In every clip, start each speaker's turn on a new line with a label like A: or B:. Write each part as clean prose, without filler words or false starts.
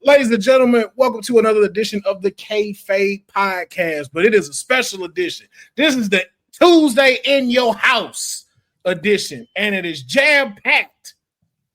A: Ladies and gentlemen, welcome to another edition of the Kayfabe Podcast, but it is a special edition. This is the Tuesday in your house edition, and it is jam-packed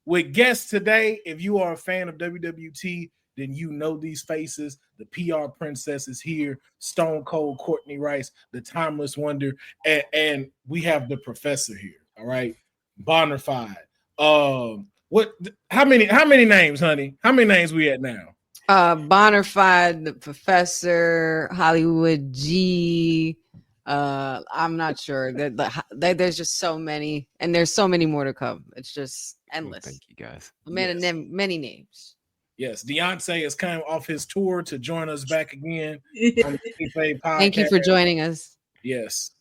A: with guests today. If you are a fan of WWT, then you know these faces. The PR princess is here, Stone Cold Courtney Rice, the timeless wonder, and we have the professor here, all right? Bonafide. How many names, honey? How many names we at now?
B: Bonafide, the professor, Hollywood G. I'm not sure. There's just so many, and there's so many more to come. It's just endless.
C: Thank you, guys.
B: A man of many names.
A: Yes, Deonce is coming off his tour to join us back again on the Kayfabe Podcast.
B: Thank you for joining us.
A: Yes,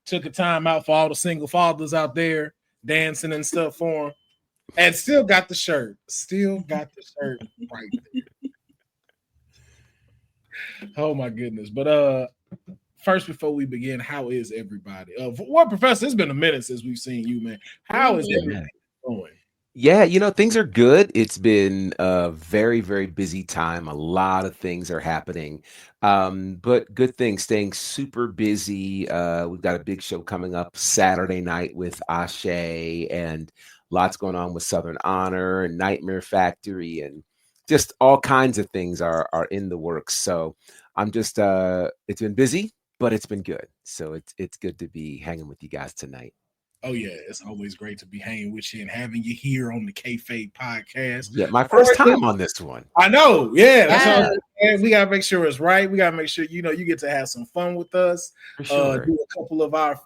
A: took a time out for all the single fathers out there dancing and stuff for him. And still got the shirt. Right there. Oh my goodness. But first, before we begin, how is everybody? Professor, it's been a minute since we've seen you, man. How is everything going?
C: Yeah, things are good. It's been a very, very busy time. A lot of things are happening. But good things, staying super busy. We've got a big show coming up Saturday night with Ashe, and lots going on with Southern Honor and Nightmare Factory, and just all kinds of things are in the works. So I'm just it's been busy, but it's been good. So it's good to be hanging with you guys tonight.
A: Oh yeah, it's always great to be hanging with you and having you here on the Kayfabe Podcast.
C: Yeah, my first time on this one.
A: I know. Yeah, that's all. We gotta make sure it's right. We gotta make sure you get to have some fun with us.
C: For sure.
A: Do a couple of our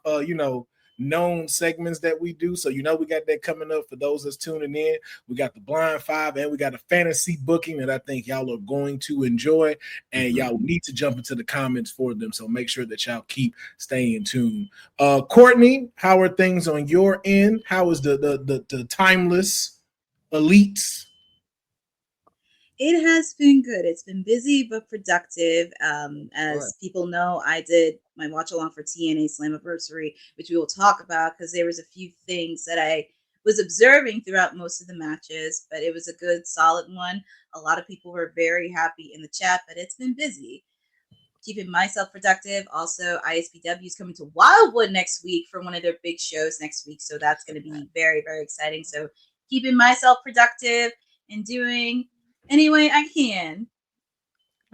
A: known segments that we do. So we got that coming up for those that's tuning in. We got the Blind Five and we got a fantasy booking that I think y'all are going to enjoy, and y'all need to jump into the comments for them. So make sure that y'all keep staying tuned. Courtney, how are things on your end? How is the timeless elites?
D: It has been good. It's been busy but productive. As people know, I did my watch along for TNA Slammiversary, which we will talk about because there was a few things that I was observing throughout most of the matches, but it was a good, solid one. A lot of people were very happy in the chat, but it's been busy. Keeping myself productive. Also, ISPW is coming to Wildwood next week for one of their big shows next week, so that's going to be very, very exciting. So keeping myself productive and doing any way I can.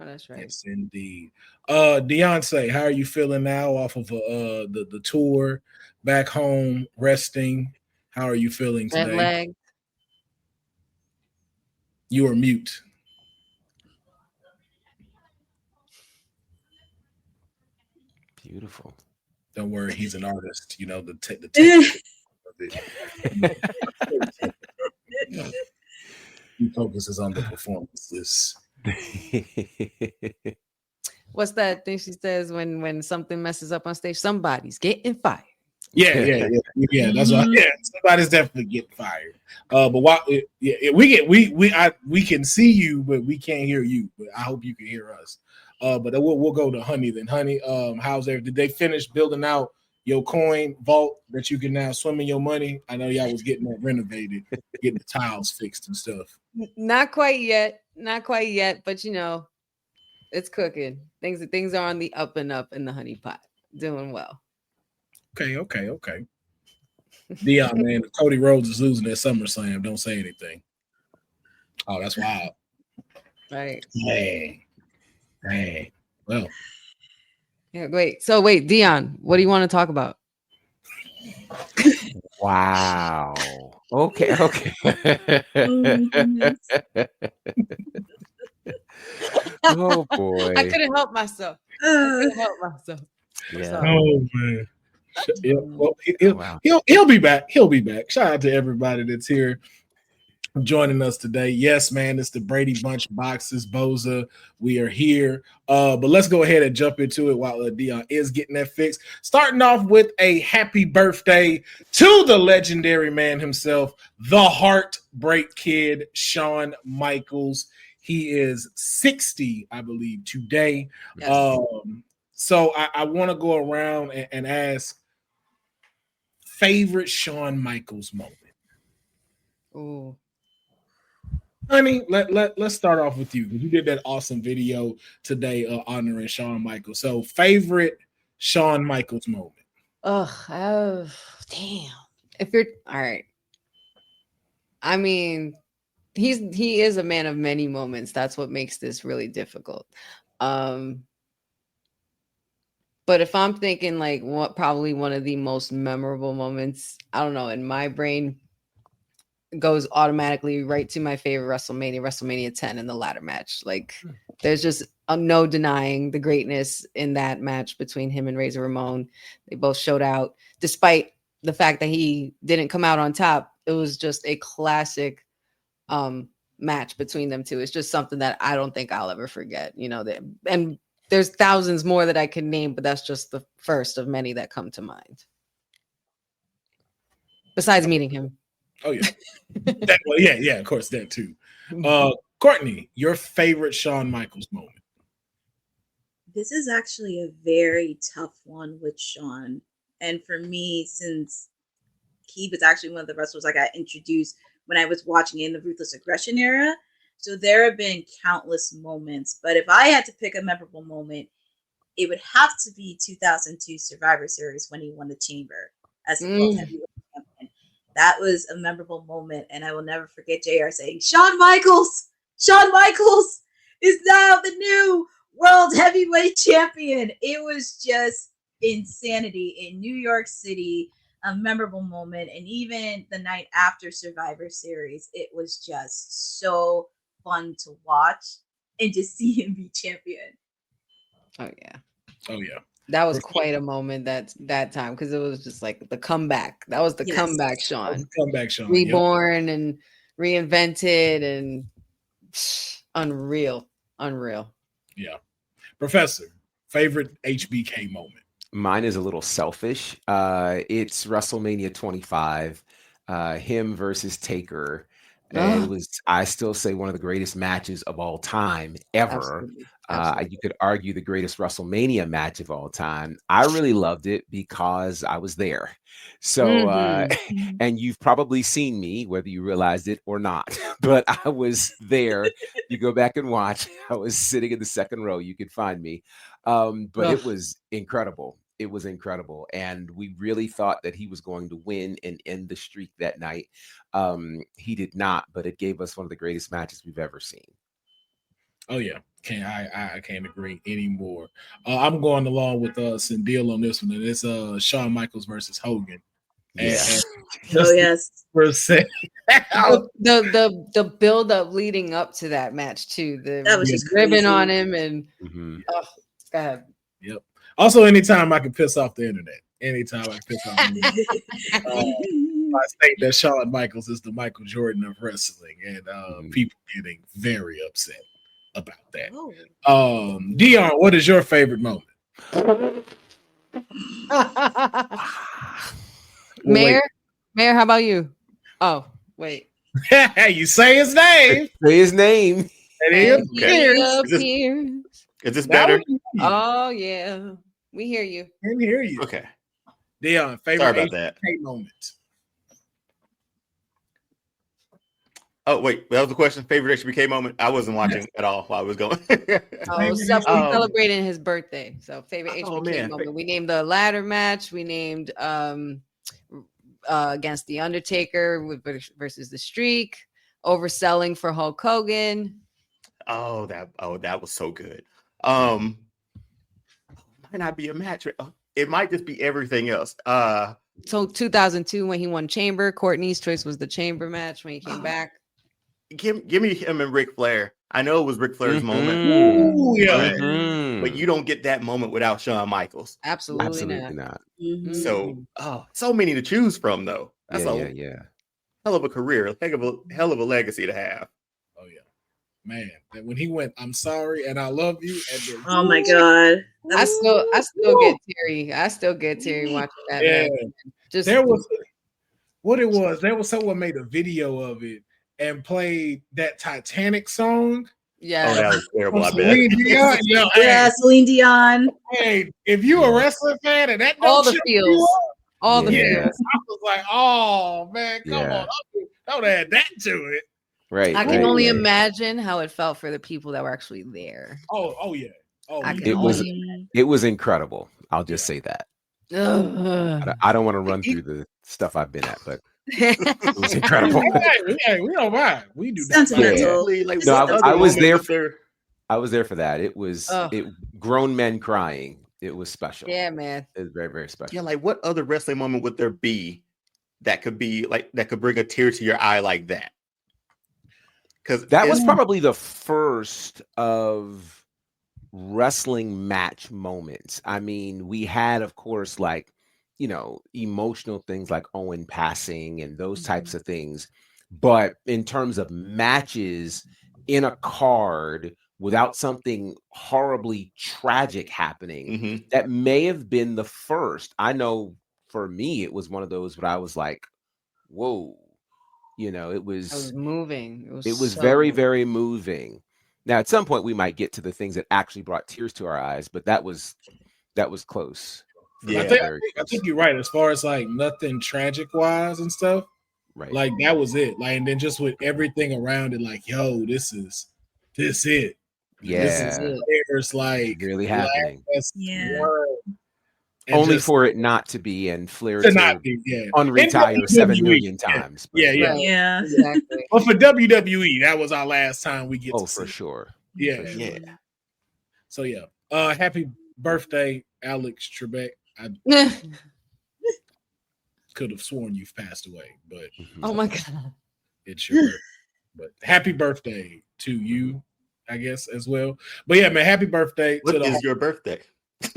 B: Oh, that's right.
A: Yes, indeed. Deonce, how are you feeling now off of the tour, back home, resting? How are you feeling today?
B: Jet lag.
A: You are mute.
C: Beautiful.
A: Don't worry, he's an artist. The he focuses on the performances.
B: What's that thing she says when something messes up on stage? Somebody's getting fired.
A: Yeah. That's why. Yeah, somebody's definitely getting fired. But we can see you, but we can't hear you. But I hope you can hear us. But we'll go to Honey then. Honey, how's everything? Did they finish building out your coin vault that you can now swim in your money? I know y'all was getting that renovated, getting the tiles fixed and stuff.
B: Not quite yet, but it's cooking. Things are on the up and up in the honey pot. Doing well.
A: Okay. Deonne, man, Cody Rhodes is losing at SummerSlam. Don't say anything. Oh, that's wild.
B: Right.
A: Dang. Well.
B: Yeah, wait, Deonne, what do you want to talk about?
C: Wow. Okay. Oh boy.
B: I couldn't help myself.
C: Yeah.
A: Oh man. Yeah, well, he'll be back. Shout out to everybody that's here joining us today. Yes, man, it's the Brady Bunch Boxes, Boza. We are here. But let's go ahead and jump into it while Deonne is getting that fixed. Starting off with a happy birthday to the legendary man himself, the Heartbreak Kid, Shawn Michaels. He is 60, I believe, today. Yes. So I want to go around and ask favorite Shawn Michaels moment.
B: Ooh.
A: Honey, let's start off with you. You did that awesome video today honoring Shawn Michaels. So, favorite Shawn Michaels moment?
B: Damn. If you're all right. I mean, he is a man of many moments. That's what makes this really difficult. But if I'm thinking like what probably one of the most memorable moments, I don't know, in my brain goes automatically right to my favorite WrestleMania 10 in the ladder match. Like there's just no denying the greatness in that match between him and Razor Ramon. They both showed out despite the fact that he didn't come out on top. It was just a classic match between them two. It's just something that I don't think I'll ever forget, and there's thousands more that I can name, but that's just the first of many that come to mind. Besides meeting him.
A: Oh yeah. Yeah, of course, that too. Courtney, your favorite Shawn Michaels moment?
D: This is actually a very tough one with Shawn. And for me, since he was actually one of the wrestlers I got introduced when I was watching in the Ruthless Aggression era. So there have been countless moments. But if I had to pick a memorable moment, it would have to be 2002 Survivor Series when he won the Chamber as the World Heavyweight Champion. That was a memorable moment. And I will never forget JR saying, Shawn Michaels is now the new World Heavyweight Champion. It was just insanity in New York City. A memorable moment, and even the night after Survivor Series, it was just so fun to watch and just see him be champion.
B: Oh yeah,
A: that
B: was quite a moment that time, because it was just like the comeback. That was the comeback Shawn. Reborn and reinvented and unreal.
A: Yeah. Professor, favorite HBK moment?
C: Mine is a little selfish. It's WrestleMania 25, him versus Taker. It was, I still say, one of the greatest matches of all time ever. Absolutely. You could argue the greatest WrestleMania match of all time. I really loved it because I was there. So, and you've probably seen me, whether you realized it or not, but I was there. You go back and watch. I was sitting in the second row. You could find me. But it was incredible. It was incredible. And we really thought that he was going to win and end the streak that night. He did not, but it gave us one of the greatest matches we've ever seen.
A: Oh, yeah. I can't agree anymore. I'm going along with Sindil on this one. And it's Shawn Michaels versus Hogan.
C: Yes.
D: Yes.
B: The build up leading up to that match too. That was just ribbon on him and go ahead.
A: Yep. Also, anytime I can piss off the internet. Anytime I can piss off the internet. I think that Shawn Michaels is the Michael Jordan of wrestling, and people getting very upset about that. Deonne, what is your favorite moment?
B: Mayor, how about you? Oh, wait.
A: You say his name.
C: Say his name.
A: Is
E: this better?
B: Oh, yeah. We hear you.
A: Can hear you.
E: Okay.
A: Deonne, favorite moment.
E: Oh, wait. That was the question. Favorite HBK moment? I wasn't watching at all while I was going.
B: Celebrating his birthday. So favorite HBK moment. We named the ladder match. We named against The Undertaker versus The Streak. Overselling for Hulk Hogan.
E: That was so good. Might not be a match. It might just be everything else.
B: So 2002 when he won Chamber, Courtney's choice was the Chamber match when he came back.
E: Give me him and Ric Flair. I know it was Ric Flair's moment.
A: Ooh, yeah.
E: But you don't get that moment without Shawn Michaels.
B: Absolutely not.
E: So, so many to choose from, though. That's hell of a career, hell of a legacy to have.
A: Oh yeah, man. And when he went, I'm sorry and I love you. And then,
D: oh my god,
B: I still get teary. I still get teary watching that.
A: Yeah.
B: Just
A: there was what it was. There was someone made a video of it and played that Titanic song.
B: Yeah,
E: that was terrible. I bet.
D: Celine Dion.
A: Hey, if you a wrestling fan and that
B: all the feels. All the feels.
A: I was like, oh man, come on, don't add that to it.
C: Right.
B: I can
C: right,
B: only
C: right.
B: imagine how it felt for the people that were actually there.
A: Oh yeah. Oh,
B: I
A: yeah.
B: can
C: It was
B: only.
C: it was incredible. I'll just
A: Yeah.
C: say that.
B: Ugh.
C: I don't want to run through the stuff I've been at, but it was
A: Hey,
C: incredible.
A: we don't mind. We do not mind.
D: Sentimental.
E: Exactly. Like,
D: Just
C: No,
E: what other
C: I was
D: sentimental.
C: there.
E: moments are
C: I was there for that.
B: Oh,
C: It grown men crying. It was special.
B: yeah, man.
C: It was very, very special.
E: yeah, like what other wrestling moment would there be that could be like that could bring a tear to your eye like that? Because
C: That was probably the first of wrestling match moments. I mean, we had, of course, like, emotional things like Owen passing and those types of things. But in terms of matches in a card without something horribly tragic happening, that may have been the first. I know for me, it was one of those, but I was like, whoa, it
B: I was
C: was.
B: moving.
C: It was
B: so
C: very,
B: moving.
C: very moving. Now, at some point, we might get to the things that actually brought tears to our eyes, but that was close. For
E: Yeah.
C: me,
A: I
C: very close.
A: think you're right as far as like nothing tragic wise and stuff.
C: Right.
A: Like that was it. Like, and then just with everything around it, like, yo, this it.
B: This is
C: Yeah,
B: it.
A: There's like
C: really happening.
A: last
D: Yeah.
A: word. And
C: Only
A: just
C: for it not to be, and Flair
A: to not
C: to
A: be, yeah.
C: unretire
A: And
C: 7
A: WWE,
C: million times. but-
A: Yeah, yeah.
B: Right.
D: Yeah.
B: Exactly.
A: But for WWE, that was our last time we get
C: Oh,
A: to
C: for
A: see.
C: sure.
A: Yeah.
C: For sure.
E: Yeah.
A: So yeah. Happy birthday, Alex Trebek. I could have sworn you've passed away, but
B: Oh my God.
A: it's your birthday. But happy birthday to you, I guess, as well. But yeah, man, happy birthday to
E: What
A: the
E: is your birthday?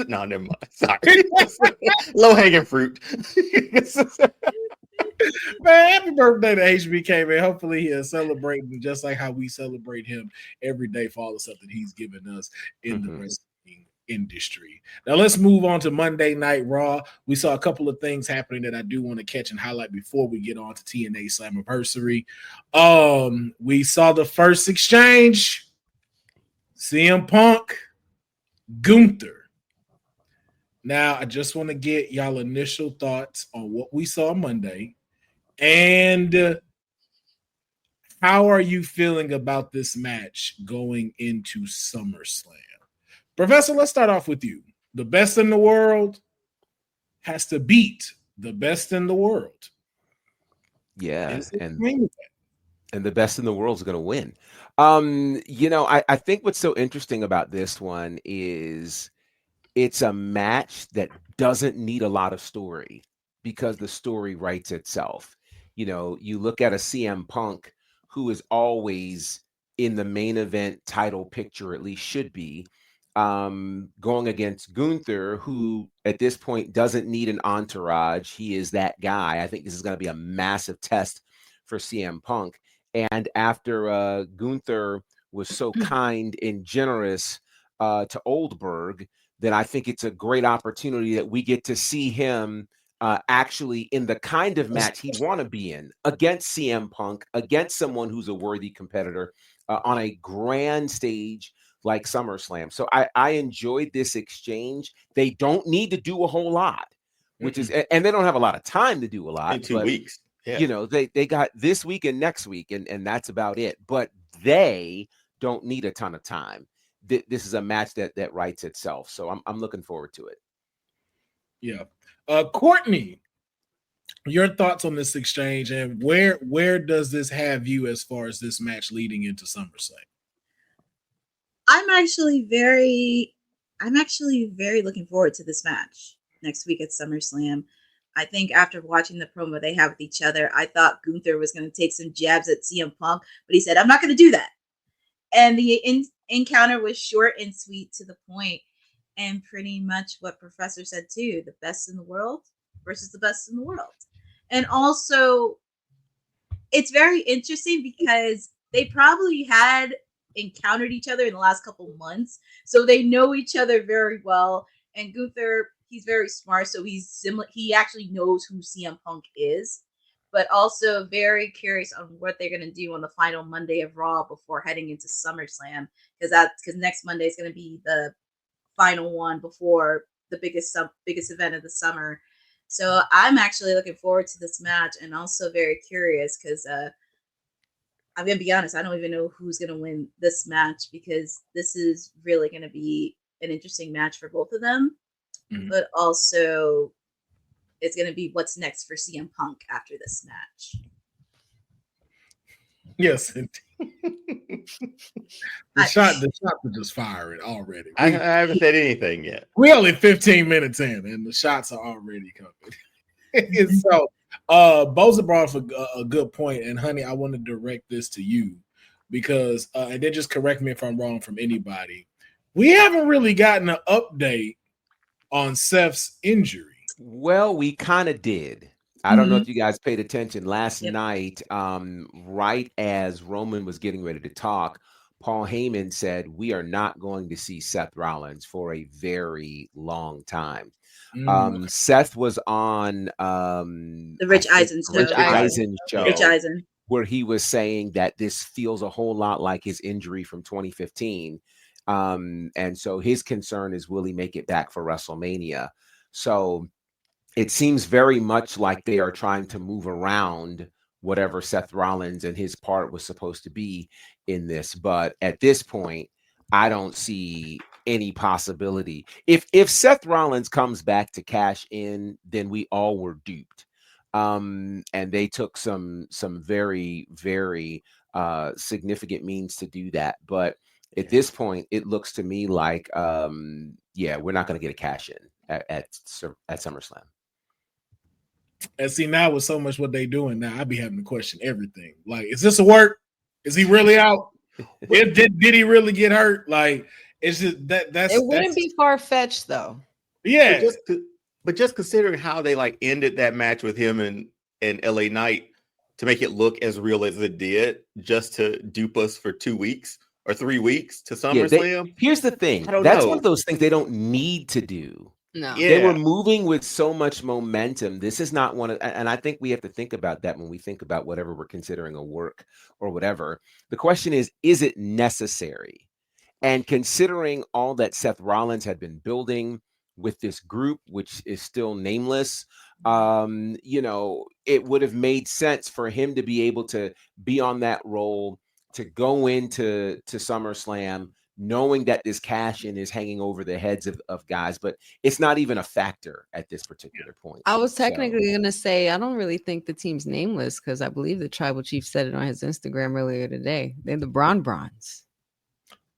E: No, never mind. Sorry. Low hanging fruit.
A: man, happy birthday to HBK, man. Hopefully he'll celebrate just like how we celebrate him every day for all the stuff that he's given us in the wrestling industry. Now let's move on to Monday Night Raw. We saw a couple of things happening that I do want to catch and highlight before we get on to TNA Slammiversary. We saw the first exchange. CM Punk, Gunther. Now, I just want to get y'all initial thoughts on what we saw Monday and how are you feeling about this match going into SummerSlam? Professor, let's start off with you. The best in the world has to beat the best in the world.
C: Yeah, and the best in the world is going to win. I think what's so interesting about this one is it's a match that doesn't need a lot of story because the story writes itself. You look at a CM Punk who is always in the main event title picture, at least should be, going against Gunther, who at this point doesn't need an entourage. He is that guy. I think this is going to be a massive test for CM Punk. And after Gunther was so kind and generous to Oldberg, then I think it's a great opportunity that we get to see him actually in the kind of match he'd want to be in against CM Punk, against someone who's a worthy competitor on a grand stage like SummerSlam. So I enjoyed this exchange. They don't need to do a whole lot, which is, and they don't have a lot of time to do a lot.
E: In 2 weeks.
C: Yeah. They got this week and next week, and that's about it. But they don't need a ton of time. This is a match that writes itself. So I'm looking forward to it.
A: Yeah. Courtney, your thoughts on this exchange and where does this have you as far as this match leading into SummerSlam?
D: I'm actually very looking forward to this match next week at SummerSlam. I think after watching the promo they have with each other, I thought Gunther was going to take some jabs at CM Punk, but he said, I'm not going to do that. And the encounter was short and sweet to the point, and pretty much what Professor said too, the best in the world versus the best in the world. And also, it's very interesting because they probably had encountered each other in the last couple months, so they know each other very well. And Gunther, he's very smart, so he's similar. He actually knows who CM Punk is, but also very curious on what they're going to do on the final Monday of Raw before heading into SummerSlam, because next Monday is going to be the final one before the biggest event of the summer. So I'm actually looking forward to this match, and also very curious because I'm gonna be honest, I don't even know who's gonna win this match, because this is really gonna be an interesting match for both of them. Mm-hmm. But also, it's gonna be what's next for CM Punk after this match.
A: Yes, the shot was just firing already.
E: I haven't said anything yet.
A: We're only 15 minutes in, and the shots are already coming. So, Boza brought up a good point, and honey, I want to direct this to you because, and then just correct me if I'm wrong from anybody. We haven't really gotten an update on Seth's injury.
C: Well, we kind of did. I don't know if you guys paid attention last night, right as Roman was getting ready to talk, Paul Heyman said, we are not going to see Seth Rollins for a very long time. Seth was on
D: the Rich Eisen show,
C: where he was saying that this feels a whole lot like his injury from 2015. And so his concern is, will he make it back for WrestleMania? So it seems very much like they are trying to move around whatever Seth Rollins and his part was supposed to be in this. But at this point, I don't see any possibility. If Seth Rollins comes back to cash in, then we all were duped. And they took some very, very significant means to do that. But at this point, it looks to me like, we're not going to get a cash in at SummerSlam.
A: And see, now with so much what they doing now, I'd be having to question everything. Like, is this a work? Is he really out? Did he really get hurt? Like, it's just that's
B: it wouldn't be far-fetched though.
A: Yeah.
E: But just considering how they like ended that match with him and LA Knight to make it look as real as it did, just to dupe us for 2 weeks or 3 weeks to SummerSlam.
C: Here's the thing. That's one of those things they don't need to do.
B: No.
C: Yeah. They were moving with so much momentum. This is not one of, and I think we have to think about that when we think about whatever we're considering a work or whatever. The question is it necessary? And considering all that Seth Rollins had been building with this group, which is still nameless, it would have made sense for him to be able to be on that role, to go into SummerSlam, knowing that this cash in is hanging over the heads of guys, but it's not even a factor at this particular point.
B: I was technically going to say, I don't really think the team's nameless, because I believe the tribal chief said it on his Instagram earlier today. They're the Bronze.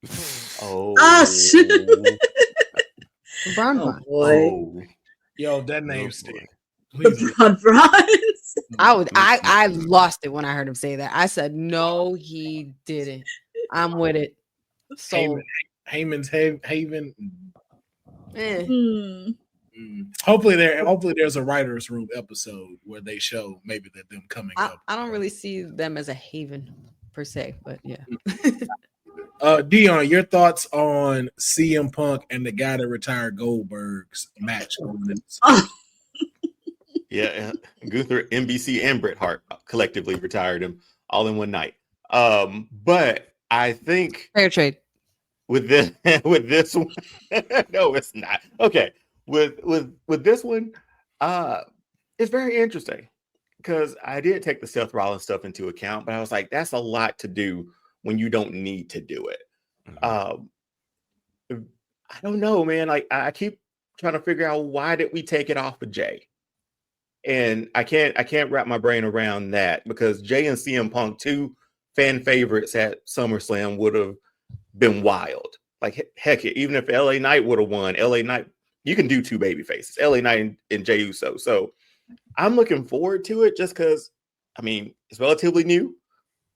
D: Shit.
B: Bronze.
D: Boy.
A: Yo, that name stick.
D: The Bronze.
B: I lost it when I heard him say that. I said, no, he didn't. I'm with it. So
A: Heyman's Haven. Hopefully there's a writer's room episode where they show maybe that them coming up.
B: I don't really see them as a haven per se, but yeah.
A: Deonne, your thoughts on CM Punk and the guy that retired Goldberg's match?
E: Yeah, Gunther, NBC, and Bret Hart collectively retired him all in one night. But I think
B: fair trade
E: with this one. No, it's not. Okay, with this one, it's very interesting because I did take the Seth Rollins stuff into account, but I was like, that's a lot to do when you don't need to do it. I don't know, man. Like I keep trying to figure out, why did we take it off of Jay? And I can't wrap my brain around that, because Jay and CM Punk, two fan favorites at SummerSlam, would have been wild. Like, heck, even if LA Knight would have won, LA Knight, you can do two baby faces, LA Knight and Jey Uso. So I'm looking forward to it, just because, I mean, it's relatively new.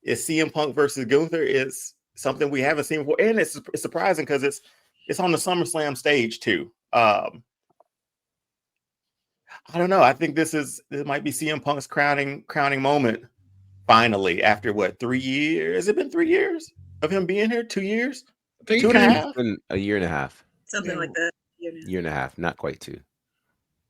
E: It's CM Punk versus Gunther is something we haven't seen before. And it's surprising because it's on the SummerSlam stage too. I don't know. I think this might be CM Punk's crowning moment. Finally, after what, 3 years? Has it been 3 years of him being here? 2 years? 2.5?
C: It's been a year and a half.
D: Something like that.
C: Year and a half. Not quite 2.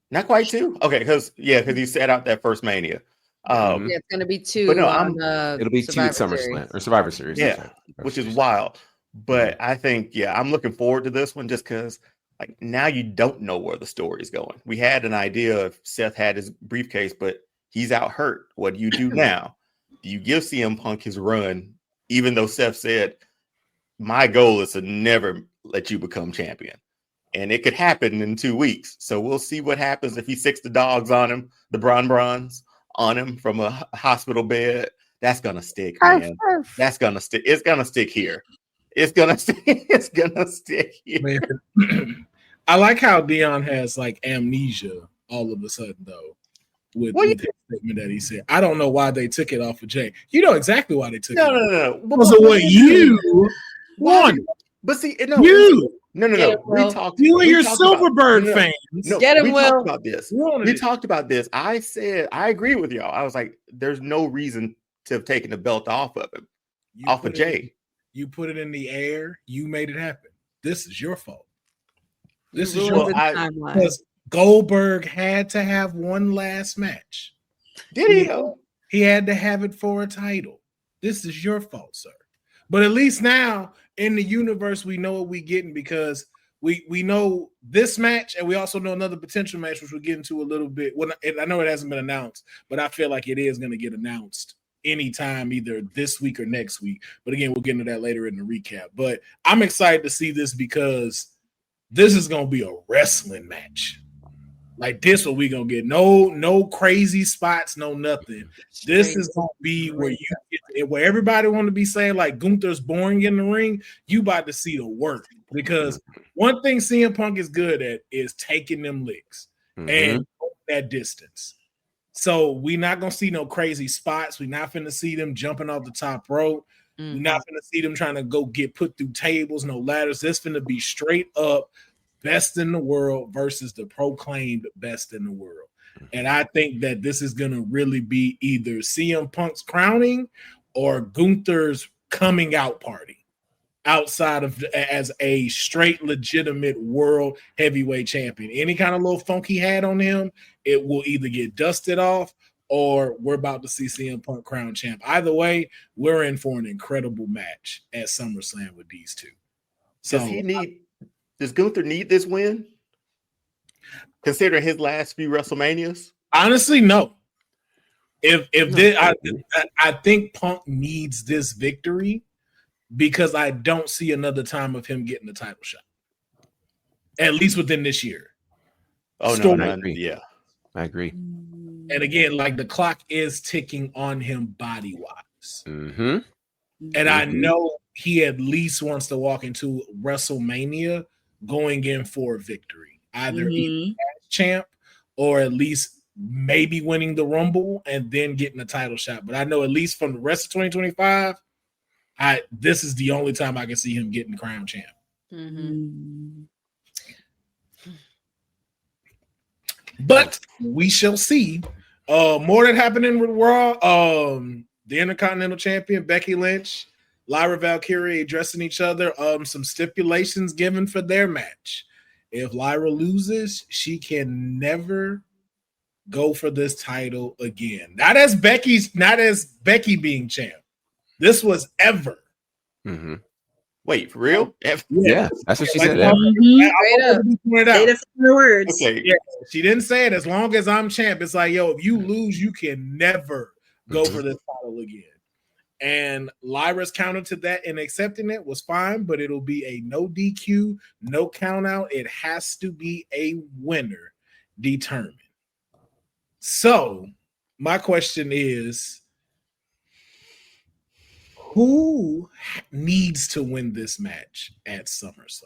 E: Not quite 2? Okay, because he sat out that first Mania.
B: It's going to be 2.
E: But no,
C: it'll be 2 at SummerSlam or Survivor Series.
E: Yeah, which is wild. But I think, I'm looking forward to this one, just because, like, now you don't know where the story is going. We had an idea if Seth had his briefcase, but he's out hurt. What do you do now? you give CM Punk his run, even though Seth said, my goal is to never let you become champion. And it could happen in 2 weeks. So we'll see what happens if he sticks the dogs on him, the bronze on him from a hospital bed. That's going to stick, man. That's going to stick. It's going to stick here. It's going to stick. It's going to stick here.
A: I like how Deonne has like amnesia all of a sudden, though. With his statement that he said, I don't know why they took it off of Jay. You know exactly why they took it.
E: No.
A: Because of what you wanted.
E: But see, no. We talked.
A: You and your Silverbird fans.
E: No,
B: Get him,
E: we
B: Will.
E: talked about this. We talked about this. I said I agree with y'all. I was like, there's no reason to have taken the belt off of him, off of Jay.
A: You put it in the air. You made it happen. This is your fault. This is
B: your
A: timeline. Because Goldberg had to have one last match.
E: Did he?
A: He had to have it for a title. This is your fault, sir. But at least now in the universe, we know what we're getting because we know this match, and we also know another potential match, which we'll get into a little bit. Well, I know it hasn't been announced, but I feel like it is going to get announced anytime, either this week or next week. But again, we'll get into that later in the recap. But I'm excited to see this because this is going to be a wrestling match. Like this, what we gonna get? No crazy spots, no nothing. This is gonna be where where everybody want to be saying like Gunther's boring in the ring. You about to see the work because one thing CM Punk is good at is taking them licks and that distance. So we're not gonna see no crazy spots. We're not gonna see them jumping off the top rope. We're not gonna see them trying to go get put through tables, no ladders. This gonna be straight up. Best in the world versus the proclaimed best in the world. And I think that this is going to really be either CM Punk's crowning or Gunther's coming out party outside of as a straight legitimate world heavyweight champion. Any kind of little funk he had on him, it will either get dusted off or we're about to see CM Punk crown champ. Either way, we're in for an incredible match at SummerSlam with these two. So
E: Does Gunther need this win? Considering his last few WrestleManias?
A: Honestly, no. I think Punk needs this victory because I don't see another time of him getting the title shot. At least within this year.
E: Oh, no, I agree. Yeah.
C: I agree.
A: And again, like the clock is ticking on him body-wise. And I know he at least wants to walk into WrestleMania going in for a victory, either as champ or at least maybe winning the Rumble and then getting a title shot. But I know at least from the rest of 2025, this is the only time I can see him getting crown champ. But we shall see. More that happening with Raw. The Intercontinental Champion Becky Lynch, Lyra Valkyrie addressing each other. Some stipulations given for their match. If Lyra loses, she can never go for this title again. Not as Becky being champ. This was ever.
E: Wait, for real?
C: Yeah, that's what she said.
D: Words.
A: Okay. Yeah, she didn't say it. As long as I'm champ, it's like, yo, if you lose, you can never go for this title again. And Lyra's counter to that and accepting it was fine, but it'll be a no DQ, no count out. It has to be a winner determined. So my question is, who needs to win this match at SummerSlam?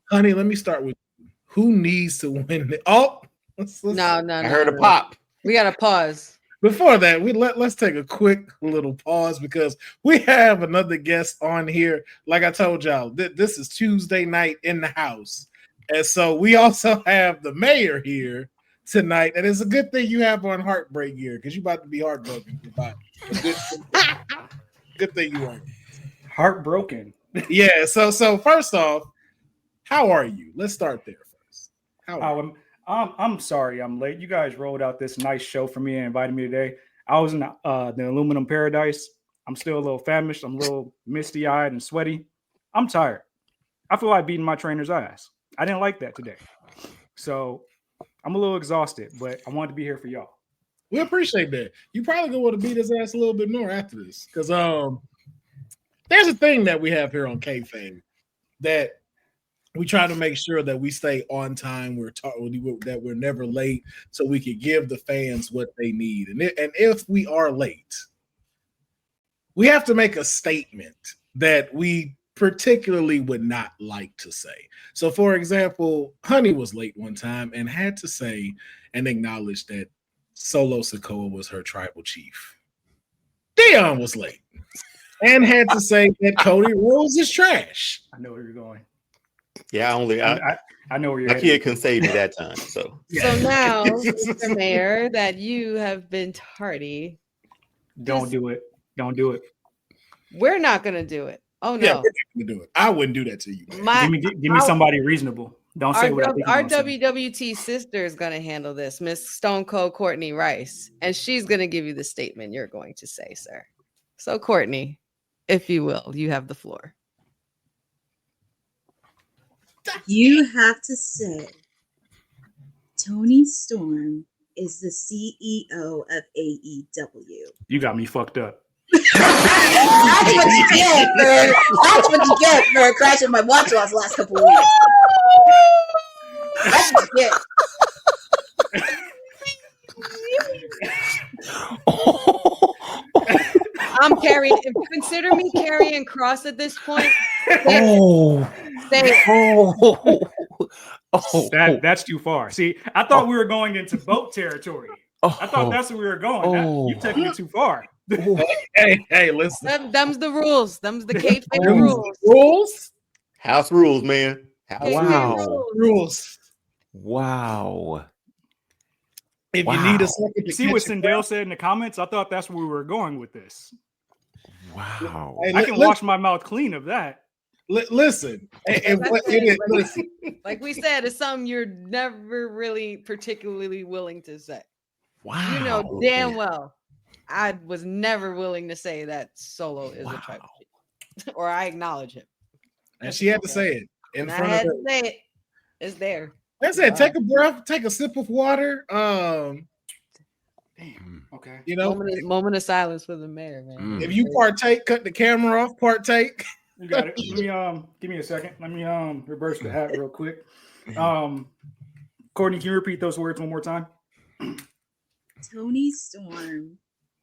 A: Honey, let me start with you. Who needs to win it? No.
E: I heard a pop.
B: We got to pause.
A: Before that, let's take a quick little pause because we have another guest on here. Like I told y'all, this is Tuesday night in the house. And so we also have the mayor here tonight. And it's a good thing you have on heartbreak gear because you're about to be heartbroken. Good thing you weren't.
F: Heartbroken.
A: Yeah. So first off, how are you? Let's start there first. How are you?
F: I'm sorry I'm late. You guys rolled out this nice show for me and invited me today. I was in the Aluminum Paradise. I'm still a little famished. I'm a little misty-eyed and sweaty. I'm tired. I feel like beating my trainer's ass. I didn't like that today. So I'm a little exhausted, but I wanted to be here for y'all.
A: We appreciate that. You probably gonna want to beat his ass a little bit more after this, because there's a thing that we have here on Kayfabe that we try to make sure that we stay on time. That we're never late, so we can give the fans what they need. And if we are late, we have to make a statement that we particularly would not like to say. So, for example, Honey was late one time and had to say and acknowledge that Solo Sikoa was her tribal chief. Deonne was late and had to say that Cody Rhodes is trash.
F: I know where you're going.
E: Yeah,
F: I know where you're
E: my kid couldn't save me that time. So
B: now, Mr. Mayor, that you have been tardy.
F: Don't do it. Don't do it.
B: We're not gonna do it. Oh no,
A: yeah, we're not gonna do it. I wouldn't do that to you.
F: Give me somebody reasonable. Don't say what I think.
B: Our WWT sister is gonna handle this, Miss Stone Cold Courtney Rice, and she's gonna give you the statement you're going to say, sir. So, Courtney, if you will, you have the floor.
D: You have to say Tony Storm is the CEO of AEW.
F: You got me fucked up.
D: That's what you get, man. That's what you get for crashing my watch loss last couple of weeks. That's what you get.
B: I'm carrying. Consider me carrying cross at this point.
F: That's too far. See, I thought we were going into boat territory. I thought that's where we were going. You taking it too far.
A: Hey, listen.
B: Them's the rules. Them's the Kayfabe rules.
A: Rules?
E: House rules, man.
A: Rules.
C: Wow.
A: If you need a second to
F: see what Sindel said in the comments, I thought that's where we were going with this.
C: Wow.
F: I can wash my mouth clean of that.
A: Listen. Listen.
B: Like we said, it's something you're never really particularly willing to say.
C: Wow.
B: You know damn well I was never willing to say that Solo is a tribal chief, or I acknowledge him.
A: And she had to say it in front of her.
B: To say it. It's there.
A: That's it. Take a breath. Take a sip of water.
F: Damn. Okay.
A: You know,
B: moment of silence for the mayor, man.
A: If you partake, cut the camera off. Partake.
F: You got it. Let me give me a second. Let me reverse the hat real quick. Courtney, can you repeat those words one more time?
D: Tony Storm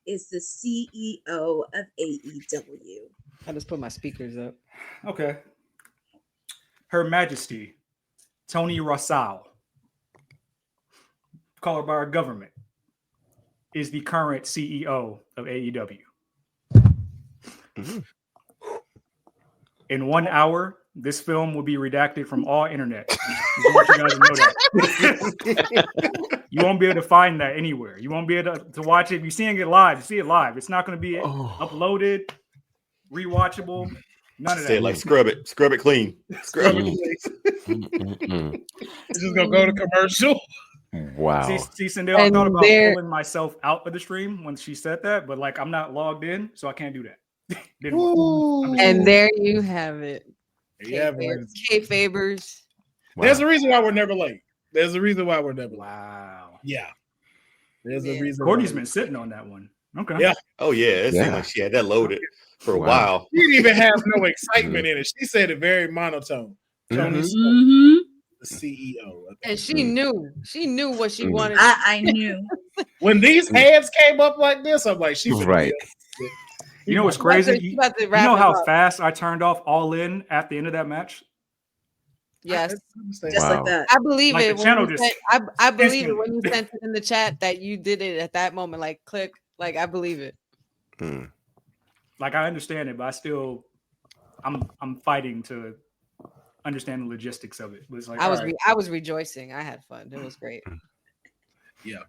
D: is the CEO of AEW.
B: I just put my speakers up.
F: Okay. Her Majesty, Tony Rossal, call her by our government, is the current CEO of AEW. Mm-hmm. In 1 hour, this film will be redacted from all internet. I want you guys to know that. You won't be able to find that anywhere. You won't be able to watch it. If you're seeing it live, you see it live. It's not going to be uploaded, rewatchable. None of that.
E: Like scrub it clean. Scrub it
A: clean. It's just gonna go to commercial.
F: Wow. See, Sindel, I thought about pulling myself out of the stream when she said that, but like I'm not logged in, so I can't do that.
B: And there you have it.
A: Kayfabers. Wow. There's a reason why we're never late. There's a reason why we're never late.
F: Wow.
A: Yeah. There's a reason.
F: Courtney's been sitting on that one. Okay.
A: Yeah.
E: Oh yeah. It seemed like she had that loaded for a while.
A: She didn't even have no excitement in it. She said it very monotone. Tony's
D: the
A: CEO.
B: And she knew what she wanted.
D: I knew.
A: When these hands came up like this, I'm like, she's
C: right.
F: You know what's crazy? You know how fast I turned off All In at the end of that match?
B: Yes.
D: Just like that.
B: I believe
F: like
B: it. I believe it when you sent it in the chat that you did it at that moment. Like click. Like I believe it.
F: Like I understand it, but I'm fighting to understand the logistics of it. It was like
B: I was rejoicing. I had fun. It was great.
A: Yeah.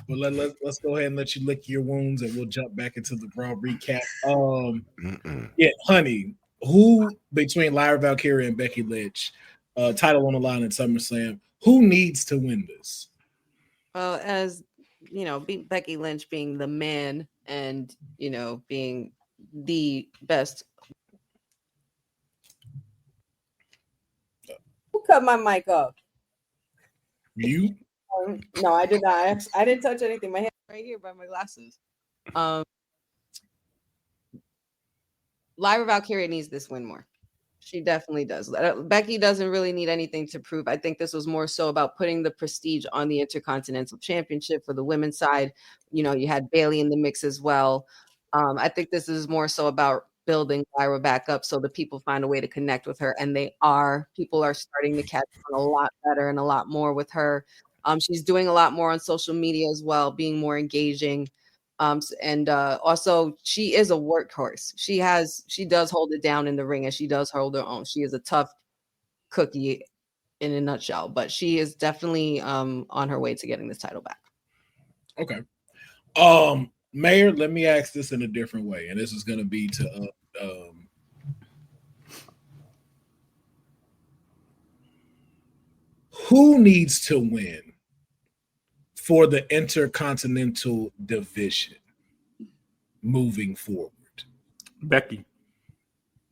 A: But let's go ahead and let you lick your wounds, and we'll jump back into the Raw recap. Yeah, honey, who between Lyra Valkyria and Becky Lynch, title on the line at SummerSlam, who needs to win this?
B: Well, as you know, Becky Lynch being the man, and you know, being the best. Who cut my mic off?
A: You?
B: No, I did not. I didn't touch anything. My hand right here by my glasses. Lyra Valkyria needs this win more. She definitely does. Becky doesn't really need anything to prove. I think this was more so about putting the prestige on the Intercontinental Championship for the women's side. You know, you had Bayley in the mix as well. I think this is more so about building Lyra back up so that people find a way to connect with her. And people are starting to catch on a lot better and a lot more with her. She's doing a lot more on social media as well, being more engaging. Also she is a workhorse. She does hold it down in the ring, and she does hold her own. She is a tough cookie in a nutshell, but she is definitely on her way to getting this title back.
A: Okay. Mayor, let me ask this in a different way, and this is going to be to who needs to win for the Intercontinental Division moving forward?
F: Becky.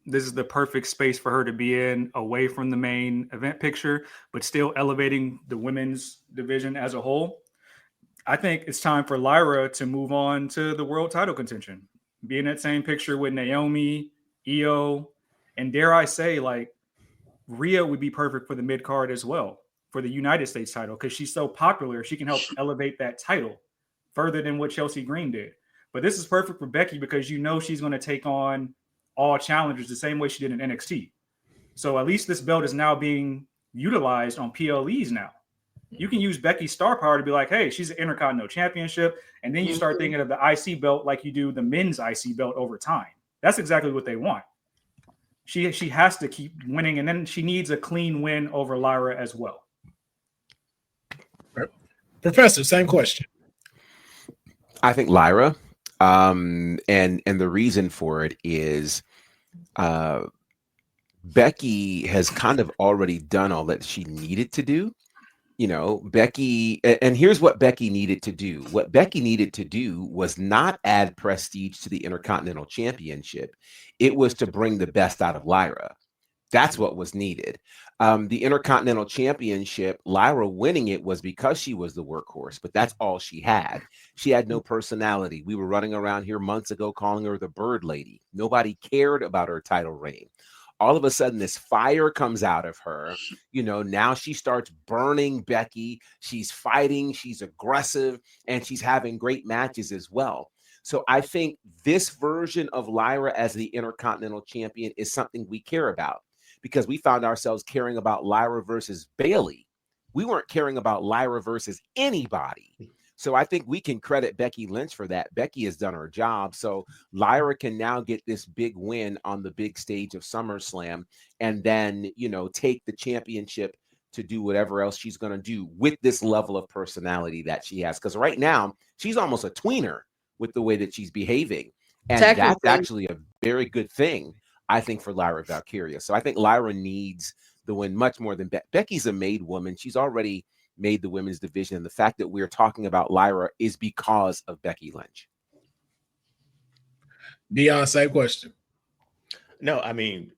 F: This is the perfect space for her to be in, away from the main event picture, but still elevating the women's division as a whole. I think it's time for Lyra to move on to the world title contention. Be in that same picture with Naomi, Io, and dare I say, like, Rhea would be perfect for the mid card as well, for the United States title, because she's so popular. She can help elevate that title further than what Chelsea Green did. But this is perfect for Becky because you know she's going to take on all challengers the same way she did in NXT. So at least this belt is now being utilized on PLEs now. You can use Becky's star power to be like, hey, she's an Intercontinental Championship. And then you start thinking of the IC belt like you do the men's IC belt over time. That's exactly what they want. She has to keep winning, and then she needs a clean win over Lyra as well.
A: Professor, same question.
C: I think Lyra, and the reason for it is Becky has kind of already done all that she needed to do. You know, Becky, and here's what Becky needed to do. What Becky needed to do was not add prestige to the Intercontinental Championship. It was to bring the best out of Lyra. That's what was needed. The Intercontinental Championship, Lyra winning it was because she was the workhorse, but that's all she had. She had no personality. We were running around here months ago calling her the Bird Lady. Nobody cared about her title reign. All of a sudden, this fire comes out of her. You know, now she starts burning Becky. She's fighting, she's aggressive, and she's having great matches as well. So I think this version of Lyra as the Intercontinental Champion is something we care about, because we found ourselves caring about Lyra versus Bayley. We weren't caring about Lyra versus anybody. So I think we can credit Becky Lynch for that. Becky has done her job. So Lyra can now get this big win on the big stage of SummerSlam, and then, you know, take the championship to do whatever else she's going to do with this level of personality that she has. Because right now, she's almost a tweener with the way that she's behaving. And that's actually a very good thing, I think, for Lyra Valkyria. So I think Lyra needs the win much more than Becky's a made woman. She's already made the women's division. And the fact that we're talking about Lyra is because of Becky Lynch.
A: Deonne, same question.
E: No, I mean,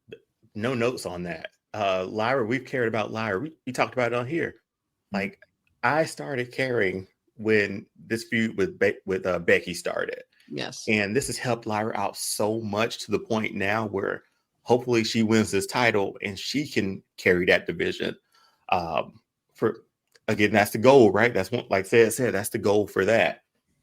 E: no notes on that. Lyra, we've cared about Lyra. We talked about it on here. Like, I started caring when this feud with Becky started.
B: Yes.
E: And this has helped Lyra out so much to the point now where hopefully she wins this title and she can carry that division. Again, that's the goal, right? That's what, like Fed said, that's the goal for that.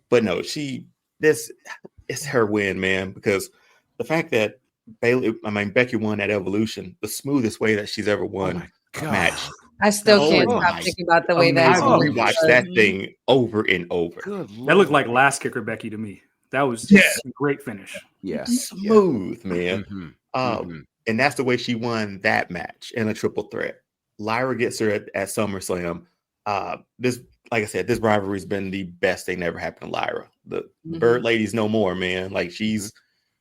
E: But no, it's her win, man, because the fact that Becky won that Evolution, the smoothest way that she's ever won a match.
B: I still can't stop thinking about the way that
E: I rewatched that thing over and over.
F: That looked like last kicker Becky to me. That was just a great finish.
C: Yeah.
E: Smooth, man.
C: Mm-hmm.
E: And that's the way she won that match in a triple threat. Lyra gets her at SummerSlam. This, like I said, this rivalry's been the best thing that ever happened to Lyra. The Bird Lady's no more, man. Like,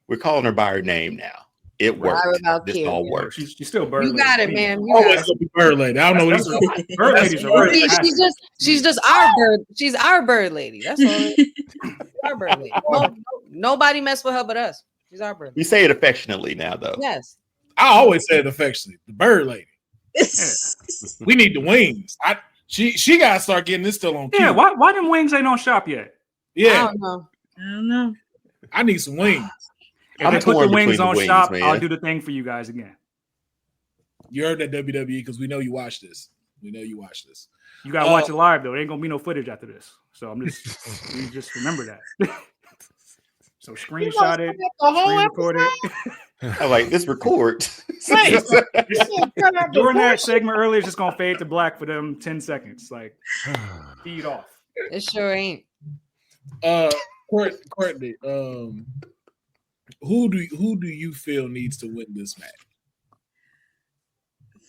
E: we're calling her by her name now. It worked. This all works.
F: She's still Bird
B: Lady. You got it, man.
A: Always gonna be Bird Lady. I don't know what he's talking about.
F: Bird Lady's a word.
B: She's just our bird. She's our Bird Lady. That's all. Our Bird Lady. Nobody mess with her but us. She's our Bird Lady.
E: We say it affectionately now, though.
B: Yes.
A: I always say it affectionately. The Bird Lady. We need the wings. She gotta start getting this still on cue.
F: Yeah, why them wings ain't on shop yet?
A: Yeah,
B: I don't know.
A: I need some wings.
F: If
E: I'm
F: they put the
E: torn
F: wings
E: between the
F: on
E: wings,
F: shop,
E: man.
F: I'll do the thing for you guys again.
A: You heard that, WWE, because we know you watch this. We know you watch this.
F: You gotta watch it live though. There ain't gonna be no footage after this. So I'm just you just remember that. So screenshot it, screen record it.
E: I'm like, this record.
F: During that segment earlier, it's just gonna fade to black for them 10 seconds. Like feed off.
B: It sure ain't.
A: Courtney, who do you feel needs to win this match?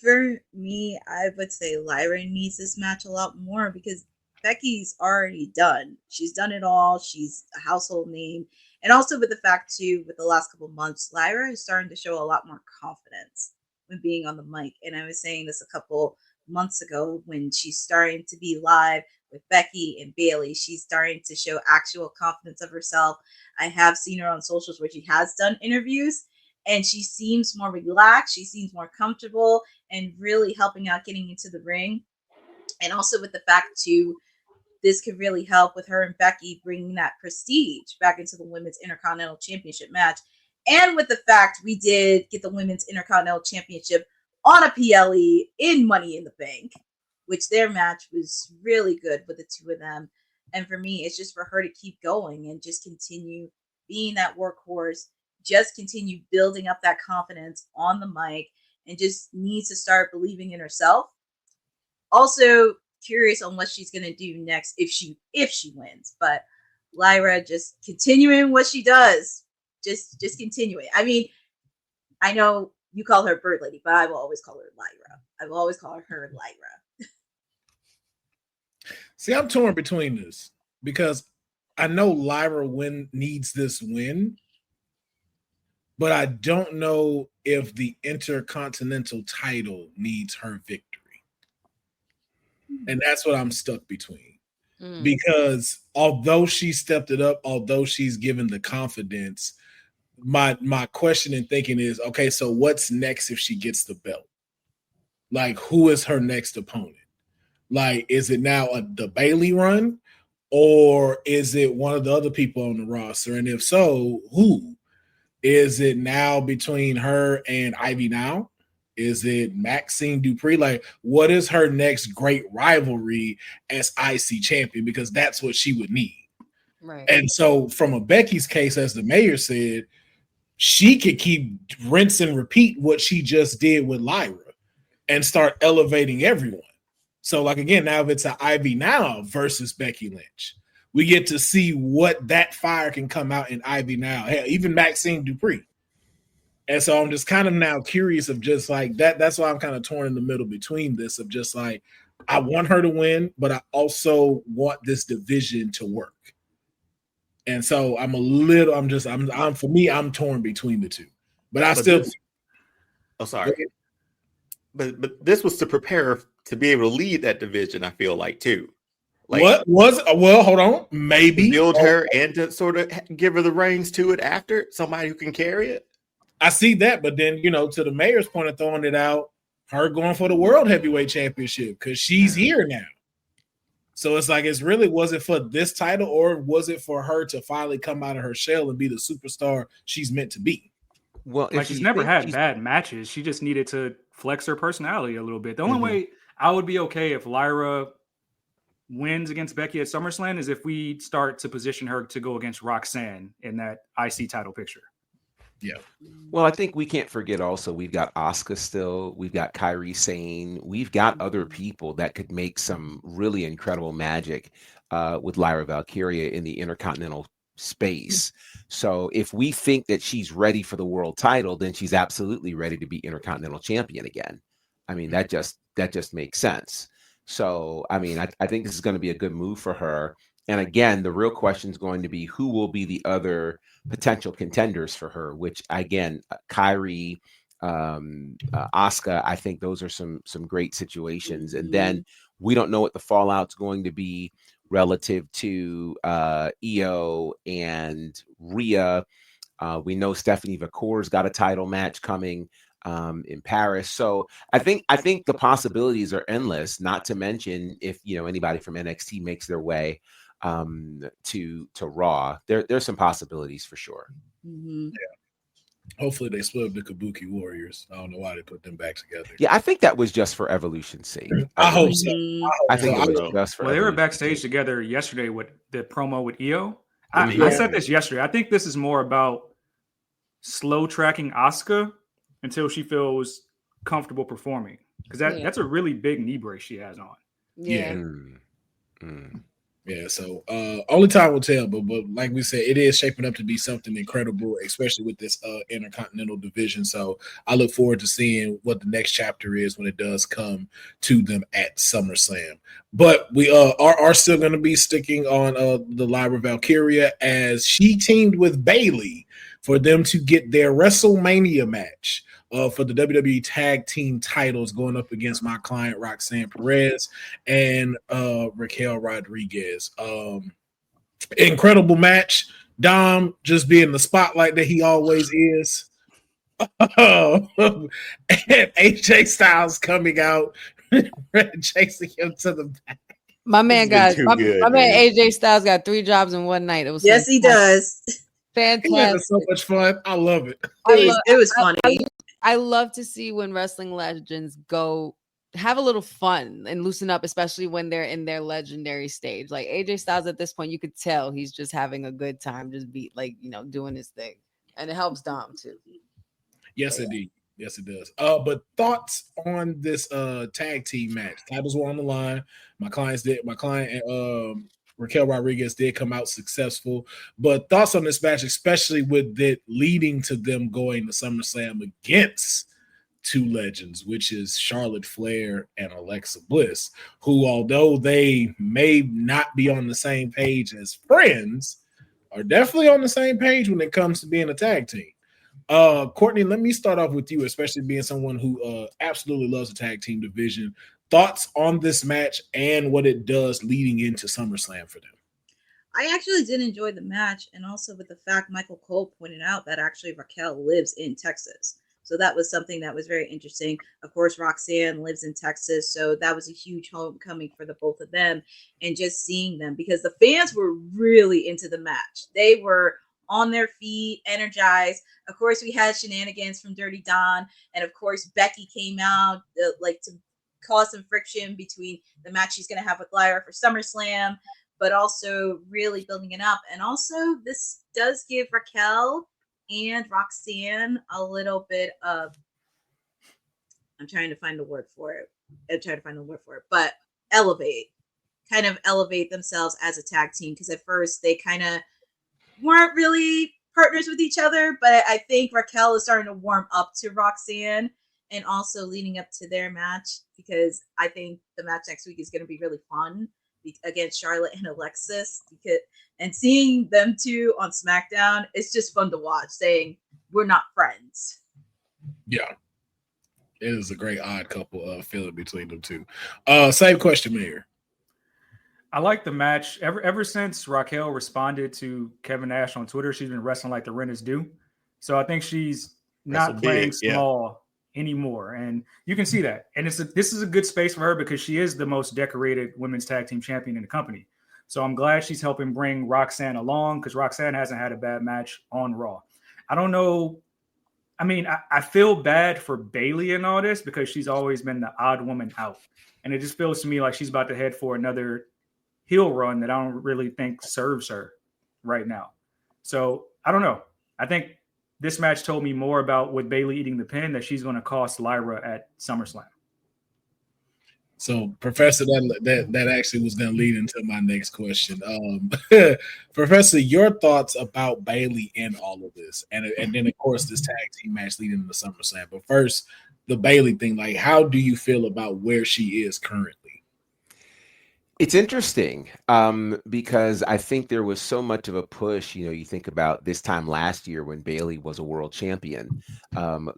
D: For me, I would say Lyra needs this match a lot more because Becky's already done. She's done it all. She's a household name. And also with the fact, too, with the last couple of months, Lyra is starting to show a lot more confidence when being on the mic. And I was saying this a couple months ago when she's starting to be live with Becky and Bailey. She's starting to show actual confidence of herself. I have seen her on socials where she has done interviews, and she seems more relaxed. She seems more comfortable and really helping out getting into the ring. And also with the fact, too, this could really help with her and Becky bringing that prestige back into the Women's Intercontinental Championship match. And with the fact we did get the Women's Intercontinental Championship on a PLE in Money in the Bank, which their match was really good with the two of them. And for me, it's just for her to keep going and just continue being that workhorse, just continue building up that confidence on the mic, and just needs to start believing in herself. Also, curious on what she's gonna do next if she wins. But Lyra just continuing what she does, just continuing. I mean, I know you call her Bird Lady, but I will always call her Lyra. I will always call her Lyra.
A: See, I'm torn between this because I know Lyra needs this win, but I don't know if the Intercontinental title needs her victory. And that's what I'm stuck between. Because although she stepped it up, although she's given the confidence, my question and thinking is, okay, so what's next if she gets the belt? Like, who is her next opponent? Like, is it now the Bailey run, or is it one of the other people on the roster? And if so, who? Is it now between her and Ivy Now? Is it Maxine Dupree? Like, what is her next great rivalry as IC champion? Because that's what she would need.
B: Right.
A: And so from a Becky's case, as the mayor said, she could keep rinse and repeat what she just did with Lyra and start elevating everyone. So, like, again, now if it's an Ivy Now versus Becky Lynch, we get to see what that fire can come out in Ivy Now. Hell, even Maxine Dupree. And so I'm just kind of now curious of just like that. That's why I'm kind of torn in the middle between this of just like, I want her to win, but I also want this division to work. And so I'm for me, I'm torn between the two. But sorry.
E: But this was to prepare to be able to lead that division, I feel like, too. Like,
A: hold on. Maybe
E: build her and to sort of give her the reins to it after, somebody who can carry it.
A: I see that, but then, to the mayor's point of throwing it out, her going for the World Heavyweight Championship because she's here now. So it's like, was it for this title, or was it for her to finally come out of her shell and be the superstar she's meant to be?
F: Well, like, she's never had bad matches. She just needed to flex her personality a little bit. The only way I would be okay if Lyra wins against Becky at SummerSlam is if we start to position her to go against Roxanne in that IC title picture.
A: Yeah.
C: Well, I think we can't forget also we've got Asuka still. We've got Kairi Sane. We've got other people that could make some really incredible magic with Lyra Valkyria in the Intercontinental space. So if we think that she's ready for the world title, then she's absolutely ready to be Intercontinental Champion again. I mean, that just makes sense. So, I mean, I think this is going to be a good move for her. And again, the real question is going to be who will be the other potential contenders for her, which again, Kairi, Asuka, I think those are some great situations. And then we don't know what the fallout's going to be relative to Io and Rhea. We know Stephanie Vacour's got a title match coming. in Paris. So I think the possibilities are endless. Not to mention if anybody from NXT makes their way to Raw, there's some possibilities for sure.
D: Mm-hmm.
A: Yeah. Hopefully they split up the Kabuki Warriors. I don't know why they put them back together.
C: Yeah, I think that was just for Evolution's sake.
A: I hope so.
C: I think it was just for.
F: Well, they were backstage together yesterday with the promo with Io. I said this yesterday. I think this is more about slow tracking Asuka until she feels comfortable performing, because that's a really big knee brace she has on.
A: Yeah. Yeah, so only time will tell, but like we said, it is shaping up to be something incredible, especially with this intercontinental division. So I look forward to seeing what the next chapter is when it does come to them at SummerSlam. But we are still going to be sticking on the Lyra Valkyria as she teamed with Bayley for them to get their WrestleMania match for the WWE Tag Team titles, going up against my client Roxanne Perez and Raquel Rodriguez. Incredible match. Dom just being the spotlight that he always is. And AJ Styles coming out, chasing him to the back.
B: My man AJ Styles got 3 jobs in one night. It was
D: fantastic. He does.
B: Fantastic.
A: So much fun. I love it.
D: It was funny.
B: I love to see when wrestling legends go have a little fun and loosen up, especially when they're in their legendary stage. Like AJ Styles at this point, you could tell he's just having a good time, just doing his thing. And it helps Dom too.
A: Yes, indeed. Yes, it does. But thoughts on this tag team match? Titles were on the line. My client Raquel Rodriguez did come out successful. But thoughts on this match, especially with it leading to them going to SummerSlam against 2 legends, which is Charlotte Flair and Alexa Bliss, who, although they may not be on the same page as friends, are definitely on the same page when it comes to being a tag team. Courtney, let me start off with you, especially being someone who absolutely loves the tag team division. Thoughts on this match and what it does leading into SummerSlam for them?
D: I actually did enjoy the match, and also with the fact Michael Cole pointed out that actually Raquel lives in Texas. So that was something that was very interesting. Of course, Roxanne lives in Texas, so that was a huge homecoming for the both of them. And just seeing them, because the fans were really into the match. They were on their feet, energized. Of course, we had shenanigans from Dirty Don, and of course, Becky came out to cause some friction between the match she's going to have with Lyra for SummerSlam, but also really building it up. And also, this does give Raquel and Roxanne a little bit of, I'm trying to find the word for it, but kind of elevate themselves as a tag team, because at first they kind of weren't really partners with each other, but I think Raquel is starting to warm up to Roxanne, and also leading up to their match, because I think the match next week is going to be really fun against Charlotte and Alexis, and seeing them two on SmackDown, it's just fun to watch, saying we're not friends.
A: Yeah, it is a great odd couple feeling between them two. Same question, Mayor.
F: I like the match. Ever since Raquel responded to Kevin Nash on Twitter, she's been wrestling like the renters do. So I think she's not playing small anymore, and you can see that. And this is a good space for her, because she is the most decorated women's tag team champion in the company. So I'm glad she's helping bring Roxanne along, because Roxanne hasn't had a bad match on Raw. I don't know. I mean, I feel bad for Bayley in all this, because she's always been the odd woman out, and it just feels to me like she's about to head for another heel run that I don't really think serves her right now. So I don't know. I think this match told me more about, with Bayley eating the pin, that she's going to cost Lyra at SummerSlam.
A: So, Professor, that actually was going to lead into my next question. Professor, your thoughts about Bayley in all of this, and then of course this tag team match leading into SummerSlam. But first, the Bayley thing. Like, how do you feel about where she is currently?
C: It's interesting because I think there was so much of a push. You think about this time last year when Bayley was a world champion,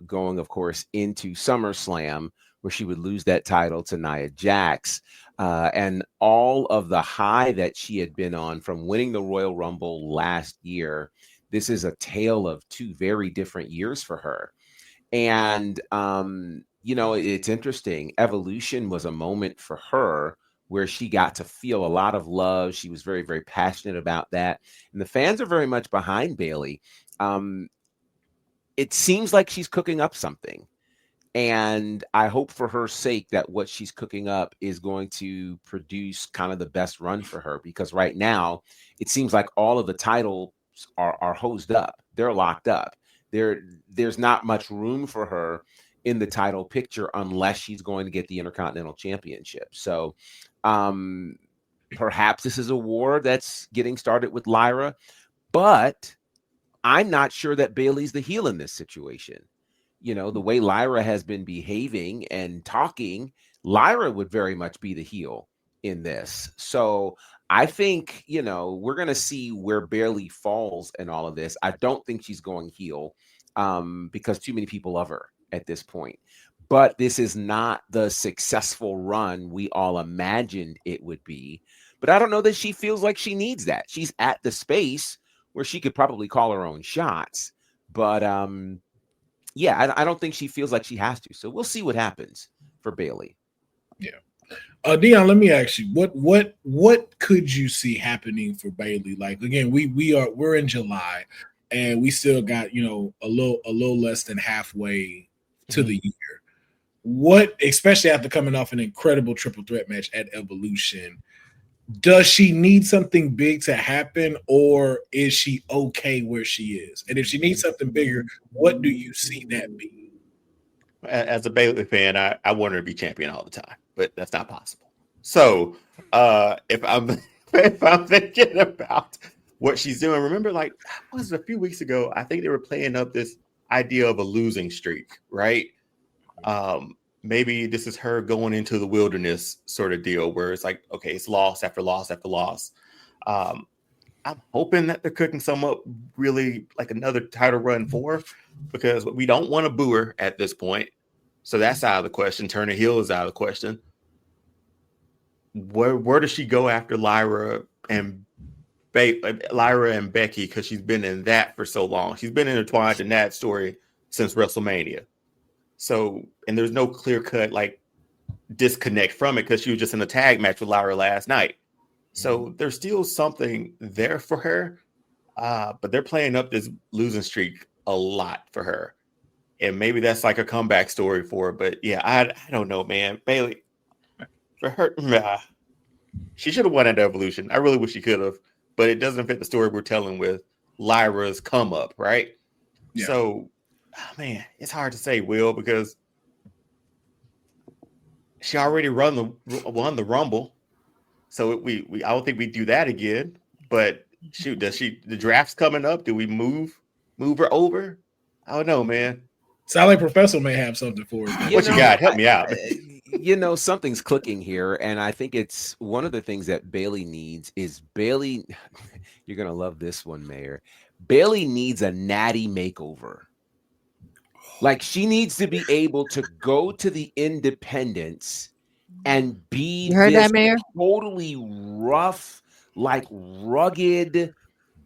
C: going, of course, into SummerSlam, where she would lose that title to Nia Jax, and all of the high that she had been on from winning the Royal Rumble last year. This is a tale of 2 very different years for her. And it's interesting. Evolution was a moment for her where she got to feel a lot of love. She was very, very passionate about that. And the fans are very much behind Bayley. It seems like she's cooking up something. And I hope for her sake that what she's cooking up is going to produce kind of the best run for her, because right now it seems like all of the titles are hosed up. They're locked up. There's not much room for her in the title picture unless she's going to get the Intercontinental Championship. So perhaps this is a war that's getting started with Lyra, but I'm not sure that Bayley's the heel in this situation. The way Lyra has been behaving and talking, Lyra would very much be the heel in this. So I think, we're going to see where Bayley falls in all of this. I don't think she's going heel because too many people love her at this point. But this is not the successful run we all imagined it would be. But I don't know that she feels like she needs that. She's at the space where she could probably call her own shots. But I don't think she feels like she has to. So we'll see what happens for Bayley.
A: Yeah. Deonne, let me ask you, what could you see happening for Bayley? Like, again, we're in July and we still got, a little less than halfway to the year. What, especially after coming off an incredible triple threat match at Evolution, does she need something big to happen, or is she okay where she is? And if she needs something bigger, what do you see that be?
E: As a Bayley fan, I want her to be champion all the time, but that's not possible. So if I'm thinking about what she's doing, remember, like, was it a few weeks ago? I think they were playing up this idea of a losing streak, right? Maybe this is her going into the wilderness sort of deal where it's like, okay, it's loss after loss after loss. I'm hoping that they're cooking some up really like another title run for her, because we don't want to boo her at this point. So that's out of the question. Turner Hill is out of the question. Where does she go after Lyra and Becky? Because she's been in that for so long. She's been intertwined in that story since WrestleMania. So, and there's no clear cut like disconnect from it because she was just in a tag match with Lyra last night. So there's still something there for her, but they're playing up this losing streak a lot for her. And maybe that's like a comeback story for her. But yeah, I don't know, man. Bayley, for her, she should have won at Evolution. I really wish she could have, but it doesn't fit the story we're telling with Lyra's come up, right? Yeah. So, man, it's hard to say, Will, because she already won the Rumble. So I don't think we do that again. But shoot, the draft's coming up? Do we move her over? I don't know, man.
A: Sally Professor may have something for her.
E: What you got? Help me out.
C: Something's clicking here, and I think it's one of the things that Bayley needs is Bayley. You're gonna love this one, Mayor. Bayley needs a natty makeover. Like, she needs to be able to go to the independents and be totally rough, like rugged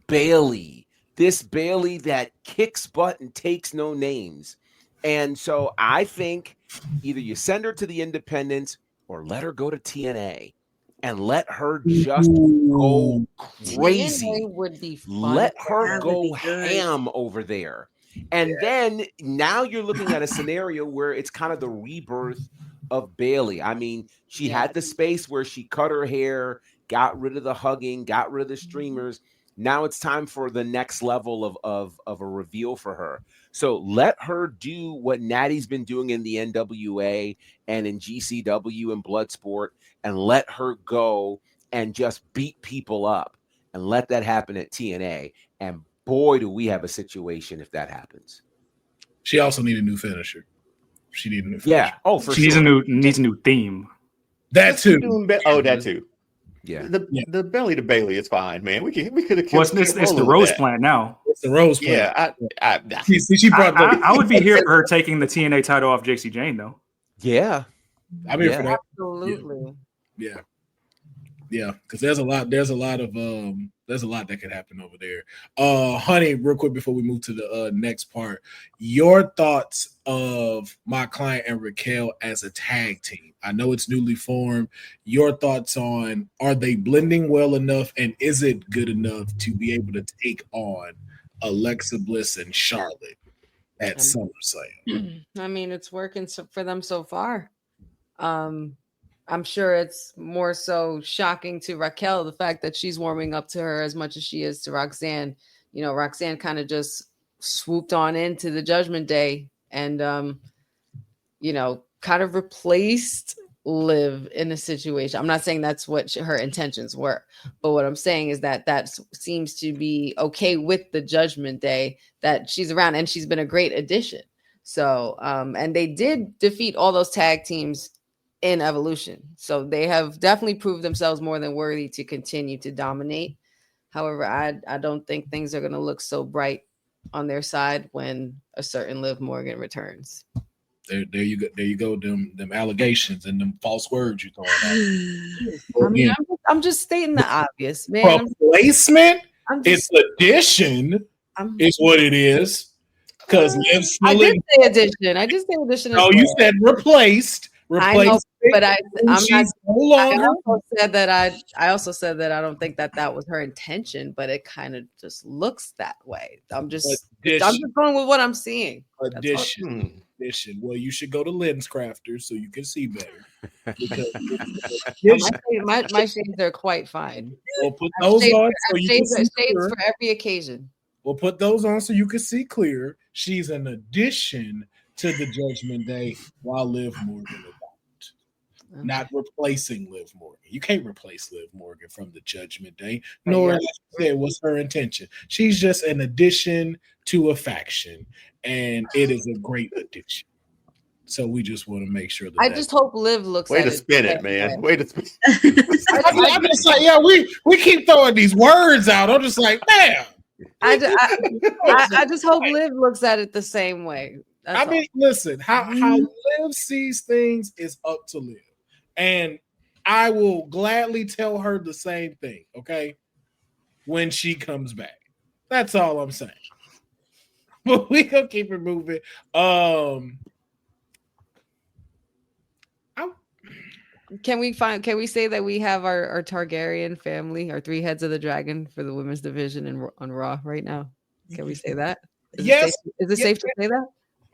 C: Bayley. This Bayley that kicks butt and takes no names. And so I think either you send her to the independents or let her go to TNA and let her just go crazy.
B: TNA would be fun.
C: Let her go ham over there. And then now you're looking at a scenario where it's kind of the rebirth of Bayley. I mean, she had the space where she cut her hair, got rid of the hugging, got rid of the streamers. Now it's time for the next level of a reveal for her. So let her do what Natty's been doing in the NWA and in GCW and Bloodsport, and let her go and just beat people up, and let that happen at TNA. And boy, do we have a situation if that happens.
A: She also needs a new finisher. She needs a new finisher.
C: Yeah. Oh, for
F: she
C: sure.
F: needs a new theme.
A: That too.
E: That too.
C: Yeah.
E: The belly to Bayley is fine, man. We could have.
F: Well, it's the Rose plant now.
A: It's the Rose plant.
E: Yeah.
A: She brought
F: I would be here for her taking the TNA title off JC Jane, though.
C: Yeah.
A: I'm here for that.
B: Absolutely.
A: Yeah. Because there's a lot of There's a lot that could happen over there. Honey, real quick before we move to the next part, your thoughts of my client and Raquel as a tag team. I know it's newly formed. Your thoughts on, are they blending well enough, and is it good enough to be able to take on Alexa Bliss and Charlotte at SummerSlam?
B: I mean, it's working for them so far. I'm sure it's more so shocking to Raquel, the fact that she's warming up to her as much as she is to Roxanne. You know, Roxanne kind of just swooped on into the Judgment Day and, you know, kind of replaced Liv in a situation. I'm not saying that's what her intentions were, but what I'm saying is that seems to be okay with the Judgment Day, that she's around, and she's been a great addition. So, and they did defeat all those tag teams in Evolution. So they have definitely proved themselves more than worthy to continue to dominate. However, I don't think things are going to look so bright on their side when a certain Liv Morgan returns.
A: There you go. There you go. Them allegations and them false words you throwing out.
B: I mean, I'm just stating the obvious, man.
A: Replacement, it's addition, is what it is. Because
B: I did say addition. I just say addition.
A: No, you said replaced.
B: I know, but I'm not.
A: No longer.
B: I also said that I don't think that was her intention, but it kind of just looks that way. I'm just going with what I'm seeing.
A: Addition. Well, you should go to Lens Crafters so you can see better.
B: My shades are quite fine.
A: We'll put those on so you can see
B: shades for every occasion.
A: We'll put those on so you can see clear. She's an addition to the Judgment Day, while Liv Morgan is out. Not replacing Liv Morgan. You can't replace Liv Morgan from the Judgment Day, nor, like you said, was her intention. She's just an addition to a faction, and it is a great addition. So we just want to make sure that.
B: I just hope Liv looks.
E: Way to spin it, man. Way to spin.
A: I'm just like, yeah, we keep throwing these words out. I'm just like, damn.
B: I just hope Liv looks at it the same way.
A: I mean, listen, how Liv sees things is up to Liv. And I will gladly tell her the same thing, okay? When she comes back. That's all I'm saying. But we gonna keep it moving.
B: Can we say that we have our Targaryen family, our 3 heads of the dragon for the women's division on Raw right now? Can we say that?
A: Yes.
B: Is it safe to say that?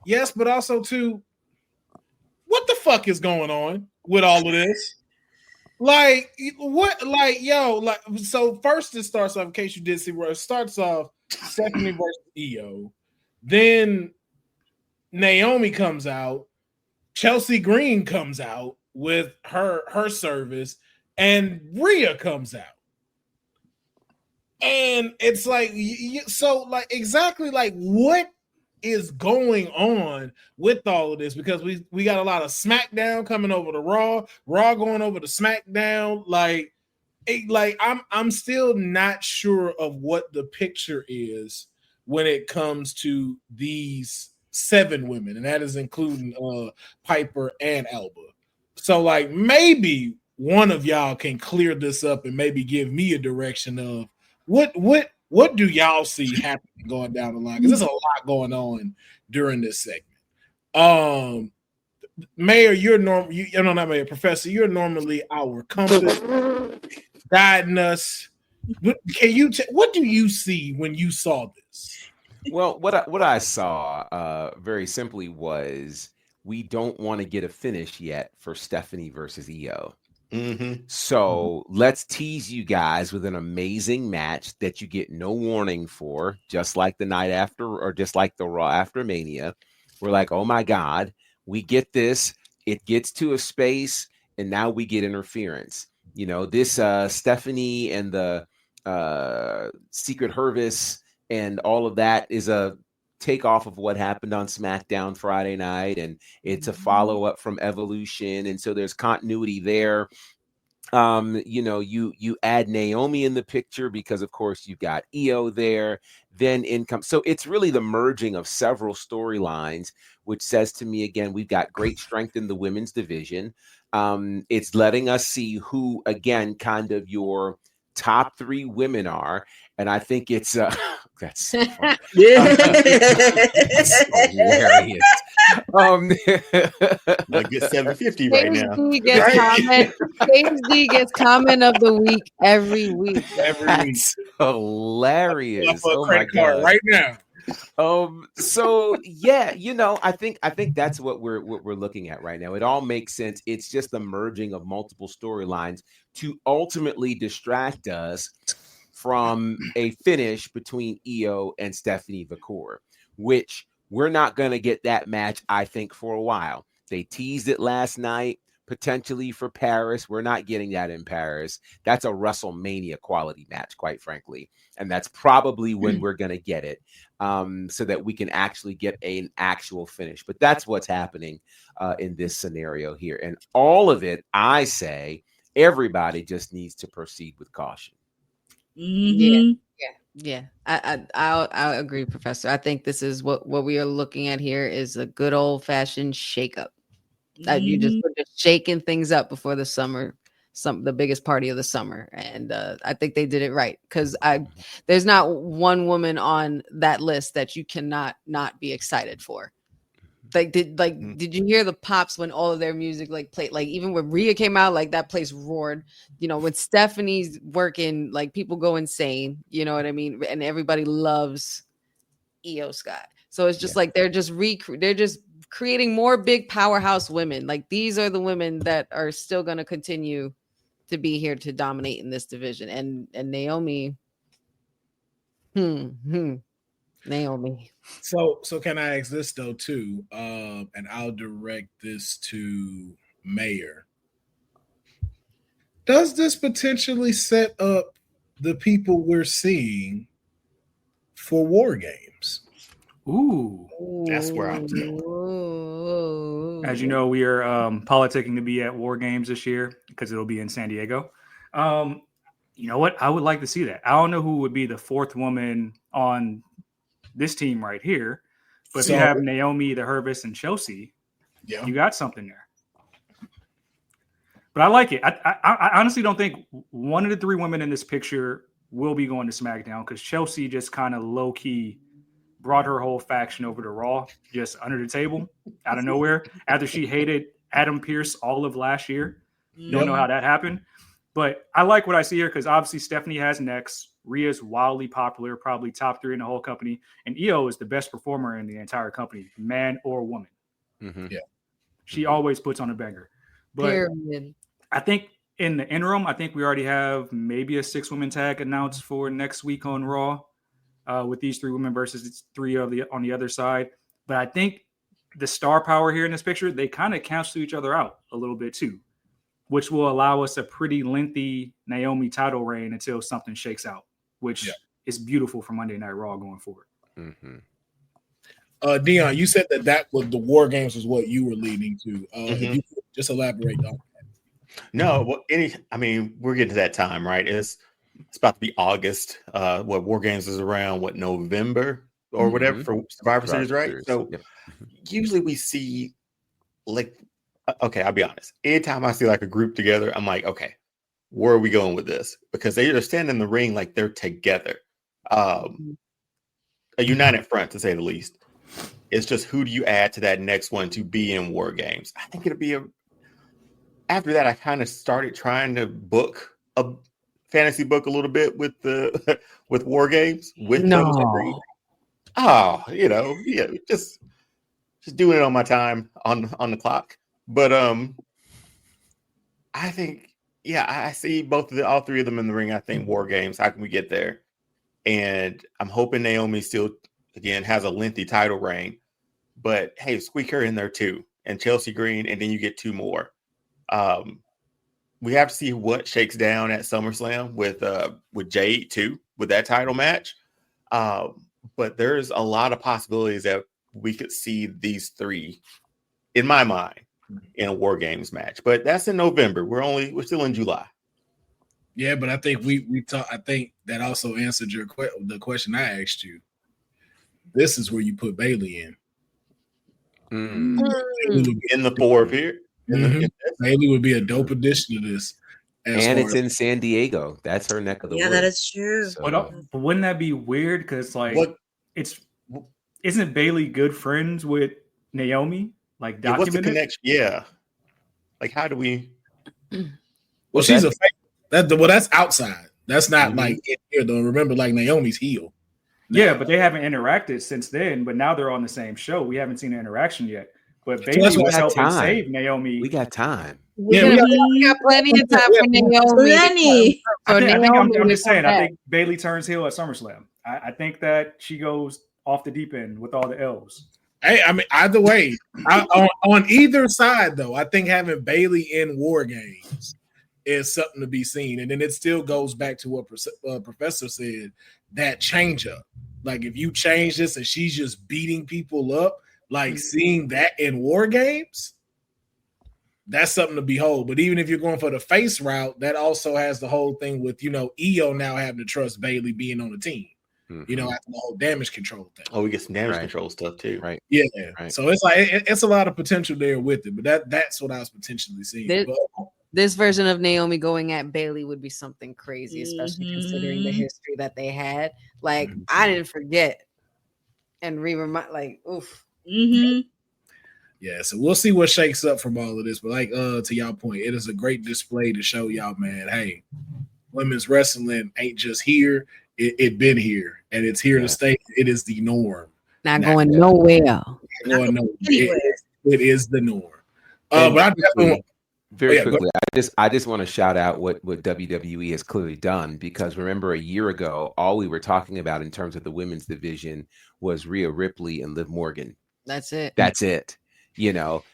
A: Yes, but also too, what the fuck is going on with all of this? Like, what? Like, yo, like, so first it starts off, in case you did see where it starts off, Stephanie versus Io. Then Naomi comes out, Chelsea Green comes out with her service, and Rhea comes out. And it's like, so like exactly like what is going on with all of this, because we got a lot of SmackDown coming over to Raw going over to SmackDown. Like I'm still not sure of what the picture is when it comes to these 7 women, and that is including Piper and Alba. So like maybe one of y'all can clear this up and maybe give me a direction of what do y'all see happening going down the line? Because there's a lot going on during this segment. Mayor, not Mayor, Professor, you're normally our compass, guiding us. What do you see when you saw this?
C: Well, what I saw very simply was we don't want to get a finish yet for Stephanie versus Io.
E: Mm-hmm.
C: So let's tease you guys with an amazing match that you get no warning for, just like the night after, or just like the Raw after Mania. We're like, oh my God, we get this. It gets to a space, and now we get interference. You know, this Stephanie and the Secret Hervis and all of that is a takeoff of what happened on SmackDown Friday night, and it's a follow-up from Evolution, and so there's continuity there. You know, you add Naomi in the picture because of course you've got Io there, then income. So it's really the merging of several storylines, which says to me again, we've got great strength in the women's division. It's letting us see who, again, kind of your top 3 women are, and I think it's that's so funny. That's hilarious.
E: A good 750 right now.
B: James D gets comment of the week every week.
C: That's hilarious.
A: Oh my God! Right now.
C: So yeah, I think that's what we're looking at right now. It all makes sense. It's just the merging of multiple storylines to ultimately distract us from a finish between Io and Stephanie Vacour, which we're not going to get that match, I think, for a while. They teased it last night, potentially for Paris. We're not getting that in Paris. That's a WrestleMania quality match, quite frankly. And that's probably when we're going to get it, so that we can actually get an actual finish. But that's what's happening in this scenario here. And all of it, I say, everybody just needs to proceed with caution.
D: Mm-hmm.
B: Yeah. I agree, Professor. I think this is what we are looking at here is a good old fashioned shakeup. You just shaking things up before the summer, the biggest party of the summer, and I think they did it right because there's not one woman on that list that you cannot not be excited for. Did you hear the pops when all of their music played? Like even when Rhea came out, like that place roared. When Stephanie's working, like people go insane. You know what I mean? And everybody loves Io Sky. So it's just like they're just creating more big powerhouse women. Like these are the women that are still going to continue to be here to dominate in this division. And Naomi. Naomi.
A: So can I ask this though too? And I'll direct this to Mayor. Does this potentially set up the people we're seeing for War Games?
F: Ooh,
E: that's where I'm.
F: As you know, we are politicking to be at War Games this year because it'll be in San Diego. You know what? I would like to see that. I don't know who would be the 4th woman on this team right here, but if you have Naomi, the Hervis, and Chelsea, you got something there. But I like it. I honestly don't think one of the 3 women in this picture will be going to SmackDown because Chelsea just kind of low key brought her whole faction over to Raw, just under the table, out of nowhere, after she hated Adam Pearce all of last year. Don't know how that happened. But I like what I see here because obviously Stephanie has next. Rhea's wildly popular, probably top 3 in the whole company. And Io is the best performer in the entire company, man or woman.
C: Mm-hmm.
A: Yeah.
F: She always puts on a banger. But I think in the interim, I think we already have maybe a 6-woman tag announced for next week on Raw. With these 3 women versus 3 on the other side. But I think the star power here in this picture, they kind of cancel each other out a little bit too, which will allow us a pretty lengthy Naomi title reign until something shakes out, which is beautiful for Monday Night Raw going forward.
C: Mm-hmm.
A: Deonne, you said that was the War Games was what you were leading to. If you could just elaborate on that.
E: No, well, we're getting to that time, right? It's about to be August. War Games is around November or whatever for Survivor Series, right? So usually we see I'll be honest. Anytime I see a group together, I'm like, okay, where are we going with this? Because they are standing in the ring like they're together. A united front, to say the least. It's just who do you add to that next one to be in War Games? I think it'll be after that, I kind of started trying to book a fantasy book a little bit with with War Games with those. Just doing it on my time on the clock. But I think I see all 3 of them in the ring. I think War Games. How can we get there? And I'm hoping Naomi still again has a lengthy title reign. But hey, squeak her in there too, and Chelsea Green, and then you get 2 more. We have to see what shakes down at SummerSlam with Jade too, with that title match. But there's a lot of possibilities that we could see these 3, in my mind, in a War Games match. But that's in November. We're still in July.
A: Yeah, but I think we talk. I think that also answered the question I asked you. This is where you put Bayley in.
E: In the 4 here.
A: Bayley would be a dope addition to this.
C: And it's in San Diego. That's her neck of the woods.
D: Yeah, that is true.
C: So,
F: but wouldn't that be weird? Because isn't Bailey good friends with Naomi? Like, documented?
E: What's the connection? Yeah. Like, how do we?
A: Well, she's a fake. That's outside. That's not like in here though. Remember, like Naomi's heel.
F: Yeah, but they haven't interacted since then. But now they're on the same show. We haven't seen an interaction yet. But Bailey was helping save Naomi.
C: We got time.
B: We got plenty of time for Naomi.
F: I'm just saying. I think Bailey turns heel at SummerSlam. I think that she goes off the deep end with all the L's.
A: Hey, I mean, either way, on either side though, I think having Bailey in War Games is something to be seen. And then it still goes back to what Professor said, that change up. Like if you change this and she's just beating people up, like seeing that in War Games, that's something to behold. But even if you're going for the face route, that also has the whole thing with, EO now having to trust Bailey being on the team. After the whole damage control thing.
E: Oh, we get some damage control stuff too.
C: Right.
A: Yeah. Right. So it's like it's a lot of potential there with it, but that's what I was potentially seeing.
B: This version of Naomi going at Bailey would be something crazy, especially considering the history that they had. Like, I didn't forget and oof.
A: Yeah, so we'll see what shakes up from all of this. But like to y'all point, it is a great display to show y'all, man, hey, women's wrestling ain't just here. It been here, and it's here to stay. It is the norm.
B: Not going nowhere.
A: It is the norm. But I definitely
C: very quickly, I just want to shout out what WWE has clearly done, because remember a year ago, all we were talking about in terms of the women's division was Rhea Ripley and Liv Morgan.
B: That's it.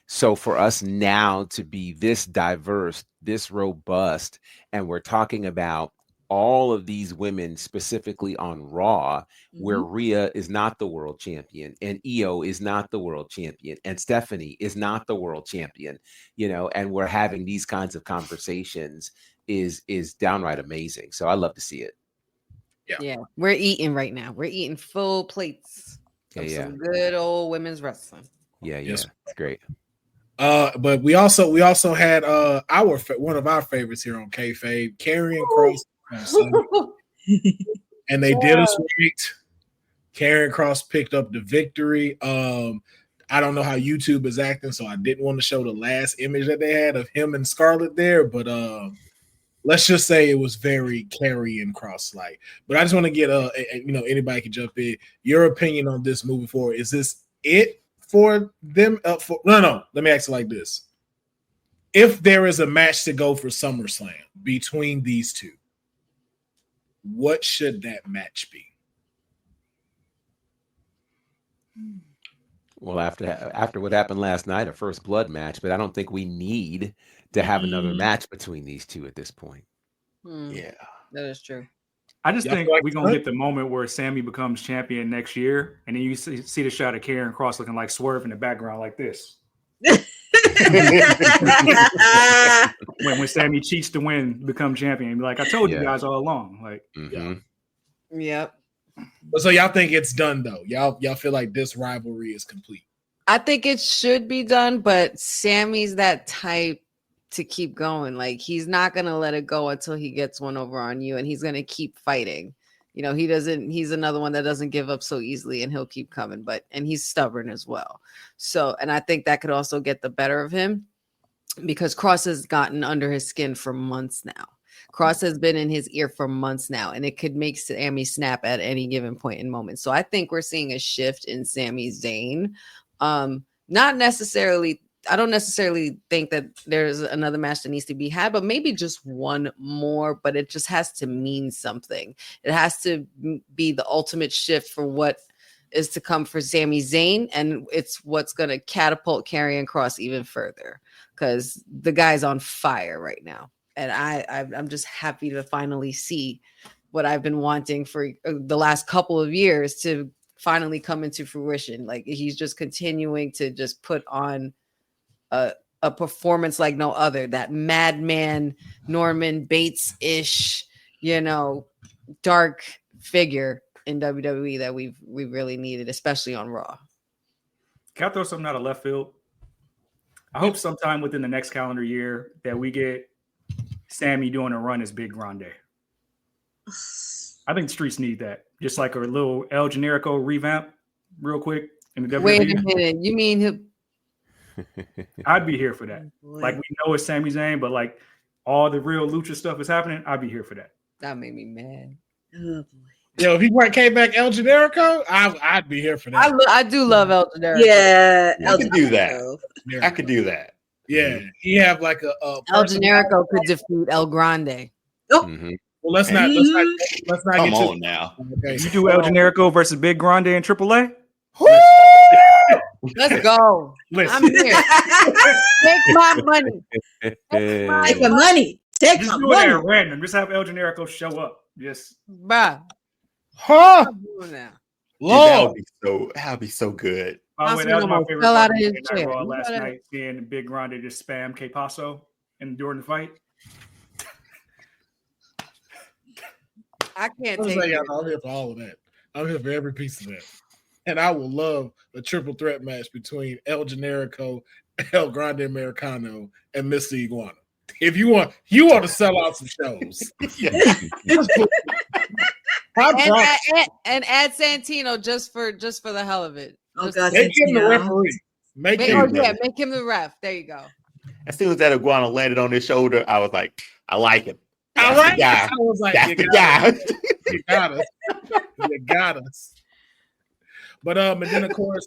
C: So for us now to be this diverse, this robust, and we're talking about all of these women specifically on Raw, where Rhea is not the world champion and Io is not the world champion and Stephanie is not the world champion, and we're having these kinds of conversations is downright amazing. So I love to see it.
B: Yeah. We're eating right now. We're eating full plates of some good old women's wrestling.
C: It's great.
A: But we also had one of our favorites here on Kayfabe, Karrion Kross. And they did us right. Karrion Kross picked up the victory. I don't know how YouTube is acting, so I didn't want to show the last image that they had of him and Scarlett there, but let's just say it was very Karrion Kross like. But I just want to get anybody can jump in. Your opinion on this moving forward. Is this it for them? No. Let me ask it like this: if there is a match to go for SummerSlam between these two, what should that match be?
C: Well, after what happened last night, a first blood match, but I don't think we need to have another match between these two at this point.
B: Yeah, that is true.
F: I just think we're going to get the moment where Sammy becomes champion next year, and then you see the shot of Karrion Kross looking like Swerve in the background like this. when Sammy cheats to win, become champion, and be like, I told you guys all along. Like,
B: Yep.
A: So y'all think it's done though? Y'all feel like this rivalry is complete?
B: I think it should be done, but Sammy's that type to keep going. Like, he's not gonna let it go until he gets one over on you, and he's gonna keep fighting. He's another one that doesn't give up so easily, and he'll keep coming, and he's stubborn as well. So, and I think that could also get the better of him, because Kross has gotten under his skin for months now. Kross has been in his ear for months now, and it could make Sammy snap at any given point in moment. So I think we're seeing a shift in Sami Zayn. I don't necessarily think that there's another match that needs to be had, but maybe just one more, but it just has to mean something. It has to be the ultimate shift for what is to come for Sami Zayn, and it's what's going to catapult Karrion Kross even further, because the guy's on fire right now. And I'm just happy to finally see what I've been wanting for the last couple of years to finally come into fruition. Like, he's just continuing to just put on a performance like no other. That madman Norman Bates-ish, dark figure in WWE that we really needed, especially on Raw.
F: Can I throw something out of left field? I hope sometime within the next calendar year that we get Sammy doing a run as Big Grande. I think the streets need that. Just like a little El Generico revamp, real quick in the WWE.
B: Wait a minute. You mean
F: I'd be here for that. Like, we know it's Sami Zayn, but like all the real lucha stuff is happening. I'd be here for that.
B: That made me mad.
D: Oh boy.
A: Yo, if he came back El Generico, I'd be here for that.
B: I do love El Generico.
D: Yeah,
E: I could do that. I could do that.
A: Yeah, he have like a
B: El Generico could defeat El Grande.
D: Oh,
A: well, let's not
E: Come
A: get
E: on now.
A: Okay,
F: You do El Generico versus Big Grande in AAA?
B: Let's go.
A: Listen.
B: I'm here. Take my money.
D: take my money. Take
F: Just
D: my
F: do it
D: money.
F: at random. Just have El Generico show up. Just
B: Bruh.
A: Huh?
B: I'm doing that.
E: Dude,
A: Lord.
E: that would be so good.
F: by the way,
B: Councilman
F: that was my
B: almost
F: favorite
B: fell
F: part
B: out of
F: of
B: his
F: Monday Night
B: chair.
F: Raw
B: You
F: last
B: gotta-
F: night, seeing Big Grande just spam K Paso during the fight.
B: I can't
A: I'm
B: take
A: saying,
B: it.
A: I'm here for all of that. I'm here for every piece of that. And I will love a triple threat match between El Generico, El Grande Americano, and Mr. Iguana. If you want to sell out some shows.
B: And add Santino just for the hell of it.
D: Oh
B: Just-
D: God,
A: Make him the
D: Santino.
A: referee. Make him
B: make him the ref. There you go.
E: As soon as that iguana landed on his shoulder, I was like, I like him.
A: all
E: That's
A: right.
E: the guy.
A: I was like,
E: That's
A: you
E: the
A: got
E: guy.
A: us. You got us. You got us. But and then of course,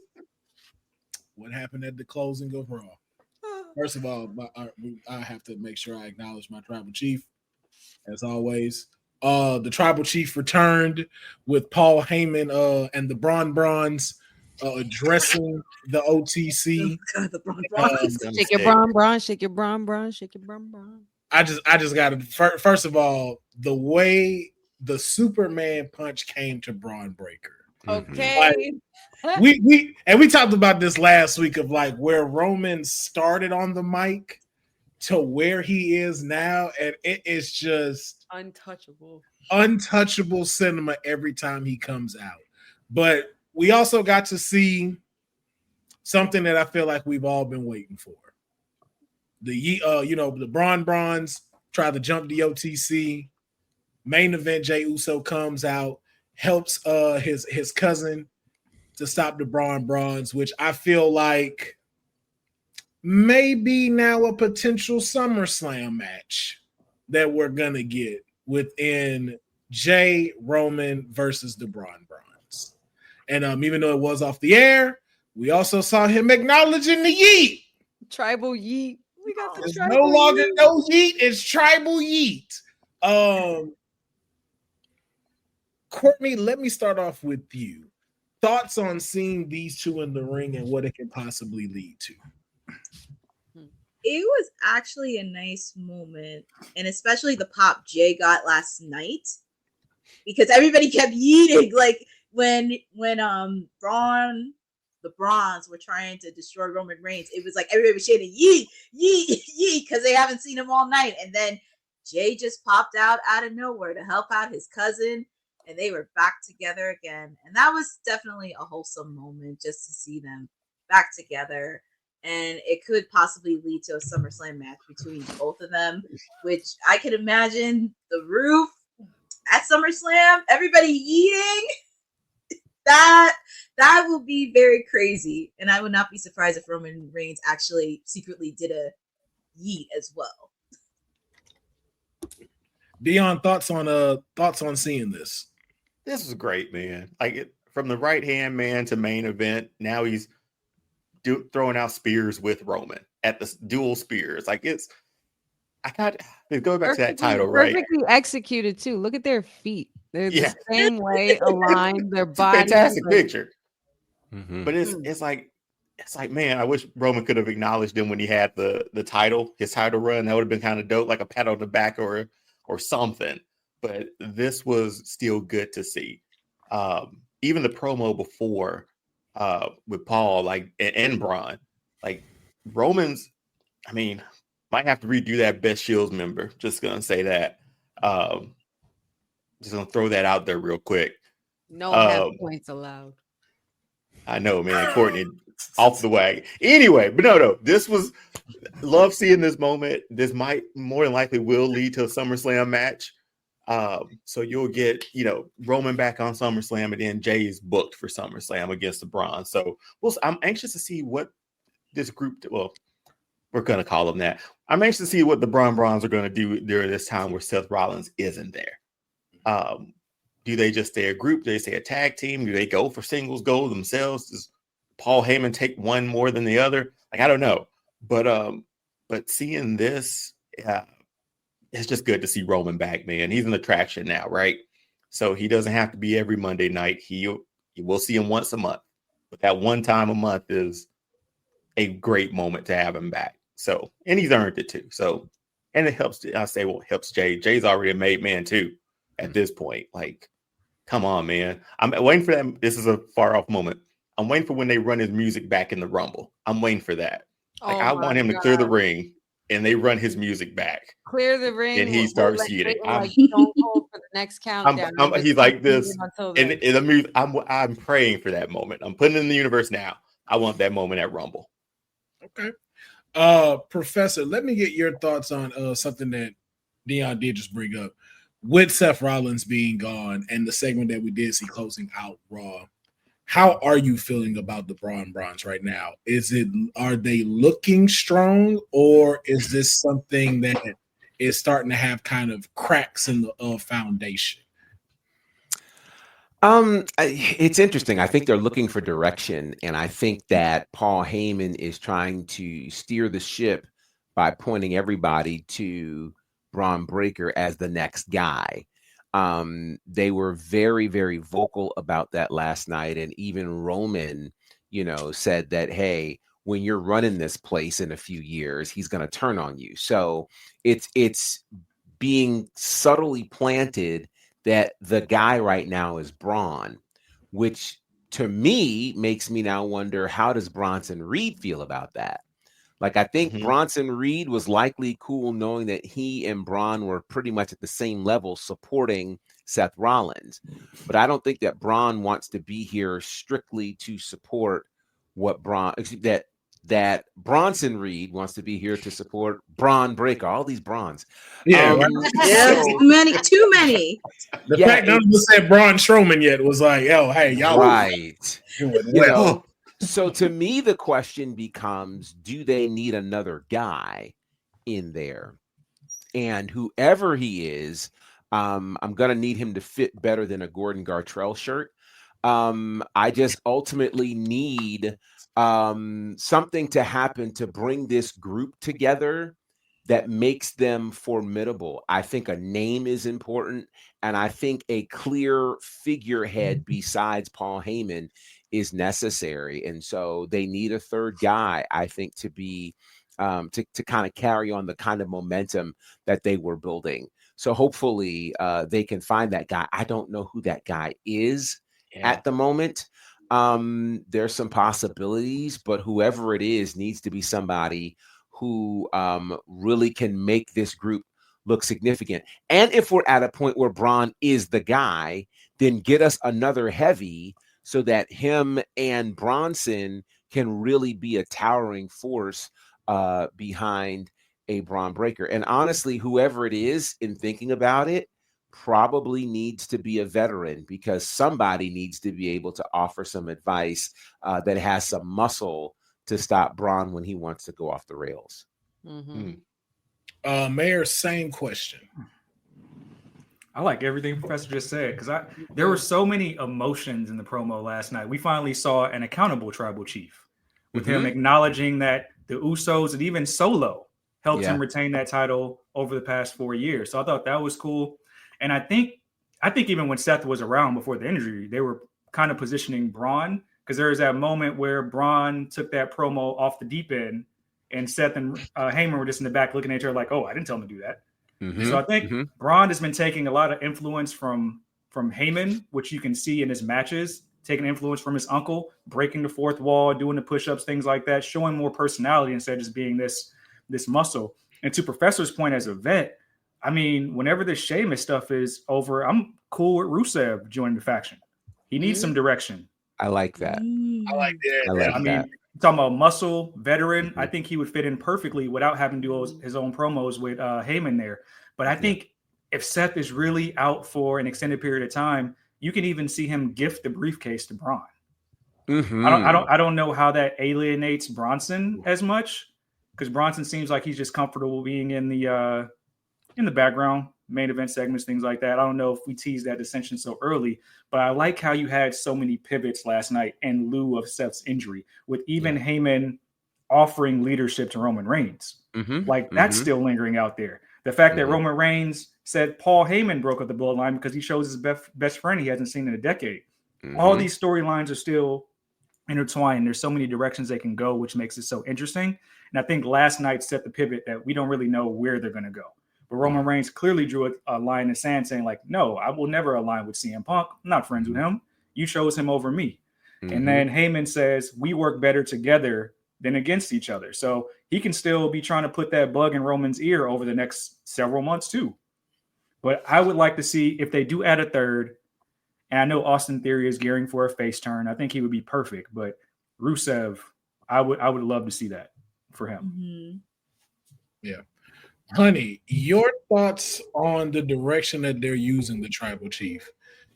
A: what happened at the closing of Raw? First of all, I have to make sure I acknowledge my tribal chief, as always. The tribal chief returned with Paul Heyman and the Bronze addressing the OTC.
D: Oh, God, the Bronx.
B: Shake your bron, shake your bron, shake your bron.
A: I just got to first of all, the way the Superman punch came to Braun Breaker.
B: Okay.
A: We talked about this last week of like where Roman started on the mic to where he is now, and it is just untouchable cinema every time he comes out. But we also got to see something that I feel like we've all been waiting for. The Bronze try to jump the OTC. Main event, Jey Uso comes out, helps his cousin to stop the Bronze, which I feel like maybe now a potential SummerSlam match that we're gonna get within Jey Roman versus the Bronze. And even though it was off the air, we also saw him acknowledging the yeet.
B: Tribal yeet. We got the
A: It's
B: tribal
A: no longer
B: yeet.
A: no yeet, it's tribal yeet. Courtney, let me start off with you. Thoughts on seeing these two in the ring and what it can possibly lead to?
D: It was actually a nice moment, and especially the pop Jay got last night, because everybody kept yeeting. Like when the Bronze were trying to destroy Roman Reigns, it was like everybody was chanting yeet, yeet, yeet, because they haven't seen him all night. And then Jay just popped out of nowhere to help out his cousin, and they were back together again. And that was definitely a wholesome moment just to see them back together. And it could possibly lead to a SummerSlam match between both of them, which I could imagine the roof at SummerSlam, everybody eating. That will be very crazy. And I would not be surprised if Roman Reigns actually secretly did a yeet as well.
A: Deonne, thoughts on seeing this?
E: This was great, man. Like from the right hand man to main event. Now he's throwing out spears with Roman at the dual spears. Like it's going back to that title, right?
B: Perfectly executed too. Look at their feet. They're
E: Yeah.
B: the same way aligned. Their
E: It's a
B: bodies.
E: fantastic
B: like-
E: picture. But it's like, man, I wish Roman could have acknowledged him when he had the title, his title run. That would have been kind of dope, like a pat on the back or something. But this was still good to see. Even the promo before with Paul, like and Braun, like Roman's, I mean, might have to redo that Best Shields member. Just gonna say that. Just gonna throw that out there real quick.
B: No half points allowed.
E: I know, man. Courtney off the wagon. Anyway, but no, this was love seeing this moment. This might more than likely will lead to a SummerSlam match. So you'll get, Roman back on SummerSlam, and then Jay is booked for SummerSlam against the Braun. So I'm anxious to see what this group, well, we're going to call them that. I'm anxious to see what the Browns are going to do during this time where Seth Rollins isn't there. Do they just stay a group? Do they stay a tag team? Do they go for singles gold themselves? Does Paul Heyman take one more than the other? Like, I don't know. But seeing this, it's just good to see Roman back, man. He's an attraction now, right? So he doesn't have to be every Monday night. We'll see him once a month. But that one time a month is a great moment to have him back. So, and he's earned it too. So, and it helps, it helps Jay. Jay's already a made man too at this point. Like, come on, man. I'm waiting for that. This is a far off moment. I'm waiting for when they run his music back in the Rumble. I'm waiting for that. Like, I want him to clear the ring and they run his music back.
B: Clear the ring.
E: And he starts eating.
B: Like, don't hold for the next countdown.
E: He's like this. And the music, I'm praying for that moment. I'm putting it in the universe now. I want that moment at Rumble.
A: Okay. Professor, let me get your thoughts on something that Deonne did just bring up. With Seth Rollins being gone and the segment that we did see closing out Raw, how are you feeling about the Browns right now? Are they looking strong, or is this something that is starting to have kind of cracks in the foundation?
C: It's interesting. I think they're looking for direction, and I think that Paul Heyman is trying to steer the ship by pointing everybody to Braun Breaker as the next guy. They were very, very vocal about that last night, and even Roman, said that, hey, when you're running this place in a few years, he's going to turn on you. So it's being subtly planted that the guy right now is Braun, which to me makes me now wonder, how does Bronson Reed feel about that? Like, I think Bronson Reed was likely cool knowing that he and Braun were pretty much at the same level supporting Seth Rollins. But I don't think that Braun wants to be here strictly to support what that Bronson Reed wants to be here to support Braun Breaker, all these Brauns.
A: Yeah,
D: too many.
A: The fact none of us said Braun Strowman yet was like, oh, hey, y'all.
C: Right. So to me, the question becomes, do they need another guy in there? And whoever he is, I'm going to need him to fit better than a Gordon Gartrell shirt. I just ultimately need something to happen to bring this group together that makes them formidable. I think a name is important, and I think a clear figurehead besides Paul Heyman is necessary. And so they need a third guy, I think, to be to kind of carry on the kind of momentum that they were building. So hopefully they can find that guy. I don't know who that guy is at the moment. There's some possibilities, but whoever it is needs to be somebody who really can make this group look significant. And if we're at a point where Braun is the guy, then get us another heavy so that him and Bronson can really be a towering force behind a Braun Breaker. And honestly, whoever it is, in thinking about it, probably needs to be a veteran, because somebody needs to be able to offer some advice that has some muscle to stop Braun when he wants to go off the rails.
A: Mayor, same question.
F: I like everything Professor just said, because there were so many emotions in the promo last night. We finally saw an accountable tribal chief with him acknowledging that the Usos and even Solo helped him retain that title over the past 4 years. So I thought that was cool. And I think even when Seth was around before the injury, they were kind of positioning Braun, because there was that moment where Braun took that promo off the deep end, and Seth and Heyman were just in the back looking at each other like, oh, I didn't tell him to do that. So I think Braun has been taking a lot of influence from Heyman, which you can see in his matches, taking influence from his uncle, breaking the fourth wall, doing the push-ups, things like that, showing more personality instead of just being this muscle. And to Professor's point as a vet, I mean, whenever this Sheamus stuff is over, I'm cool with Rusev joining the faction. He needs some direction.
C: I like that.
A: I like that.
F: I mean, talking about muscle veteran, I think he would fit in perfectly without having to do his own promos with Heyman there. But I think if Seth is really out for an extended period of time, you can even see him gift the briefcase to Braun. I don't know how that alienates Bronson as much, because Bronson seems like he's just comfortable being in the background, main event segments, things like that. I don't know if we teased that dissension so early, but I like how you had so many pivots last night in lieu of Seth's injury, with even Heyman offering leadership to Roman Reigns. That's still lingering out there. The fact that Roman Reigns said Paul Heyman broke up the bloodline because he chose his best friend he hasn't seen in a decade. All these storylines are still intertwined. There's so many directions they can go, which makes it so interesting. And I think last night set the pivot that we don't really know where they're going to go. But Roman Reigns clearly drew a line in the sand saying, like, no, I will never align with CM Punk. I'm not friends with him. You chose him over me. And then Heyman says, we work better together than against each other. So he can still be trying to put that bug in Roman's ear over the next several months too. But I would like to see if they do add a third. And I know Austin Theory is gearing for a face turn. I think he would be perfect. But Rusev, I would love to see that for him.
A: Yeah. Honey, your thoughts on the direction that they're using the tribal chief?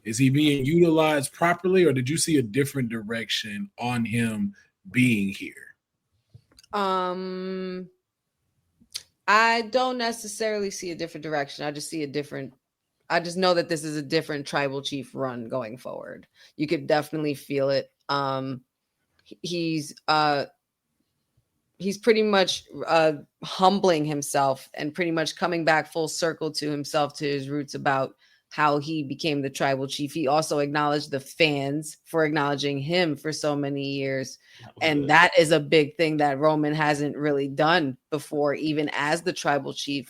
A: Is he being utilized properly, or did you see a different direction on him being here?
B: I don't necessarily see a different direction. I just know that this is a different tribal chief run going forward. You could definitely feel it. He's pretty much humbling himself and pretty much coming back full circle to himself, to his roots about how he became the tribal chief. He also acknowledged the fans for acknowledging him for so many years. And that is a big thing that Roman hasn't really done before, even as the tribal chief,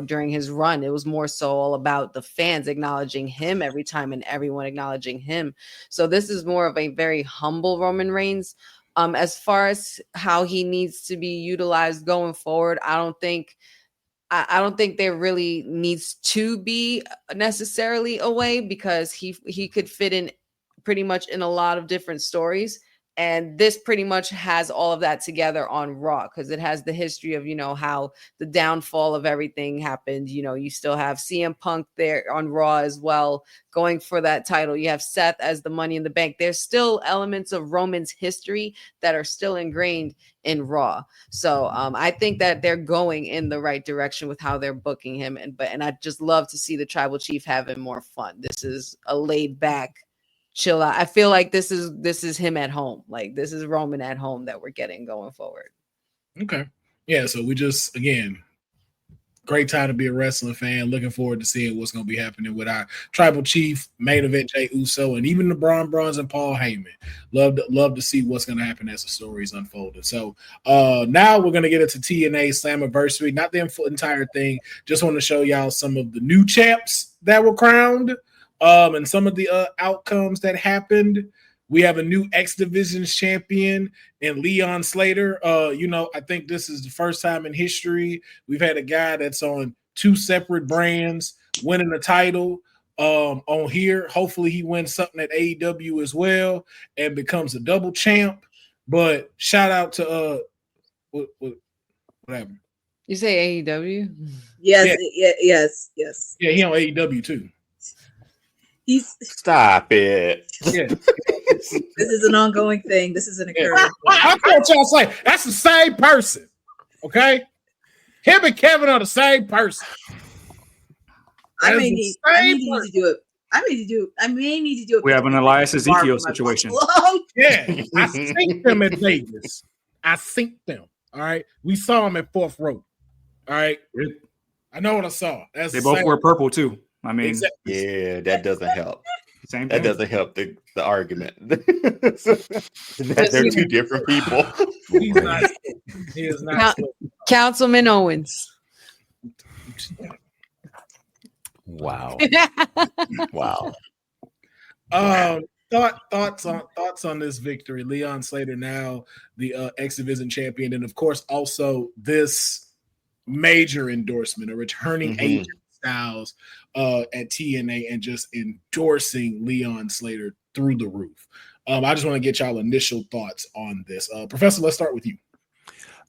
B: during his run. It was more so all about the fans acknowledging him every time and everyone acknowledging him. So this is more of a very humble Roman Reigns. As far as how he needs to be utilized going forward, I don't think there really needs to be necessarily a way, because he could fit in pretty much in a lot of different stories. And this pretty much has all of that together on Raw, because it has the history of, how the downfall of everything happened. You still have CM Punk there on Raw as well, going for that title. You have Seth as the Money in the Bank. There's still elements of Roman's history that are still ingrained in Raw. So I think that they're going in the right direction with how they're booking him. And I just love to see the tribal chief having more fun. This is a laid back, chill out. I feel like this is him at home. Like, this is Roman at home that we're getting going forward.
A: Okay. Yeah. So we just, again, great time to be a wrestling fan. Looking forward to seeing what's going to be happening with our tribal chief, main event Jey Uso, and even the Braun Bronze and Paul Heyman. Love to see what's going to happen as the stories unfolded. So now we're going to get into TNA Slammiversary. Not the entire thing. Just want to show y'all some of the new champs that were crowned. And some of the outcomes that happened. We have a new X Divisions champion in Leon Slater. I think this is the first time in history we've had a guy that's on two separate brands winning a title on here. Hopefully he wins something at AEW as well and becomes a double champ. But shout out to what happened?
B: You say AEW?
D: Yes.
A: Yeah, he on AEW too.
E: Stop it.
A: Yeah.
D: This is an ongoing thing. This isn't a curve.
A: I thought y'all say that's the same person. Okay? Him and Kevin are the same person.
D: I may need to do it.
F: We have an Elias Ezekiel situation.
A: Yeah. I synced them at Vegas. I synced them. All right. We saw them at Fourth Row. All right. I know what I saw.
F: They both wear purple too. I mean,
E: exactly. Yeah, that doesn't help.
F: Same thing.
E: That doesn't help the argument. They're two different people.
A: He is not.
B: Councilman Owens.
C: Wow. Wow.
A: Thoughts on this victory. Leon Slater now the X Division champion, and of course also this major endorsement, a returning agent Styles at TNA and just endorsing Leon Slater through the roof. I just want to get y'all initial thoughts on this. Professor, let's start with you.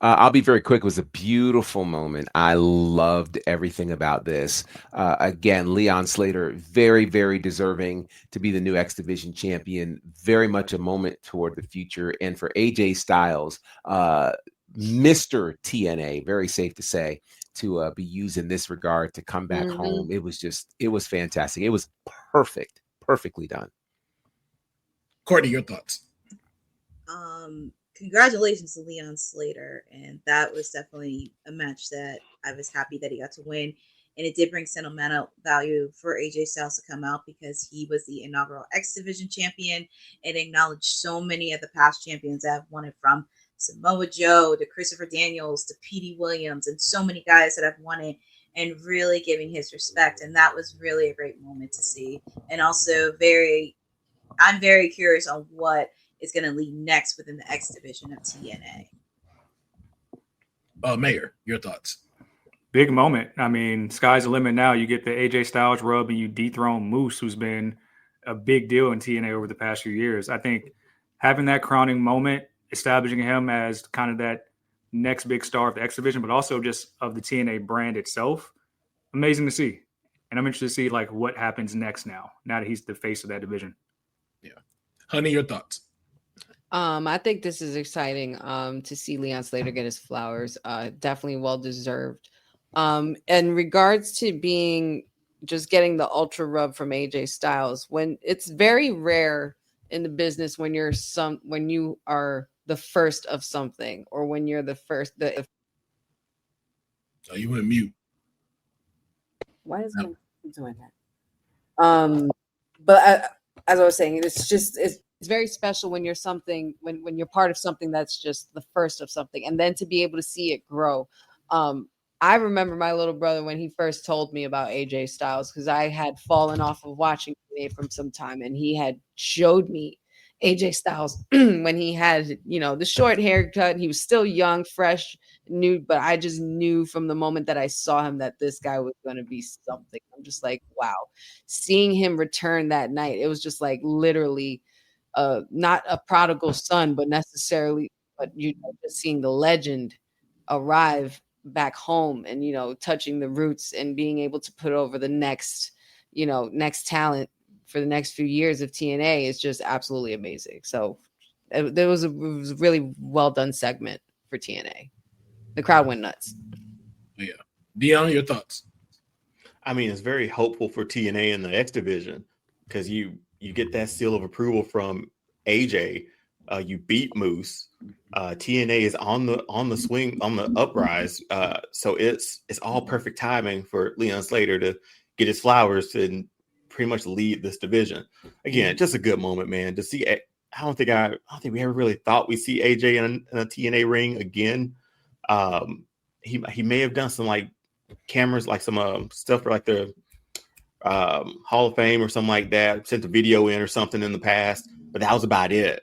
C: I'll be very quick. It was a beautiful moment. I loved everything about this. Again, Leon Slater, very, very deserving to be the new X Division champion. Very much a moment toward the future. And for AJ Styles, Mr. TNA, very safe to say, to be used in this regard to come back home. It was fantastic. It was perfectly done.
A: Courtney, your thoughts?
D: Congratulations to Leon Slater, and that was definitely a match that I was happy that he got to win, and it did bring sentimental value for AJ Styles to come out because he was the inaugural X Division champion and acknowledged so many of the past champions that have won it, from Samoa Joe to Christopher Daniels to Petey Williams, and so many guys that have won it, and really giving his respect, and that was really a great moment to see. And also I'm very curious on what is going to lead next within the X Division of TNA.
A: Mayor, your thoughts?
F: Big moment. I mean, sky's the limit now. You get the AJ Styles rub and you dethrone Moose, who's been a big deal in TNA over the past few years. I think having that crowning moment, establishing him as kind of that next big star of the X Division, but also just of the TNA brand itself, amazing to see. And I'm interested to see like what happens next now that he's the face of that division.
A: Yeah. Honey, your thoughts?
B: I think this is exciting to see Leon Slater get his flowers. Definitely well deserved. In regards to getting the ultra rub from AJ Styles, when it's very rare in the business when you are the first of something, or when you're the first.
A: Oh, you went mute.
B: Why is he doing that? But as I was saying, it's very special when you're when you're part of something that's just the first of something, and then to be able to see it grow. I remember my little brother when he first told me about AJ Styles, because I had fallen off of watching it from some time, and he had showed me AJ Styles when he had, the short haircut. He was still young, fresh, new, but I just knew from the moment that I saw him that this guy was going to be something. I'm just like, wow. Seeing him return that night, it was just like literally not a prodigal son, but just seeing the legend arrive back home and, touching the roots and being able to put over the next talent for the next few years of TNA is just absolutely amazing. So it was a really well done segment for TNA. The crowd went nuts.
A: Yeah. Deonne, your thoughts?
E: I mean, it's very hopeful for TNA in the X Division because you get that seal of approval from AJ. You beat Moose. TNA is on the swing, on the uprise. So it's all perfect timing for Leon Slater to get his flowers and pretty much lead this division. Again, just a good moment, man. To see, I don't think we ever really thought we'd see AJ in a TNA ring again. He may have done some like cameras, like some stuff for like the Hall of Fame or something like that. Sent a video in or something in the past, but that was about it.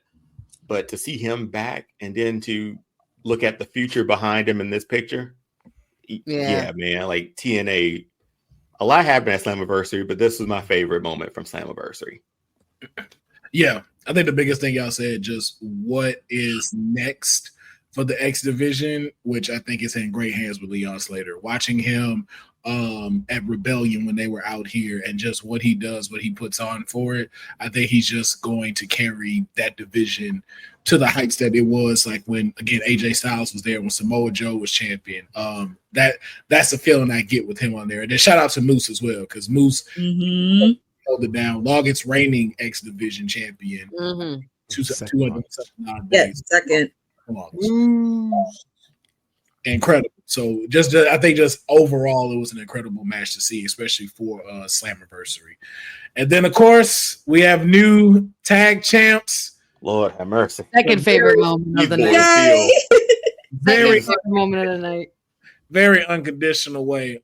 E: But to see him back and then to look at the future behind him in this picture, yeah man, like TNA. A lot happened at Slammiversary, but this was my favorite moment from Slammiversary.
A: Yeah, I think the biggest thing y'all said, just what is next for the X Division, which I think is in great hands with Leon Slater. Watching him at Rebellion when they were out here and just what he does, what he puts on for it, I think he's just going to carry that division to the heights that it was like when, again, AJ Styles was there, when Samoa Joe was champion. That's the feeling I get with him on there. And then shout out to Moose as well, because Moose held it down. Longest reigning X Division champion. 279 days.
D: Second.
A: Incredible. So I think just overall it was an incredible match to see, especially for Slammiversary. And then of course we have new tag champs.
E: Lord have mercy.
B: Second favorite moment of the night.
A: Very
B: favorite moment of the night.
A: Very unconditional way.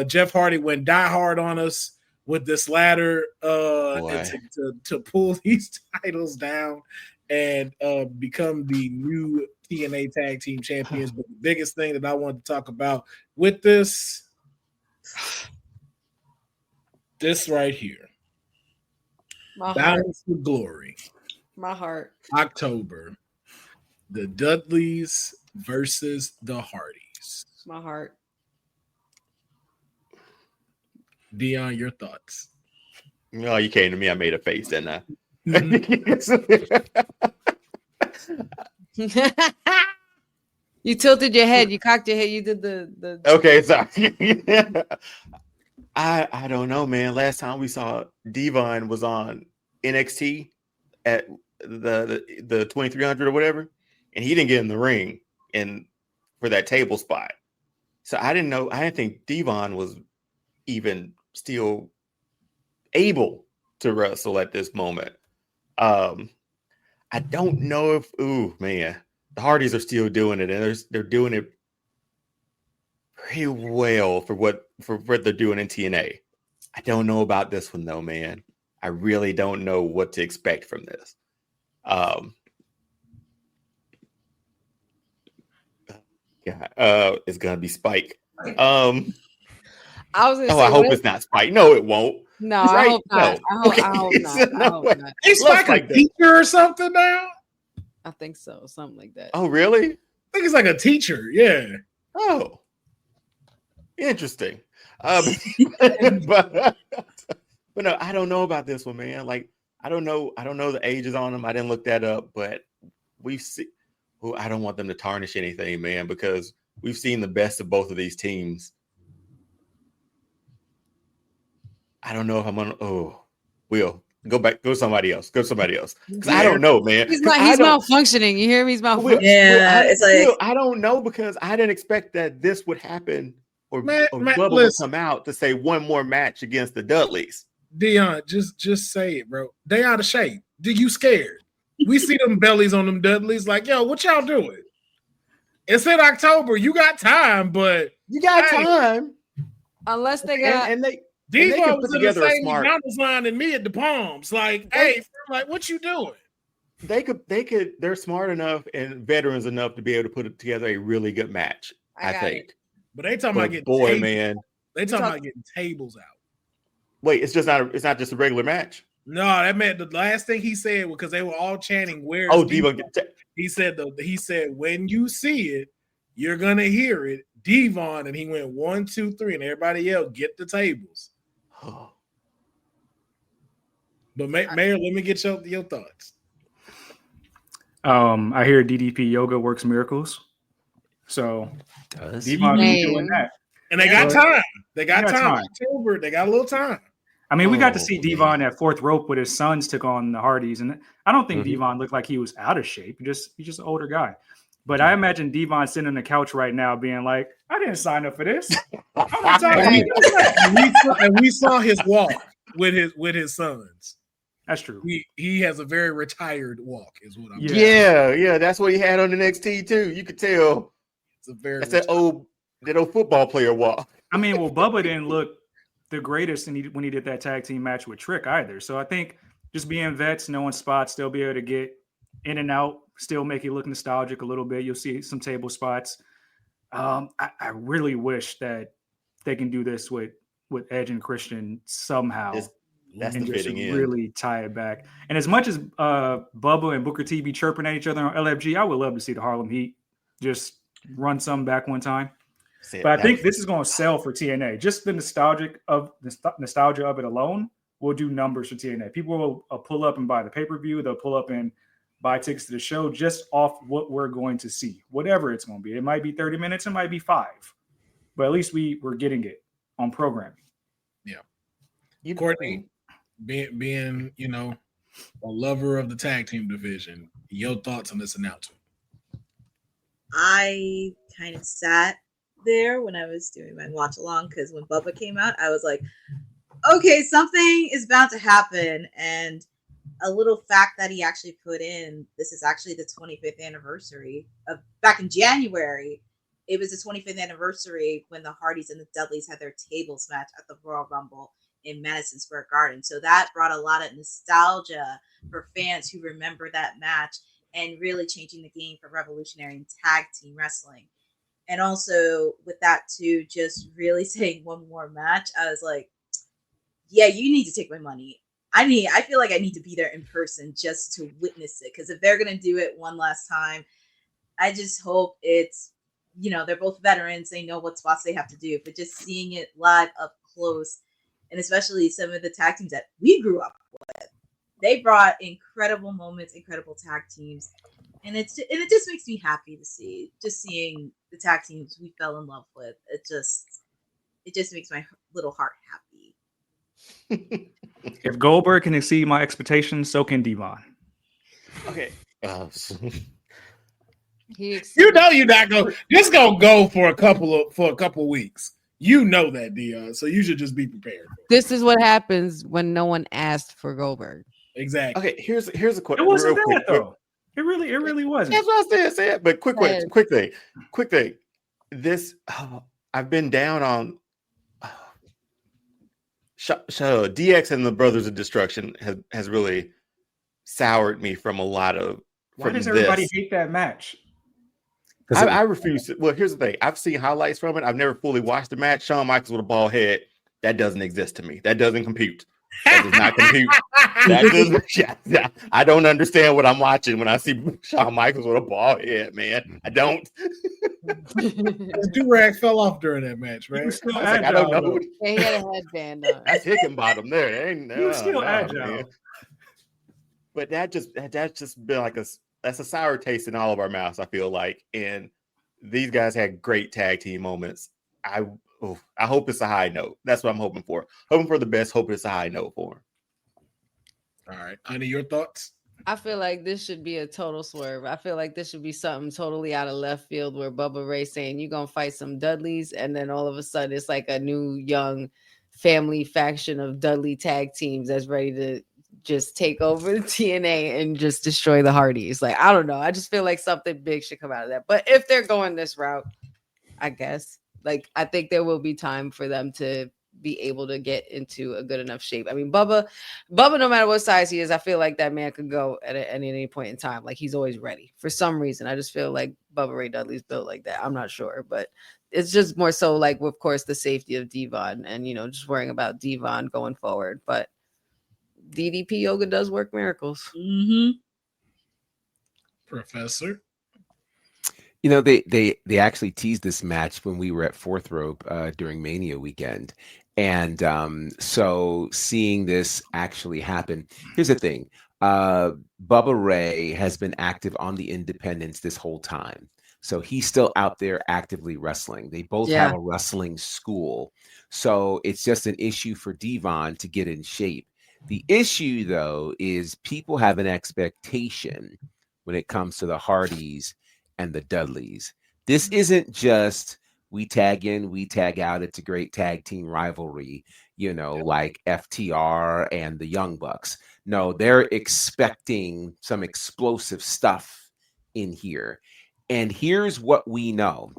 A: Jeff Hardy went die hard on us with this ladder to pull these titles down and become the new TNA tag team champions. But the biggest thing that I wanted to talk about with this, – this right here.
B: My heart.
A: Balance of Glory.
B: My heart.
A: October. The Dudleys versus the Hardys.
B: My heart.
A: Deonne, your thoughts?
E: No, you came to me. I made a face, didn't I?
B: You tilted your head. You cocked your head. You did the.
E: Okay, sorry. I don't know, man. Last time we saw Deonne was on NXT at the 2300 or whatever, and he didn't get in the ring and for that table spot. So I didn't know. I didn't think Deonne was even still able to wrestle at this moment. I don't know if. Ooh, man, the Hardys are still doing it, and they're doing it pretty well for what they're doing in TNA. I don't know about this one though, man. I really don't know what to expect from this. It's gonna be Spike.
B: I was gonna say,
E: I hope it's not Spike. No, it won't.
B: No,
E: Right?
B: I hope not.
E: No.
B: I hope not. I hope not.
A: He's like a teacher or something now?
B: I think so. Something like that.
E: Oh, really?
A: I think he's like a teacher. Yeah.
E: Oh, interesting. But no, I don't know about this one, man. Like, I don't know the ages on them. I didn't look that up, but we've seen. Oh, I don't want them to tarnish anything, man, because we've seen the best of both of these teams. I don't know if I'm on. Oh, Will, go somebody else. Go somebody else. Because I don't know, man.
B: He's malfunctioning. You hear me? He's malfunctioning.
D: Yeah, it's like
E: I don't know because I didn't expect that this would happen or Bubba would come out to say one more match against the Dudleys.
A: Deonne, just say it, bro. They out of shape. Do you scared? We see them bellies on them Dudleys. Like, yo, what y'all doing? It's in October. You got time, but
E: you got time.
B: Unless they got
E: and they
A: Devo
E: put
A: was
E: together
A: in the
E: a
A: same
E: smart
A: McDonald's line than me at the Palms. Like, hey, like, what you doing?
E: They could. They're smart enough and veterans enough to be able to put together a really good match. I think.
A: But they talking about getting
E: tables. Man.
A: They talking about getting tables out.
E: Wait, it's not just a regular match.
A: No, that meant the last thing he said because they were all chanting, "Where's
E: Devo?"
A: He said, when you see it, you're gonna hear it, Devon, and he went 1, 2, 3, and everybody else get the tables. But Mayor, let me get your thoughts.
F: I hear DDP Yoga works miracles, so Devon be doing that,
A: and they got time. They got time. October, they got a little time.
F: I mean, we got to see Devon at fourth rope with his sons took on the Hardys, and I don't think Devon looked like he was out of shape. He's just an older guy. But I imagine Devon sitting on the couch right now being like, I didn't sign up for this.
A: And we saw his walk with his sons.
F: That's true.
A: He has a very retired walk, is what I'm
E: saying. Yeah, that's what he had on the NXT too. You could tell. That's that old football player walk.
F: I mean, well, Bubba didn't look the greatest when he did that tag team match with Trick either. So I think just being vets, knowing spots, they'll be able to get in and out, still make it look nostalgic a little bit. You'll see some table spots. I really wish that they can do this with Edge and Christian somehow.
E: That's
F: and
E: the
F: just
E: fitting
F: really
E: in.
F: Tie it back. And as much as Bubba and Booker T be chirping at each other on LFG, I would love to see the Harlem Heat just run some back one time. But I think this is going to sell for TNA. Just the nostalgia of it alone will do numbers for TNA. People will pull up and buy the pay-per-view. They'll pull up and buy tickets to the show just off what we're going to see, whatever it's going to be. It might be 30 minutes. It might be 5. But at least we're getting it on programming.
A: Yeah. Courtney, being a lover of the tag team division, your thoughts on this announcement?
D: I kind of sat there when I was doing my watch along because when Bubba came out, I was like, okay, something is bound to happen. And a little fact that he actually put in, this is actually the 25th anniversary of back in January. It was the 25th anniversary when the Hardys and the Dudleys had their tables match at the Royal Rumble in Madison Square Garden. So that brought a lot of nostalgia for fans who remember that match and really changing the game for revolutionary and tag team wrestling. And also with that too, just really saying one more match, I was like, yeah, you need to take my money. I feel like I need to be there in person just to witness it. Because if they're gonna do it one last time, I just hope it's, they're both veterans. They know what spots they have to do. But just seeing it live up close, and especially some of the tag teams that we grew up with, they brought incredible moments, incredible tag teams, and it just makes me happy to see, just seeing the tag teams we fell in love with. It just makes my little heart happy.
F: If Goldberg can exceed my expectations, so can Devon.
E: Okay.
A: You're not going. Just gonna go for a couple weeks. You know that, Deonne. So you should just be prepared.
B: This is what happens when no one asked for Goldberg.
A: Exactly.
E: Okay. Here's a question.
F: It wasn't bad though. It really wasn't.
E: That's what I said. But quick thing. This I've been down on. DX and the Brothers of Destruction has really soured me from a lot of.
F: Why does everybody hate that match?
E: I refuse to. Well, here's the thing. I've seen highlights from it. I've never fully watched the match. Shawn Michaels with a bald head. That doesn't exist to me. That doesn't compute. That does not compute. I don't understand what I'm watching when I see Shawn Michaels with a bald head, man. I don't.
A: The do-rag fell off during that match, right?
E: I don't know.
B: Yeah, he had a headband on.
E: That's Hickenbottom there.
F: He was still agile.
E: Man. But that's just been like that's a sour taste in all of our mouths, I feel like. And these guys had great tag team moments. I hope it's a high note. That's what I'm hoping for. Hoping for the best. Hope it's a high note for them.
A: All right. Honey, your thoughts?
B: I feel like this should be a total swerve. I feel like this should be something totally out of left field where Bubba Ray saying you're going to fight some Dudleys. And then all of a sudden it's like a new young family faction of Dudley tag teams that's ready to just take over the TNA and just destroy the Hardys. Like, I don't know. I just feel like something big should come out of that. But if they're going this route, I guess, like, I think there will be time for them to be able to get into a good enough shape. I mean, Bubba, no matter what size he is, I feel like that man could go at any point in time. Like, he's always ready for some reason. I just feel like Bubba Ray Dudley's built like that. I'm not sure, but it's just more so like, of course, the safety of Devon and, just worrying about Devon going forward. But DDP yoga does work miracles.
D: Mm-hmm.
A: Professor.
C: They actually teased this match when we were at Fourth Rope during Mania weekend. And so seeing this actually happen, here's the thing. Bubba Ray has been active on the independents this whole time. So he's still out there actively wrestling. They both have a wrestling school. So it's just an issue for Devon to get in shape. The issue, though, is people have an expectation when it comes to the Hardys and the Dudleys. This isn't just we tag in, we tag out. It's a great tag team rivalry, like FTR and the Young Bucks. No, they're expecting some explosive stuff in here. And here's what we know.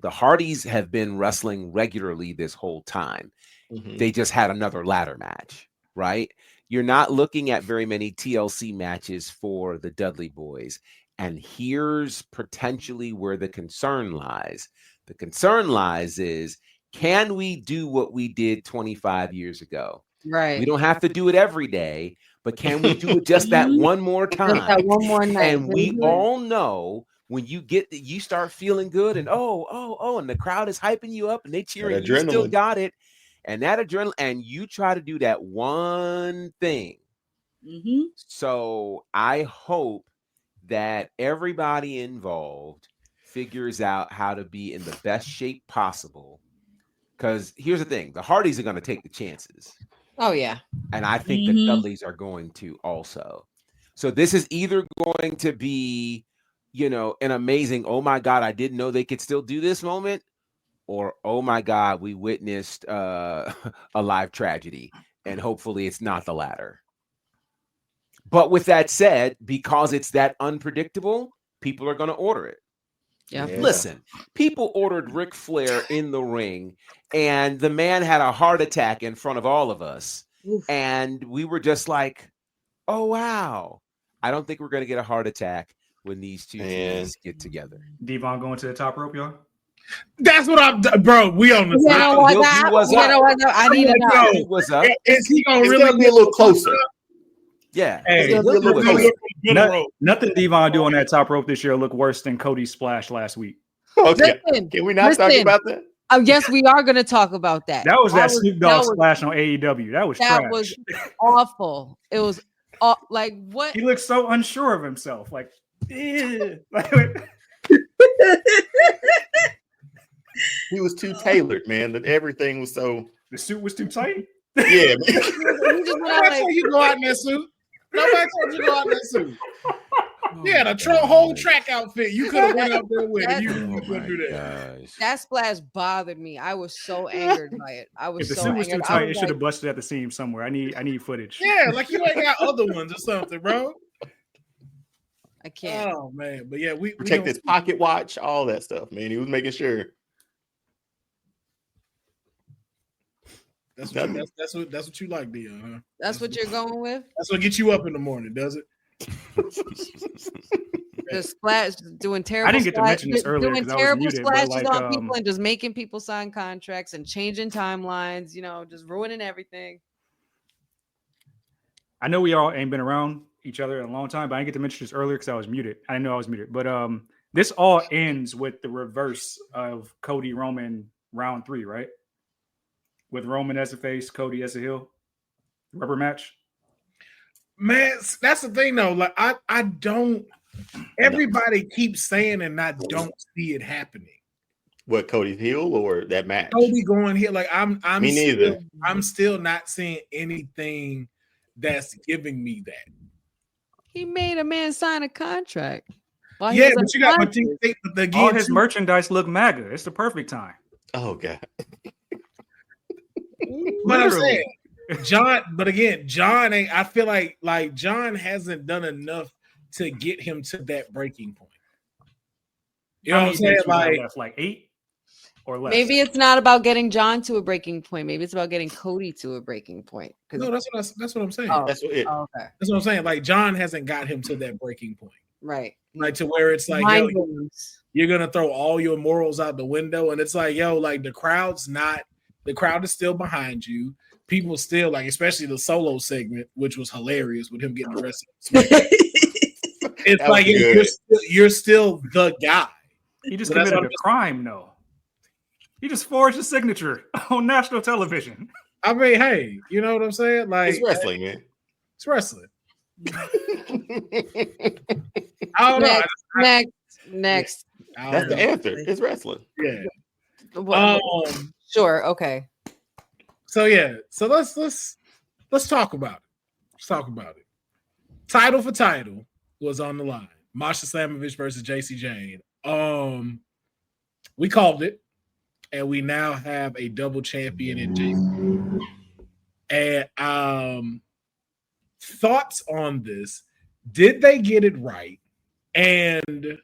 C: The Hardys have been wrestling regularly this whole time. Mm-hmm. They just had another ladder match, right? You're not looking at very many TLC matches for the Dudley boys. And here's potentially where the concern lies. The concern lies is, can we do what we did 25 years ago?
B: Right.
C: We don't have to do it every day, but can we do it just that one more time?
B: Just that one more night.
C: And we all know when you start feeling good and and the crowd is hyping you up and they cheering, you still got it. And that adrenaline, and you try to do that one thing.
D: Mm-hmm.
C: So I hope that everybody involved figures out how to be in the best shape possible. Because here's the thing, the Hardys are going to take the chances.
B: Oh, yeah.
C: And I think the Dudleys are going to also. So this is either going to be, an amazing, oh my God, I didn't know they could still do this moment. Or, oh my God, we witnessed a live tragedy. And hopefully it's not the latter. But with that said, because it's that unpredictable, people are going to order it.
B: Yeah.
C: Listen, people ordered Ric Flair in the ring, and the man had a heart attack in front of all of us. Oof. And we were just like, oh, wow. I don't think we're going to get a heart attack when these two teams get together.
F: Devon going to the top rope, y'all?
A: That's what I'm, bro. We on the
B: You know what? I need to know.
C: What's up?
A: Is he gonna
E: It's
A: really
E: gonna be a little closer.
C: Yeah.
F: Hey,
E: It's gonna be a little closer.
F: nothing Devon do on that top rope this year look worse than Cody's splash last week.
E: Okay.
B: Listen,
E: Can we not talk about that?
B: Yes, we are going to talk about that.
F: That was Snoop Dogg splash on AEW. That was trash.
B: Was awful. It was like what?
F: He looked so unsure of himself. Like,
E: He was too tailored, man. That everything was so.
F: The suit was too tight.
E: Yeah, man.
A: Nobody told you to go out in that suit. Nobody told you to go out in that suit. Yeah, the whole track outfit you could have went out there with. You couldn't do that.
C: Gosh.
B: That splash bothered me. I was so angered by it.
F: If the suit was too tight, it should have busted at the seam somewhere. I need footage.
A: Yeah, like you ain't got other ones or something, bro.
B: I can't.
A: Oh man, but yeah, we
E: Protect his pocket watch, all that stuff, man. He was making sure.
A: That's what you like, Deonne, huh?
B: That's what you're going with?
A: That's what gets you up in the morning, does it?
B: The splash, doing terrible.
F: I didn't get to mention this earlier
B: doing
F: because I was
B: terrible
F: muted,
B: splashes
F: but
B: on people and just making people sign contracts and changing timelines. Just ruining everything.
F: I know we all ain't been around each other in a long time, but I didn't get to mention this earlier because I was muted. I didn't know I was muted, but this all ends with the reverse of Cody Roman round 3, right? With Roman as a face, Cody as a heel, rubber match.
A: Man, that's the thing though. Like I don't. Everybody keeps saying and I don't see it happening.
E: What, Cody's heel or that match?
A: Cody going here, like I'm.
E: Me neither.
A: I'm still not seeing anything that's giving me that.
B: He made a man sign a contract.
A: Yeah, but you got
F: all his merchandise look MAGA. It's the perfect time.
E: Oh God.
A: But I'm saying, John. But again, John ain't. I feel like John hasn't done enough to get him to that breaking point. You know what I'm saying?
F: Like 8 or less.
B: Maybe it's not about getting John to a breaking point. Maybe it's about getting Cody to a breaking point.
A: No, that's what I'm saying.
B: Oh,
E: That's what it.
B: okay.
A: That's what I'm saying. Like John hasn't got him to that breaking point.
B: Right.
A: Like to where it's like, yo, you're gonna throw all your morals out the window, and it's like, yo, like the crowd is still behind you. People still like, especially the solo segment, which was hilarious with him getting arrested. It's like you're still the guy.
F: He just committed a crime, though. He just forged a signature on national television.
A: I mean, hey, you know what I'm saying? Like
E: It's wrestling, man.
A: It's wrestling. I don't know.
B: Next.
E: That's the answer. It's wrestling.
A: Yeah.
B: Sure. Okay.
A: So yeah. So let's talk about it. Let's talk about it. Title for title was on the line. Masha Slamovich versus JC Jane. We called it, and we now have a double champion in JC. And thoughts on this? Did they get it right? And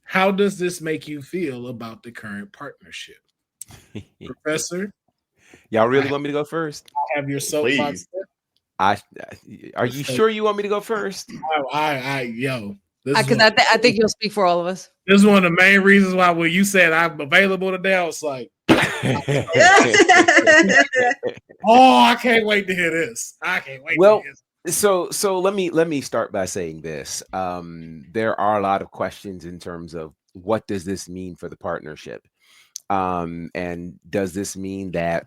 A: how does this make you feel about the current partnership? Professor?
C: Y'all really want me to go first?
A: I have your soapbox.
C: Are you sure you want me to go first?
B: Because I think you'll speak for all of us.
A: This is one of the main reasons why when you said I'm available today, I was like, oh, I can't wait to hear this. I can't wait to hear this.
C: So let me start by saying this. There are a lot of questions in terms of what does this mean for the partnership? And does this mean that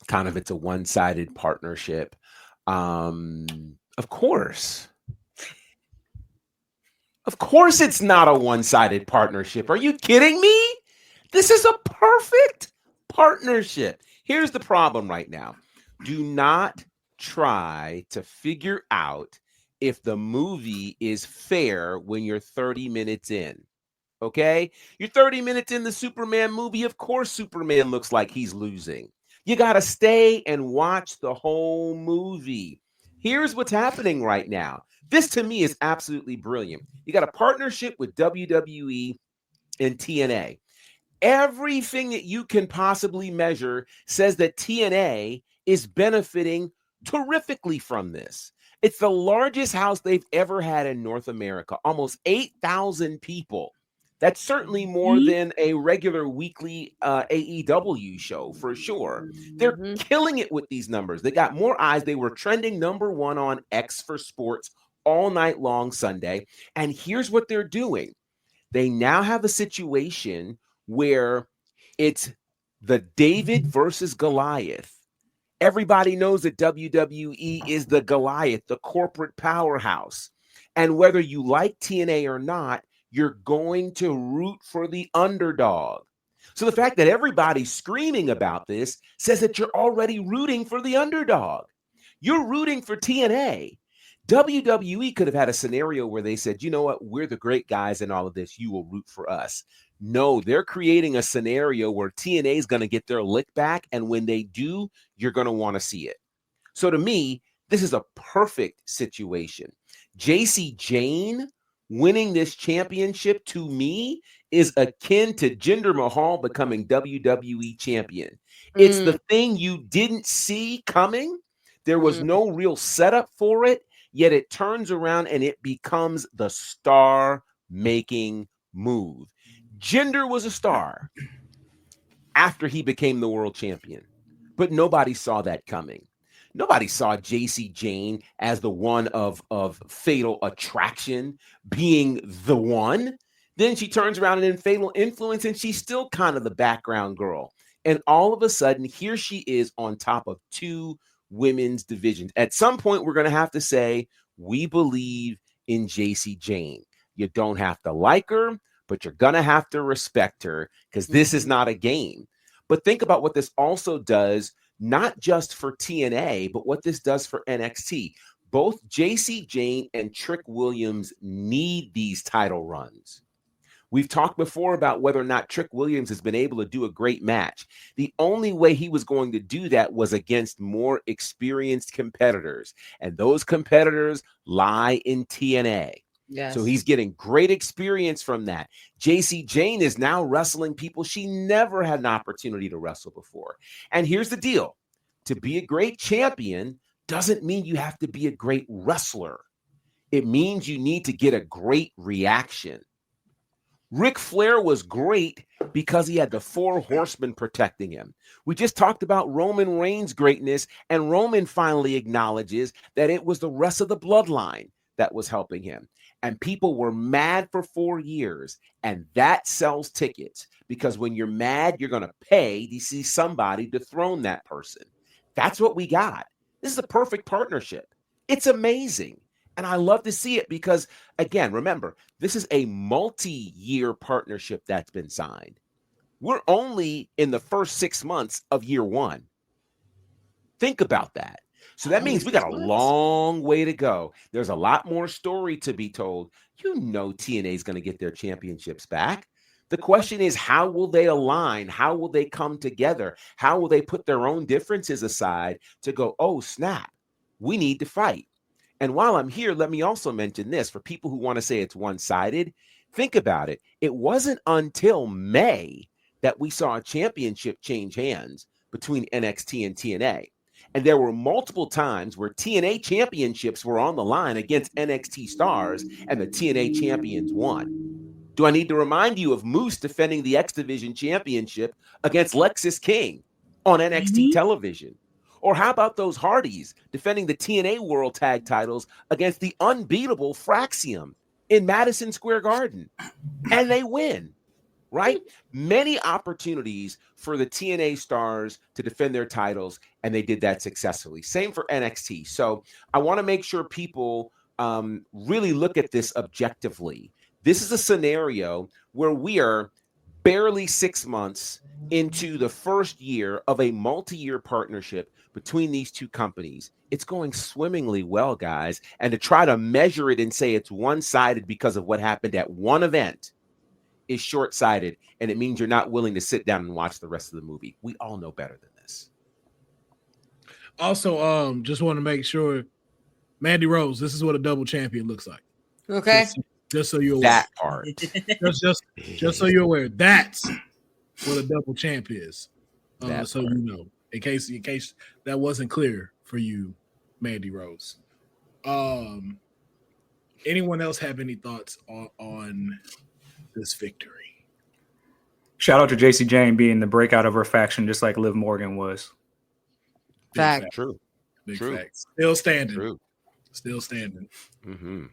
C: kind of it's a one-sided partnership? Of course it's not a one-sided partnership. Are you kidding me? This is a perfect partnership. Here's the problem right now. Do not try to figure out if the movie is fair when you're 30 minutes in. Okay? You're 30 minutes in the Superman movie. Of course, Superman looks like he's losing. You got to stay and watch the whole movie. Here's what's happening right now. This to me is absolutely brilliant. You got a partnership with WWE and TNA. Everything that you can possibly measure says that TNA is benefiting terrifically from this. It's the largest house they've ever had in North America, almost 8,000 people. That's certainly more than a regular weekly AEW show for sure. They're killing it with these numbers. They got more eyes. They were trending #1 on X for Sports all night long Sunday. And here's what they're doing. They now have a situation where it's the David versus Goliath. Everybody knows that WWE is the Goliath, the corporate powerhouse. And whether you like TNA or not, you're going to root for the underdog. So the fact that everybody's screaming about this says that you're already rooting for the underdog. You're rooting for TNA. WWE could have had a scenario where they said, you know what, we're the great guys in all of this. You will root for us. No, they're creating a scenario where TNA is going to get their lick back. And when they do, you're going to want to see it. So to me, this is a perfect situation. JC Jane winning this championship to me is akin to Jinder Mahal becoming WWE champion. It's the thing you didn't see coming. There was no real setup for it, yet it turns around and it becomes the star-making move. Jinder was a star after he became the world champion, but nobody saw that coming. Nobody saw JC Jane as the one of Fatal Attraction being the one. Then she turns around and in Fatal Influence, and she's still kind of the background girl. And all of a sudden, here she is on top of 2 women's divisions. At some point, we're going to have to say, we believe in JC Jane. You don't have to like her, but you're going to have to respect her because this is not a game. But think about what this also does, not just for TNA, but what this does for NXT. Both JC Jane and Trick Williams need these title runs. We've talked before about whether or not Trick Williams has been able to do a great match. The only way he was going to do that was against more experienced competitors, and those competitors lie in TNA.
B: Yes.
C: So he's getting great experience from that. JC Jane is now wrestling people she never had an opportunity to wrestle before. And here's the deal. To be a great champion doesn't mean you have to be a great wrestler. It means you need to get a great reaction. Ric Flair was great because he had the 4 horsemen protecting him. We just talked about Roman Reigns' greatness, and Roman finally acknowledges that it was the rest of the bloodline that was helping him. And people were mad for 4 years, and that sells tickets because when you're mad, you're going to pay to see somebody dethrone that person. That's what we got. This is a perfect partnership. It's amazing. And I love to see it because, again, remember, this is a multi-year partnership that's been signed. We're only in the first 6 months of year 1. Think about that. So that means we got a long way to go. There's a lot more story to be told. You know TNA is going to get their championships back. The question is, how will they align? How will they come together? How will they put their own differences aside to go, oh, snap, we need to fight? And while I'm here, let me also mention this for people who want to say it's one-sided. Think about it. It wasn't until May that we saw a championship change hands between NXT and TNA. And there were multiple times where TNA championships were on the line against NXT stars, and the TNA champions won. Do I need to remind you of Moose defending the X Division championship against Lexis King on NXT television? Or how about those Hardys defending the TNA World Tag titles against the unbeatable Fraxium in Madison Square Garden? And they win, right? Many opportunities for the TNA stars to defend their titles, and they did that successfully. Same for NXT. So I want to make sure people really look at this objectively. This is a scenario where we are barely 6 months into the first year of a multi-year partnership between these 2 companies. It's going swimmingly well, guys. And to try to measure it and say it's one-sided because of what happened at one event is short-sighted. And it means you're not willing to sit down and watch the rest of the movie. We all know better than this.
A: Also, just want to make sure, Mandy Rose, this is what a double champion looks like.
B: Okay.
A: Just so you're aware.
C: That part.
A: just so you're aware. That's what a double champ is. So
C: part.
A: you know. In case that wasn't clear for you, Mandy Rose. Anyone else have any thoughts on this victory.
F: Shout out to JC Jane being the breakout of her faction, just like Liv Morgan was.
B: Fact.
C: True.
A: Big
C: True.
A: facts. Still standing.
C: True.
A: Still standing.
C: Mm-hmm.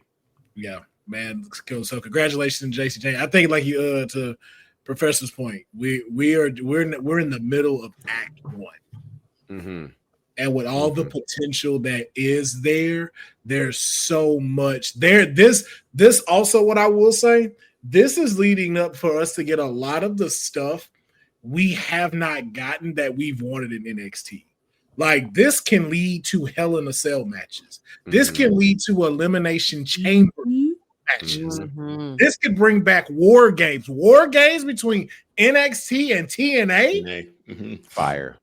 A: Yeah, man. So congratulations, JC Jane. I think like you to Professor's point, we're in the middle of Act 1.
C: Mm-hmm.
A: And with all the potential that is there, there's so much there. This also, what I will say, this is leading up for us to get a lot of the stuff we have not gotten that we've wanted in NXT. Like, this can lead to Hell in a Cell matches. This can lead to Elimination Chamber matches. This could bring back war games between NXT and TNA.
C: Fire.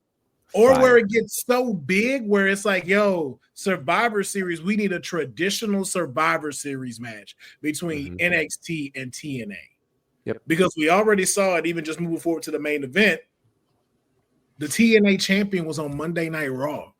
A: Or where it gets so big where it's like, yo, Survivor Series, we need a traditional Survivor Series match between NXT and TNA.
C: Yep.
A: Because we already saw it, even just moving forward to the main event, the TNA champion was on Monday Night Raw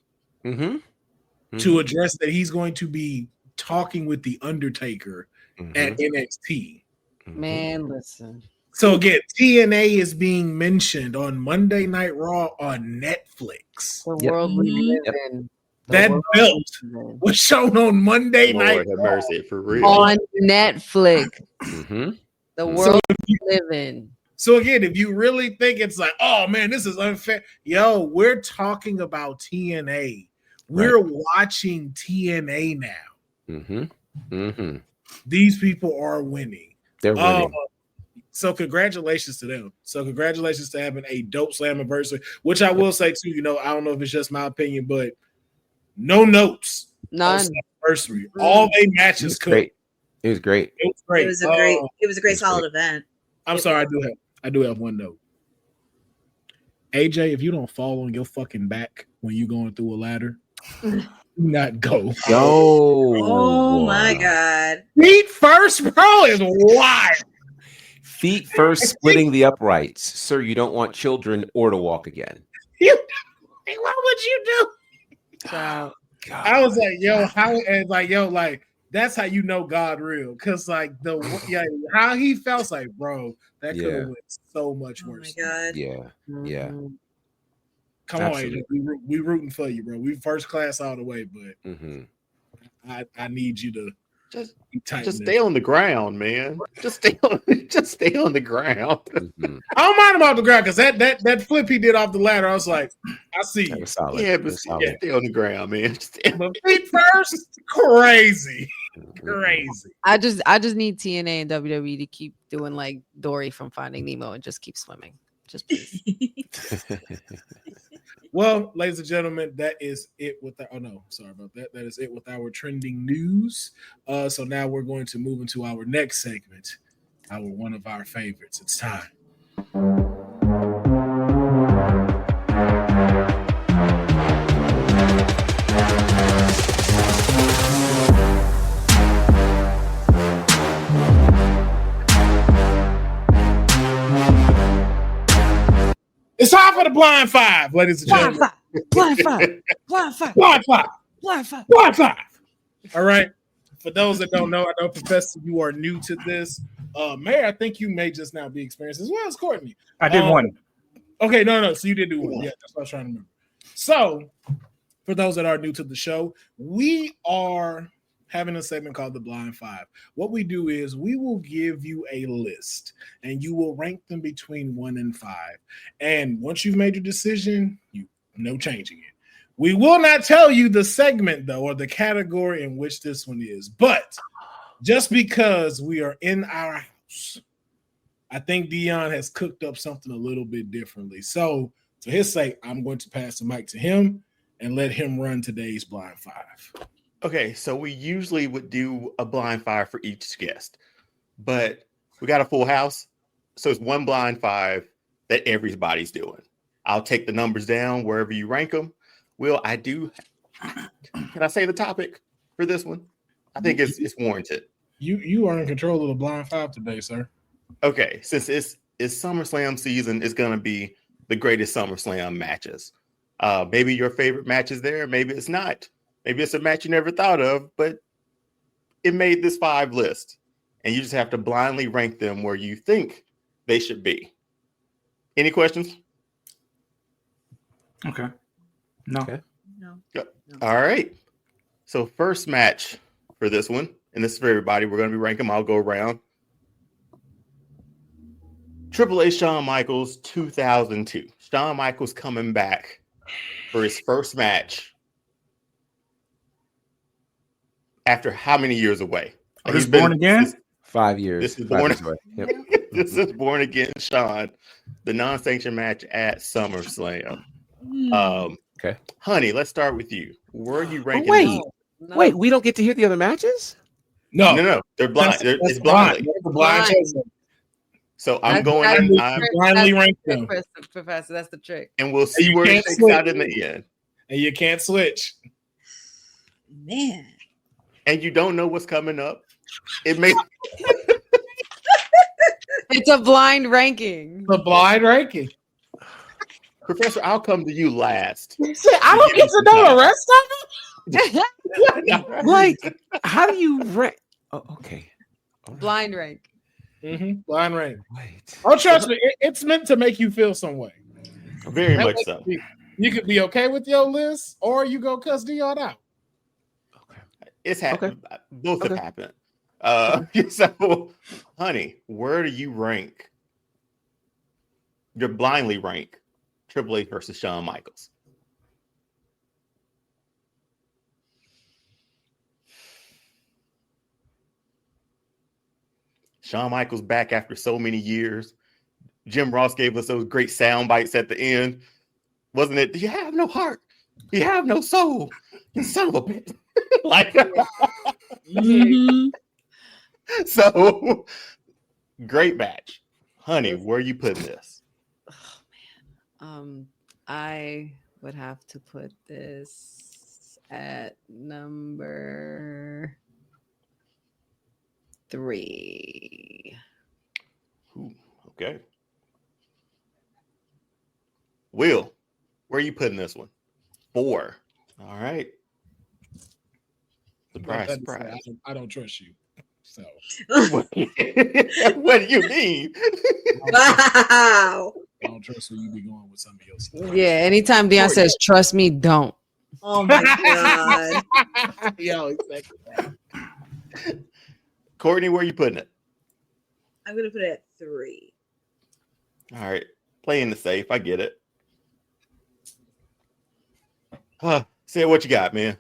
A: to address that he's going to be talking with The Undertaker at NXT.
B: Man, listen.
A: So again, TNA is being mentioned on Monday Night Raw on Netflix.
B: The world we live in.
A: That belt was shown on Monday Night
E: Lord have mercy, for real.
B: On Netflix. The world we live in.
A: So again, if you really think it's like, oh man, this is unfair. Yo, we're talking about TNA. We're watching TNA now. These people are winning.
C: They're winning.
A: So congratulations to them. So congratulations to having a dope Slammiversary, which I will say too, I don't know if it's just my opinion, but no notes.
B: None.
A: Slammiversary. All they matches cooked.
C: It was great.
A: It was great.
D: It was a great solid event.
A: I'm sorry, I do have one note. AJ, if you don't fall on your fucking back when you're going through a ladder, do not go.
D: Oh my God.
A: Feet first, bro, is wild.
C: Feet first, splitting the uprights. Sir, you don't want children or to walk again.
A: What would you do?
B: Child.
C: God.
A: I was like, yo, that's how you know God real. Cause like how he felt like, bro, that could have went so much worse.
D: Oh my God.
C: Yeah.
A: Come on, we rooting for you, bro. We first class all the way, but I need you to
E: just stay on the ground, man. Just stay on the ground.
A: I don't mind him off the ground because that flip he did off the ladder, I was like, I see you.
C: Solid.
E: Yeah, but stay on the ground, man.
A: But feet first, crazy.
B: I just need TNA and WWE to keep doing like Dory from Finding Nemo and just keep swimming. Just please.
A: Well, ladies and gentlemen, that is it with sorry about that. That is it with our trending news. So now we're going to move into our next segment, one of our favorites. It's time. It's time for the blind five, ladies and gentlemen.
B: Blind five.
A: All right. For those that don't know, I know, Professor, you are new to this. Mayor, I think you may just now be experienced as well as Courtney.
F: I did one.
A: Okay, no. So you did do one. Yeah, that's what I was trying to remember. So, for those that are new to the show, we are having a segment called the Blind Five. What we do is we will give you a list and you will rank them between 1 and 5. And once you've made your decision, no changing it. We will not tell you the segment though, or the category in which this one is, but just because we are in our house, I think Deonne has cooked up something a little bit differently. So for his sake, I'm going to pass the mic to him and let him run today's Blind Five.
E: Okay, so we usually would do a blind five for each guest, but we got a full house, so it's one blind five that everybody's doing. I'll take the numbers down wherever you rank them. Will, can I say the topic for this one? I think it's warranted.
A: You are in control of the blind five today, sir.
E: Okay, since it's SummerSlam season, it's going to be the greatest SummerSlam matches. Maybe your favorite match is there, maybe it's not. Maybe it's a match you never thought of, but it made this 5 list. and you just have to blindly rank them where you think they should be. Any questions?
F: Okay. No.
C: Okay.
D: No.
E: All right. So first match for this one, and this is for everybody. We're going to be ranking them. I'll go around. Triple H Shawn Michaels 2002. Shawn Michaels coming back for his first match after how many years away?
F: Oh, this Born Again?
C: 5 years.
E: This is Born
C: Again. Yep.
E: This is Born Again Shawn, the non-sanctioned match at SummerSlam.
C: Okay.
E: Honey, let's start with you. Where are you ranking?
C: Wait,
B: No.
C: wait, we don't get to hear the other matches?
E: No. They're blind. It's blindly.
A: That's a blind choice.
E: So I'm going
B: that's
E: in.
B: the
E: I'm,
B: trick.
A: blindly
B: That's
A: rank
B: the
A: them.
B: trick, Professor. That's the trick.
E: and we'll see
A: You
E: where it
A: can't
E: shakes
A: switch.
E: out in the end.
A: And you can't switch.
D: Man.
E: And you don't know what's coming up. It may
B: It's a blind ranking.
A: The blind ranking.
E: Professor, I'll come to you last.
A: I don't get to know the rest of it.
C: Like, how do you rank? Oh, okay. All right.
B: Blind rank.
A: Blind rank.
C: Wait.
A: Oh, trust me, it's meant to make you feel some way.
E: Very
A: That
E: much
A: way
E: so.
A: You could be okay with your list, or you go cuss Deonne out.
E: It's happened. Both have
C: Okay.
E: happened. So, honey, where do you rank? You blindly rank Triple H versus Shawn Michaels. Shawn Michaels back after so many years. Jim Ross gave us those great sound bites at the end. Wasn't it? You have no heart. You have no soul. You son of a bitch. Like,
D: Mhm.
E: so great match. Honey, where are you putting this?
B: I would have to put this at number 3.
E: Ooh, okay. Will, where are you putting this one? 4. All right. Surprise, surprise.
A: I don't trust you. So
E: What do you mean?
D: Wow.
A: I don't trust where you be going with somebody else.
B: Yeah, anytime Deonne says trust me, don't.
D: Oh my god.
A: Yo, exactly.
E: Courtney, where are you putting it?
D: I'm gonna put it at 3.
E: All right. Playing the safe. I get it. Say what you got, man.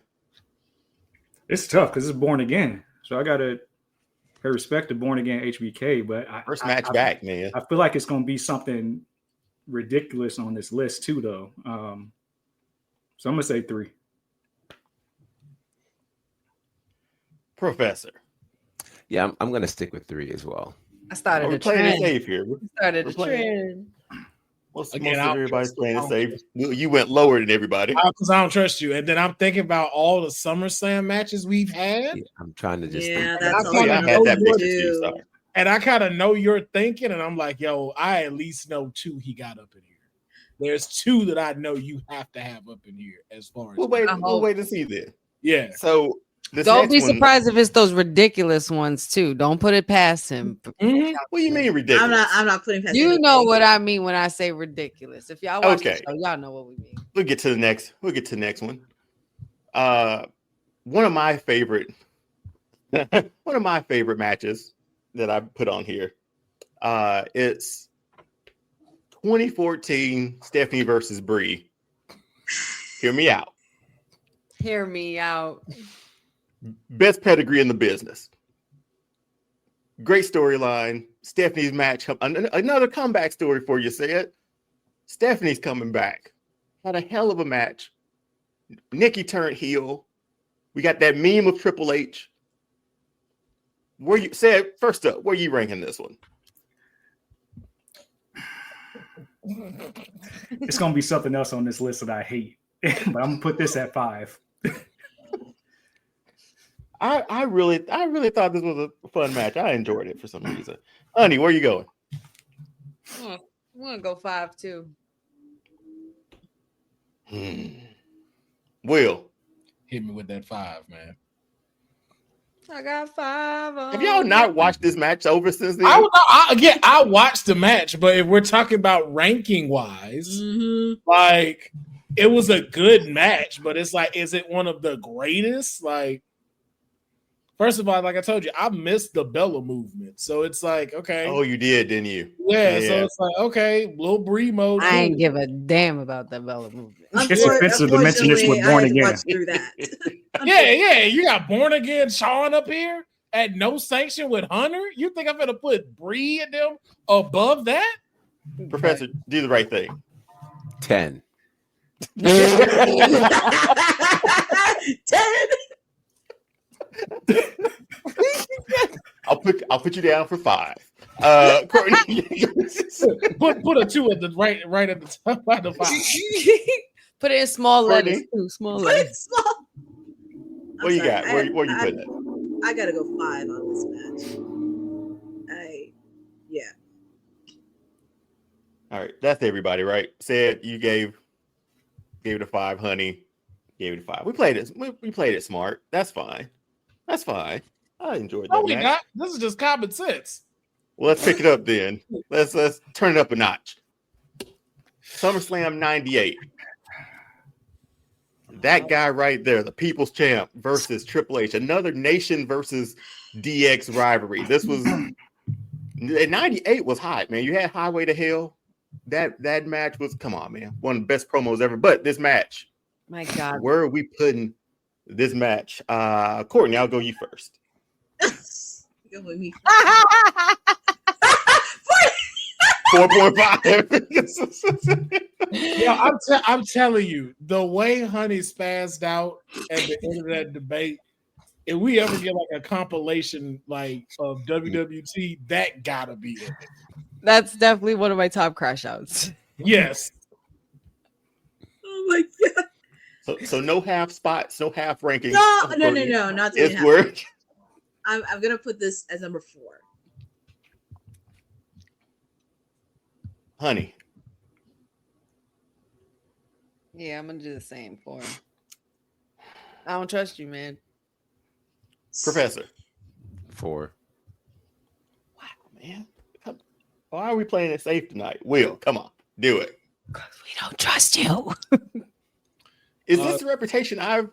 F: It's tough because it's Born Again. So I gotta pay respect to Born Again HBK, but
E: First match back, man.
F: I feel like it's gonna be something ridiculous on this list too, though. So I'm gonna say 3.
E: Professor.
C: Yeah, I'm going to stick with 3 as well.
B: I started
E: We're
B: a
E: playing it
B: trend.
E: safe here.
B: Started
E: We're
B: a
E: playing-
B: trend.
E: Most
A: Again,
E: of
A: I don't
E: everybody's
A: trust
E: playing
A: you.
E: it safe. You went lower than everybody.
A: Because I don't trust you. And then I'm thinking about all the SummerSlam matches we've had.
C: Yeah, I'm trying to just
D: Yeah,
C: think.
D: that's
A: I
D: all
A: kinda
D: I'm
E: I had
A: know
E: that
A: your
E: picture too.
D: do.
E: So.
A: And I kind of know you're thinking, and I'm like, yo, I at least know 2 he got up in here. There's 2 that I know you have to have up in here as far as
E: We'll wait to see then.
A: Yeah.
E: So this
B: Don't
E: next
B: be
E: one-
B: surprised if it's those ridiculous ones too. Don't put it past him.
E: What do you mean ridiculous?
D: I'm not putting past
B: You
D: anything.
B: know what I mean when I say ridiculous. If y'all watch
E: Okay.
B: the show, y'all know what we mean.
E: We'll get to the next one. One of my favorite matches that I put on here. It's 2014 Stephanie versus Brie. Hear me out.
B: Hear me out.
E: Best pedigree in the business. Great storyline. Stephanie's match. Another comeback story for you, said. Stephanie's coming back. Had a hell of a match. Nikki turned heel. We got that meme of Triple H. First up, where you ranking this one?
F: It's gonna be something else on this list that I hate, but I'm gonna put this at 5.
E: I really thought this was a fun match. I enjoyed it for some reason. Honey, where you going?
B: I'm gonna go 5 too.
E: Will.
A: Hit me with that 5, man.
B: I got 5.
E: Have y'all not watched this match over since then?
A: I watched the match, but if we're talking about ranking wise, like it was a good match, but it's like, is it one of the greatest? Like, first of all, like I told you, I missed the Bella movement, so it's like, okay.
E: Oh, you did, didn't you?
A: Yeah. So it's like, okay, Lil Bree mode.
B: I ain't give a damn about that Bella movement.
F: It's offensive to mention this with Born Again.
D: Through that.
A: Yeah. You got Born Again Sean up here at no sanction with Hunter. You think I'm gonna put Bree and them above that?
E: Professor, do the right thing.
C: 10.
D: 10.
E: I'll put you down for 5. Courtney,
A: put a 2 at the right at the top of the 5.
B: Put it in small
E: Courtney?
B: letters too. Small
D: Put
B: letters.
D: it small.
E: what you got? Where you putting it?
D: I gotta go 5 on this match. Yeah.
E: All right, that's everybody, right? Said you gave it a 5, honey. Gave it a 5. We played it. We played it smart. That's fine. That's fine. I enjoyed that.
A: No, we
E: match.
A: not. This is just common sense.
E: Well, let's pick it up then. Let's turn it up a notch. SummerSlam 98. That guy right there, the People's Champ versus Triple H, another Nation versus DX rivalry. This was 98 was hot, man. You had Highway to Hell. That match was, come on, man, one of the best promos ever. But this match,
B: My God.
E: where are we putting this match? Courtney, I'll go you first.
D: Go with me.
E: 4.5.
A: Yeah, I'm telling you, the way Honey spazzed out at the end of that debate, if we ever get like a compilation like of WWT, that gotta be it.
B: That's definitely one of my top crash outs.
A: Yes.
D: Oh my God.
E: So no half spots, no half rankings.
D: No, not doing
E: It's
D: half.
E: work.
D: I'm gonna put this as number 4.
E: Honey.
B: Yeah, I'm gonna do the same for him. I don't trust you, man.
E: Professor.
C: 4.
E: Wow, man. Why are we playing it safe tonight? Will, come on, do it.
B: Because we don't trust you.
E: Is this the reputation I've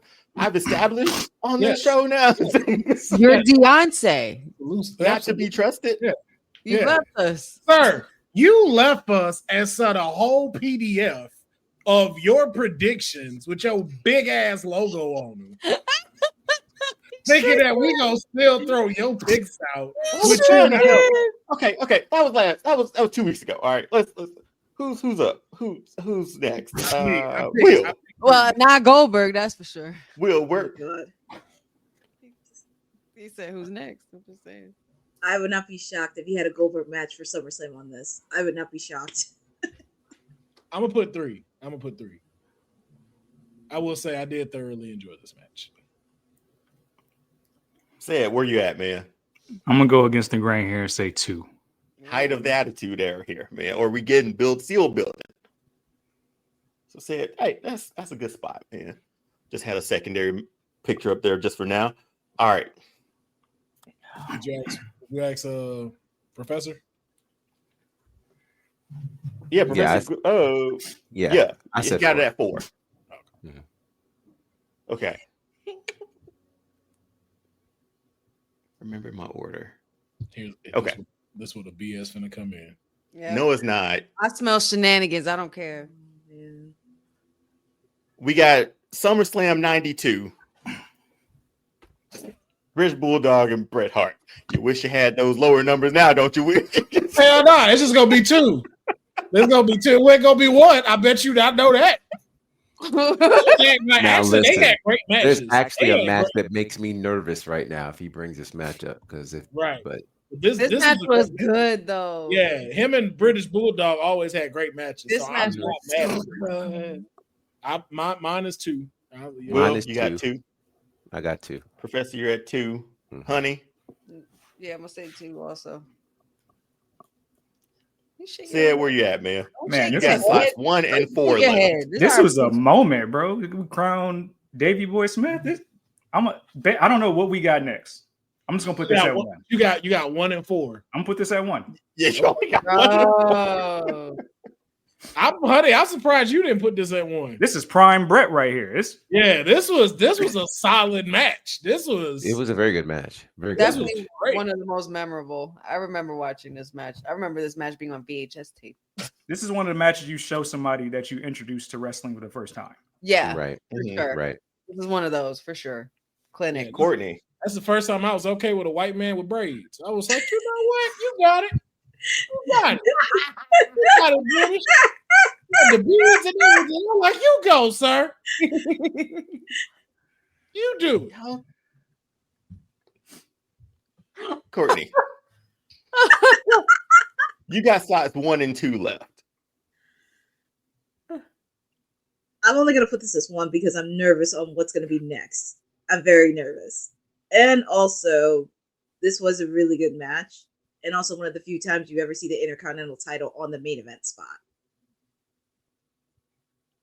E: established on
A: Yes.
E: this show now?
B: You're Beyonce.
E: Not to be trusted.
A: Yeah.
B: You
A: Yeah.
B: left us.
A: Sir, you left us and sent a whole PDF of your predictions with your big ass logo on them. Thinking that we gonna still throw your picks out. With you now.
E: Okay. That was 2 weeks ago. All right, let's who's up? Who's next?
A: I think-
E: Will.
B: Well, not Goldberg, that's for sure.
E: Will, where?
D: God.
B: He said, "Who's next?" I'm just saying.
D: I would not be shocked if he had a Goldberg match for SummerSlam on this. I would not be shocked.
A: I'm gonna put 3. I will say I did thoroughly enjoy this match.
E: Say it. Where you at, man?
F: I'm gonna go against the grain here and say 2.
E: Height of the attitude era here, man. Or we getting seal building. So say it. Hey, that's a good spot, man. Just had a secondary picture up there just for now. All right.
A: Did you ask Professor?
E: Yeah, Professor.
C: Yeah.
E: I
C: said
E: got
C: 4.
E: it at 4.
C: Mhm.
E: Okay. Remember my order. Okay.
A: This where the BS finna come in.
B: Yeah.
E: No, it's not.
B: I smell shenanigans. I don't care.
D: Man.
E: We got SummerSlam 92. Rich Bulldog and Bret Hart. You wish you had those lower numbers now, don't you?
A: Hell no, it's just gonna be 2. There's gonna be 2. It ain't gonna be 1. I bet you not know that. Actually,
C: listen,
A: they had great matches.
C: There's actually
A: They
C: a
A: had
C: match
A: great-
C: that makes me nervous right now if he brings this match up
A: Right.
C: But
A: This
B: match was
A: a-
B: good though.
A: Yeah, him and British Bulldog always had great matches.
B: This
A: so
B: match
A: I'm
B: was
A: not mad.
B: so good.
A: Mine is 2.
E: Will,
C: is
E: you got 2.
C: I got 2.
E: Professor, you're at 2.
C: Mhm.
E: Honey,
B: Yeah, I'm gonna say 2 also.
E: say it. Where you at, man?
F: Man,
E: You
F: this
E: got
F: is
E: slots 1 and 4 left.
F: This was a moment, bro. We crowned Davey Boy Smith. I don't know what we got next. I'm just gonna put this at 1.
A: You got 1 and 4.
F: I'm gonna put this at 1.
E: Yeah, you only got 1.
B: Oh,
A: I'm surprised you didn't put this at 1.
F: This is prime Brett right here.
A: This was a solid match. It was
C: a very good match. Very good.
B: definitely one of the most memorable. I remember watching this match. I remember this match being on VHS tape.
F: This is one of the matches you show somebody that you introduced to wrestling for the first time.
B: Yeah,
C: Right.
B: for sure.
C: Right.
B: This is one of those for sure. Clinic.
A: Yeah,
E: Courtney.
A: That's the first time I was okay with a white man with braids. I was like, you know what? You got it. You got it. You got it, British. The beards and everything. I'm like, you go, sir. You do.
E: Courtney. You got slots 1 and 2 left.
D: I'm only going to put this as 1 because I'm nervous on what's going to be next. I'm very nervous. And also, this was a really good match. And also one of the few times you ever see the Intercontinental title on the main event spot.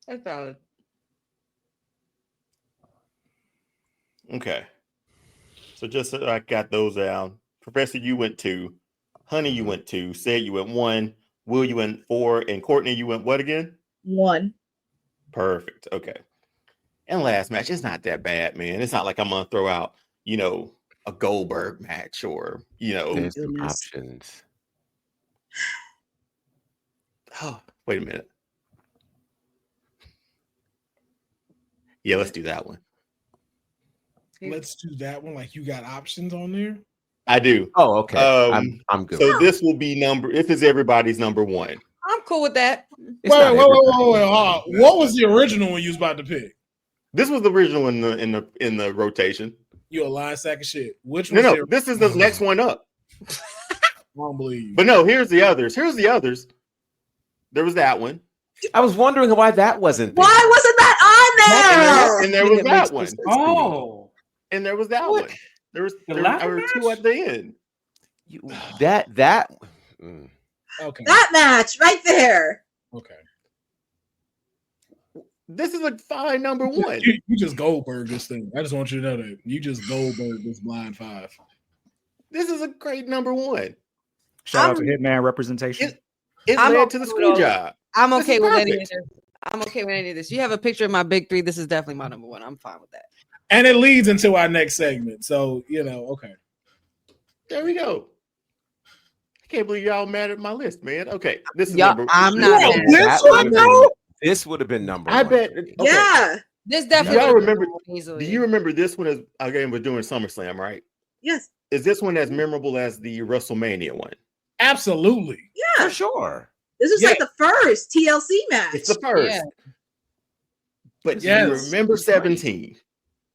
B: That's valid.
E: Okay. So just so I got those down. Professor, you went 2. Honey, you went 2. Sid, you went 1. Will, you went 4. And Courtney, you went what again?
D: 1.
E: Perfect. Okay. And last match, it's not that bad, man. It's not like I'm going to throw out, a Goldberg match or,
C: There's some options.
E: Oh, wait a minute. Yeah, let's do that one.
A: Let's do that one. Like you got options on there.
E: I do.
C: Oh, okay. I'm good.
E: So this will be if it's everybody's number 1.
B: I'm cool with that.
A: Wait. What was the original one you was about to pick?
E: This was the original in the rotation.
A: You a lying sack of shit. Which one?
E: No, this is the next one up.
A: I don't believe you.
E: But no, here's the others. There was that one.
C: I was wondering why that wasn't there.
D: Why wasn't that on there?
E: And there was that one.
F: Oh.
E: And there was that
F: What?
E: one. There were 2
F: match?
E: at the end.
A: Okay.
D: That match right there.
A: Okay.
E: This is a fine number 1.
A: You just Goldberg this thing. I just want you to know that. You just Goldberg this blind 5.
E: This is a great number 1.
F: Shout out to Hitman representation.
E: It led to the screw job.
B: I'm okay with any of
E: perfect.
B: this. I'm okay with any of this. You have a picture of my big 3. This is definitely my number 1. I'm fine with that.
A: And it leads into our next segment. So, okay.
E: There we go. I can't believe y'all mad at my list, man. Okay. This is
B: I'm not mad.
C: This would have been number
E: I
C: 1.
E: bet. Okay.
D: Yeah.
B: This definitely.
E: Y'all remember?
B: Easily.
E: Do you remember this one as again we're doing SummerSlam, right?
D: Yes.
E: Is this one as memorable as the WrestleMania one?
A: Absolutely.
D: Yeah.
C: For sure.
D: This was like the first TLC match.
E: It's the first.
B: Yeah.
E: But
A: Yes.
E: you remember 17?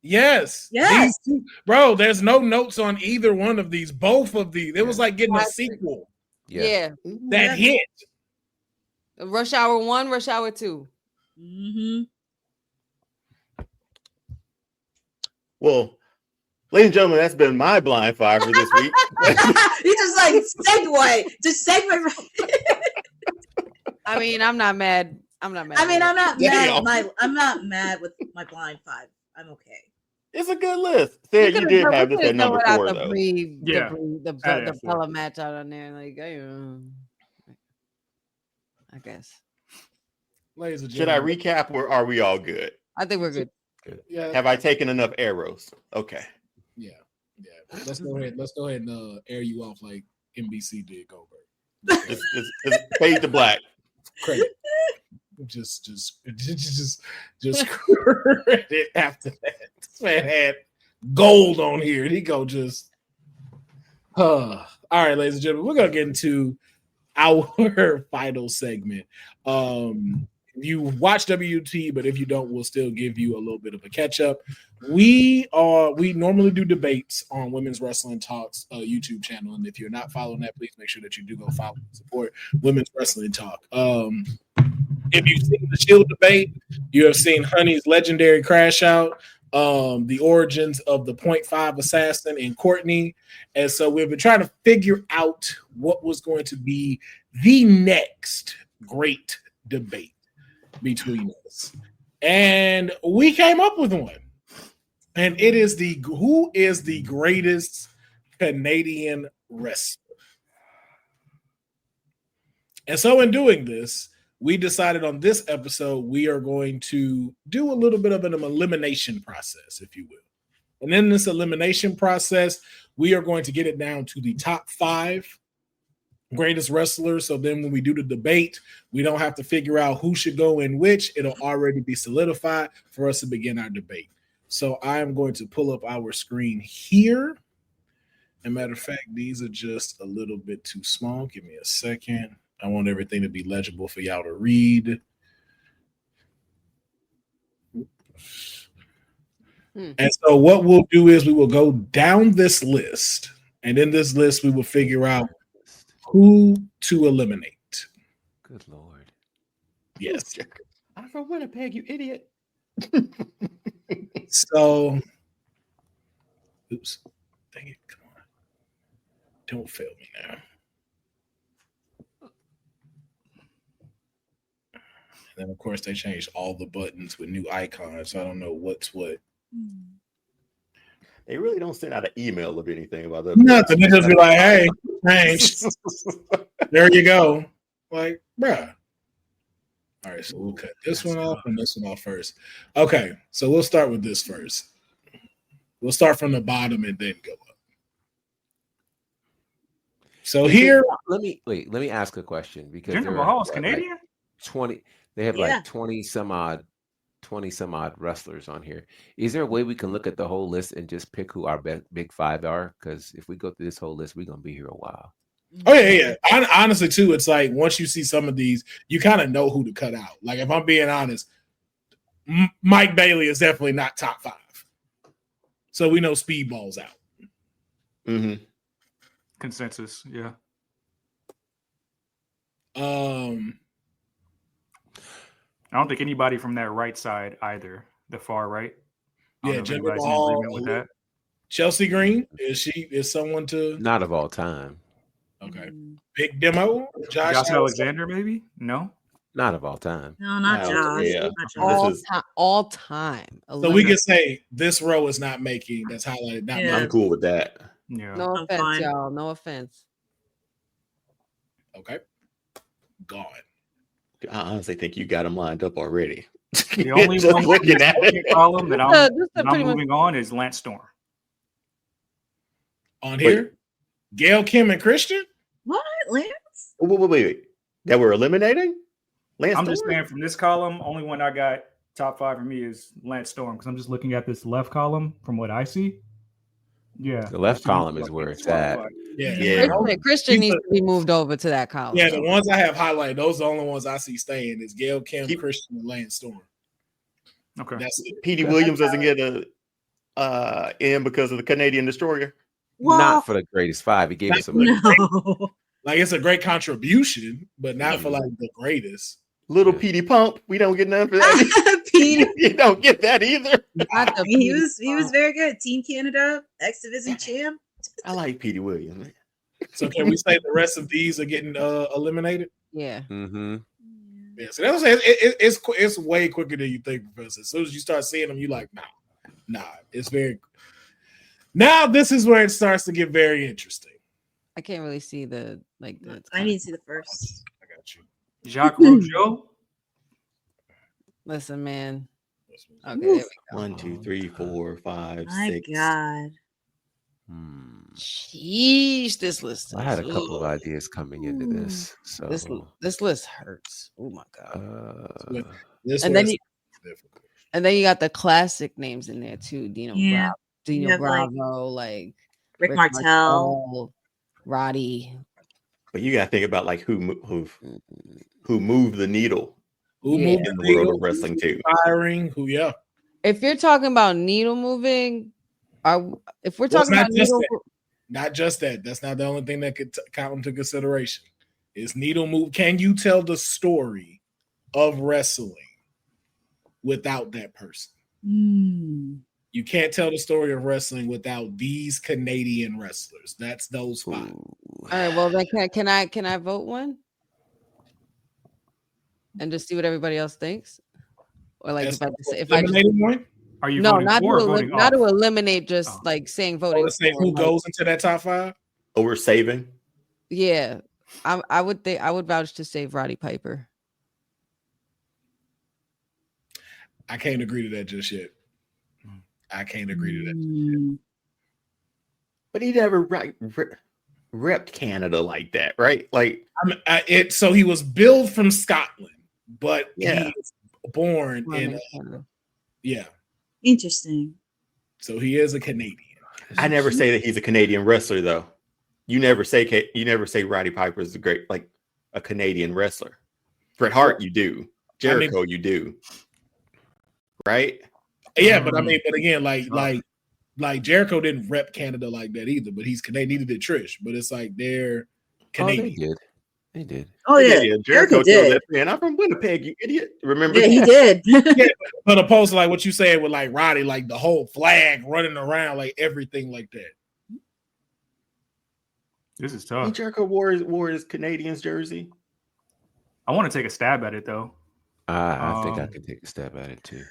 A: Yes.
D: Yes.
A: These two, bro, there's no notes on either one of these. Both of these. It was like getting a sequel
B: Yeah.
A: that hit.
B: Rush Hour 1, Rush Hour 2.
D: Mm-hmm.
E: Well, ladies and gentlemen, that's been my blind fire for this week.
D: He just like segue. Just segue.
B: I mean, I'm not mad. I'm not mad.
D: I mean, I'm not
E: Damn.
D: mad. I'm not mad with my blind 5. I'm okay.
E: It's a good list. Said you did have this at number 4, though.
B: The Bella match out on there. Like, I guess.
A: Ladies and
E: Should I
A: gentlemen.
E: recap or are we all good?
B: I think we're good.
A: Yeah.
E: Have I taken enough arrows? Okay.
A: Yeah. Let's go ahead and air you off like NBC did Goldberg.
E: It's fade to black.
A: Credit. Just credit after that. This man had gold on here. He go just all right, ladies and gentlemen, we're gonna get into our final segment. You watch WT, but if you don't, we'll still give you a little bit of a catch up. We normally do debates on Women's Wrestling Talk's YouTube channel, and if you're not following that, please make sure that you do go follow and support Women's Wrestling Talk. If you've seen the Shield debate, you have seen Honey's legendary crash out, the origins of the 0.5 assassin and Courtney, and so we've been trying to figure out what was going to be the next great debate between us, and we came up with one, and it is who is the greatest Canadian wrestler. And so in doing this, we decided on this episode, we are going to do a little bit of an elimination process, if you will. And in this elimination process, we are going to get it down to the top 5 greatest wrestlers. So then when we do the debate, we don't have to figure out who should go in which. It'll already be solidified for us to begin our debate. So I am going to pull up our screen here. As a matter of fact, these are just a little bit too small. Give me a second. I want everything to be legible for y'all to read. And so what we'll do is we will go down this list. And in this list, we will figure out who to eliminate.
C: Good Lord.
A: Yes.
E: I'm from Winnipeg, you idiot.
A: So, oops. Dang it. Come on. Don't fail me now. And then, of course, they changed all the buttons with new icons. So I don't know what's what.
E: They really don't send out an email of anything about that.
A: Nothing. They just be like, hey, thanks. There you go. Like, bruh. All right, so we'll cut this one off and this one off first. Okay, so we'll start with this first. We'll start from the bottom and then go up. So here,
C: let me ask a question because
F: Jinder Mahal is Canadian.
C: Like 20. They have like 20 some odd wrestlers on here. Is there a way we can look at the whole list and just pick who our big 5 are? Because if we go through this whole list, we're gonna be here a while.
A: Oh yeah. Honestly, too, it's like once you see some of these, you kind of know who to cut out. Like if I'm being honest, Mike Bailey is definitely not top 5, so we know Speedball's out.
E: Mm-hmm.
F: Consensus, yeah. I don't think anybody from that right side either. The far right.
A: Yeah, Jinder Mahal with that. Chelsea Green is someone to
C: not of all time.
A: Okay, Big Demo,
F: Josh Alexander, maybe no,
C: not of all time.
D: No, not Josh.
E: Yeah.
B: All time.
A: So we can say this row is not making that's highlighted.
E: I'm cool with that.
F: Yeah,
B: no offense, y'all. No offense.
A: Okay, gone.
E: I honestly think you got them lined up already.
F: The only one looking at it column that I'm moving on is Lance Storm.
A: On here, Gail, Kim, and Christian.
D: What, Lance?
E: Wait. That we're eliminating? Lance
F: I'm
E: Storm?
F: just saying from this column, only one I got top 5 for me is Lance Storm because I'm just looking at this left column from what I see. Yeah,
C: the left column is where it's at.
A: Yeah.
B: Christian needs to be moved over to that column.
A: Yeah, the ones I have highlighted, those are the only ones I see staying is Gail, Kim, Christian, and Lance Storm.
F: Okay.
A: That's it.
E: Petey Williams doesn't get a in because of the Canadian Destroyer.
D: Well,
C: Not for the greatest 5. He gave us a
D: no.
A: Like it's a great contribution, but not for like the greatest.
E: Little Petey Pump, we don't get none for that.
D: Petey.
E: You don't get that either.
D: He was very good. Team Canada, X Division champ.
E: I like Petey Williams.
A: So can we say the rest of these are getting eliminated?
B: Yeah.
C: Mm-hmm.
A: Yeah. So that was it's way quicker than you think, Professor. As soon as you start seeing them, you like, nah. It's very. Now this is where it starts to get very interesting.
B: I can't really see the.
D: I need to see the first.
A: I got you.
F: Jacques Rougeau.
B: Listen, man. Okay,
D: Oof.
B: there we go.
E: 1, 2, 3, 4, 5,
D: My
E: 6.
D: God.
B: Jeez, this list.
C: I had a couple of ideas coming into this. So
B: this list hurts. Oh my God.
A: And
B: then you got the classic names in there too. Dino Bravo, like
D: Rick Martel,
B: Roddy.
E: But you got to think about like who moved the needle.
A: Who moved
E: in the world of wrestling too?
A: Firing.
B: If you're talking about needle moving, if we're talking about needle,
A: not just that. That's not the only thing that could count into consideration. Is needle move? Can you tell the story of wrestling without that person? You can't tell the story of wrestling without these Canadian wrestlers. That's those 5.
B: All right. Well, then can I vote one and just see what everybody else thinks, or like if I
F: Are you
B: No,
F: voting
B: not
F: for or voting
B: not
F: off?
B: to eliminate, just like saying voting.
A: Let's say who goes into that top 5?
E: Oh, we're saving.
B: Yeah, I would think I would vouch to save Roddy Piper.
A: I can't agree to that just yet. I can't agree to that just yet.
E: But he never repped Canada like that, right? Like,
A: So he was billed from Scotland, but
E: Yeah.
A: he was born in
B: Canada.
A: yeah.
D: Interesting.
A: So he is a Canadian.
E: I never say that he's a Canadian wrestler, though. You never say Roddy Piper is a Canadian wrestler. Bret Hart, you do. Jericho, you do. Right?
A: Yeah, but I mean, but again, like Jericho didn't rep Canada like that either. But he's Canadian. Neither did Trish. But it's like they're Canadian.
C: They did.
D: Oh yeah,
E: Jericho
D: did.
E: That, man, I'm from Winnipeg, you idiot. Remember?
D: Yeah, he did.
A: Yeah, but opposed to like what you said with like Roddy, like the whole flag running around, like everything like that.
F: This is tough.
E: Jericho wore his Canadians jersey.
F: I want to take a stab at it though.
C: I think I can take a stab at it too.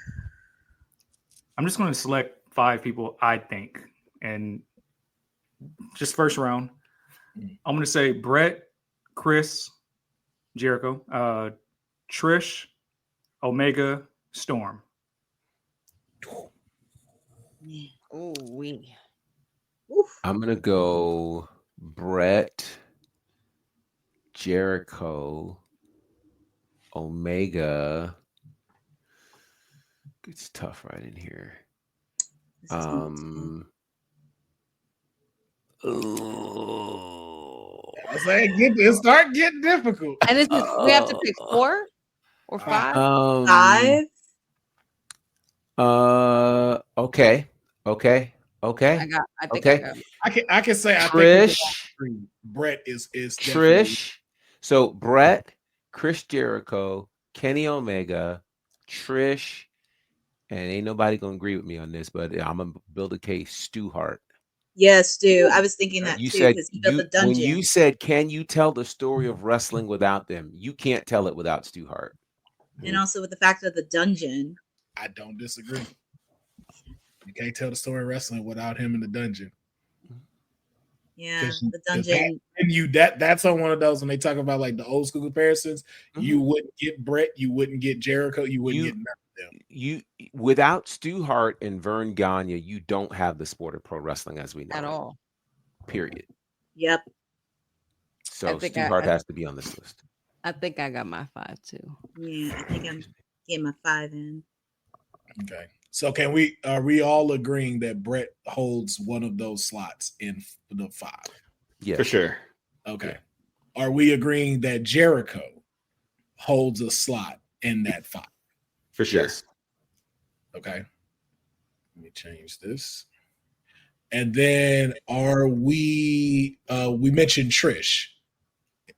F: I'm just going to select 5 people I think, and just first round. I'm going to say Brett, Chris, Jericho, Trish, Omega, Storm.
B: Oh, we.
C: I'm gonna go Brett, Jericho, Omega. It's tough right in here.
A: I say it start getting difficult.
B: And this is, we have to pick 4 or 5.
D: 5.
C: Okay.
A: I can say
C: Trish,
A: Brett is
C: Trish. So Brett, Chris Jericho, Kenny Omega, Trish, and ain't nobody gonna agree with me on this, but I'm gonna build a case. Stu Hart.
D: Yes, Stu. I was thinking that
C: You
D: too
C: said
D: because he built the dungeon.
C: when you said, "Can you tell the story of wrestling without them?" You can't tell it without Stu Hart.
D: And also with the fact of the dungeon.
A: I don't disagree. You can't tell the story of wrestling without him in the dungeon.
D: Yeah, the dungeon.
A: And that's on one of those when they talk about like the old school comparisons. You wouldn't get Brett, you wouldn't get Jericho, you wouldn't get none of them.
C: You without Stu Hart and Vern Gagne, you don't have the sport of pro wrestling as we know
B: at all.
C: Period.
D: Yep.
C: So Stu Hart has to be on this list.
B: I think I got my 5 too.
D: Yeah, I think I'm getting my 5 in.
A: Okay. So are we all agreeing that Brett holds one of those slots in the 5?
C: Yeah,
E: for sure.
A: Okay. Are we agreeing that Jericho holds a slot in that 5?
E: For sure.
C: Yes.
A: Okay. Let me change this. And then are we mentioned Trish.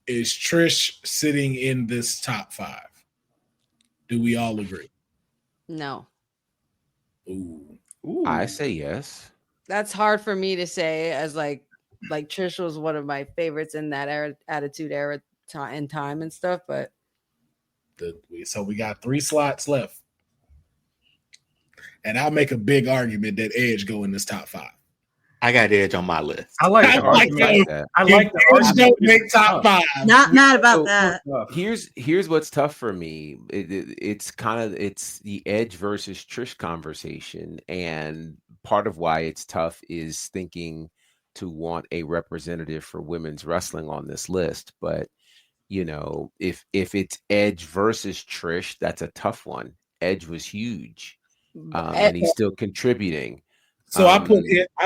A: Is Trish sitting in this top 5? Do we all agree?
B: No.
A: Ooh.
C: I say yes.
B: That's hard for me to say, as like Trish was one of my favorites in that era, Attitude Era and time and stuff, but
A: so we got 3 slots left. And I'll make a big argument that Edge go in this top 5.
E: I got Edge on my list.
F: I like the argument. I like the
A: Edge don't make top 5.
D: Not mad about that.
C: Here's what's tough for me. It's the Edge versus Trish conversation, and part of why it's tough is thinking to want a representative for women's wrestling on this list. But you know, if it's Edge versus Trish, that's a tough one. Edge was huge, and he's still contributing.
A: So I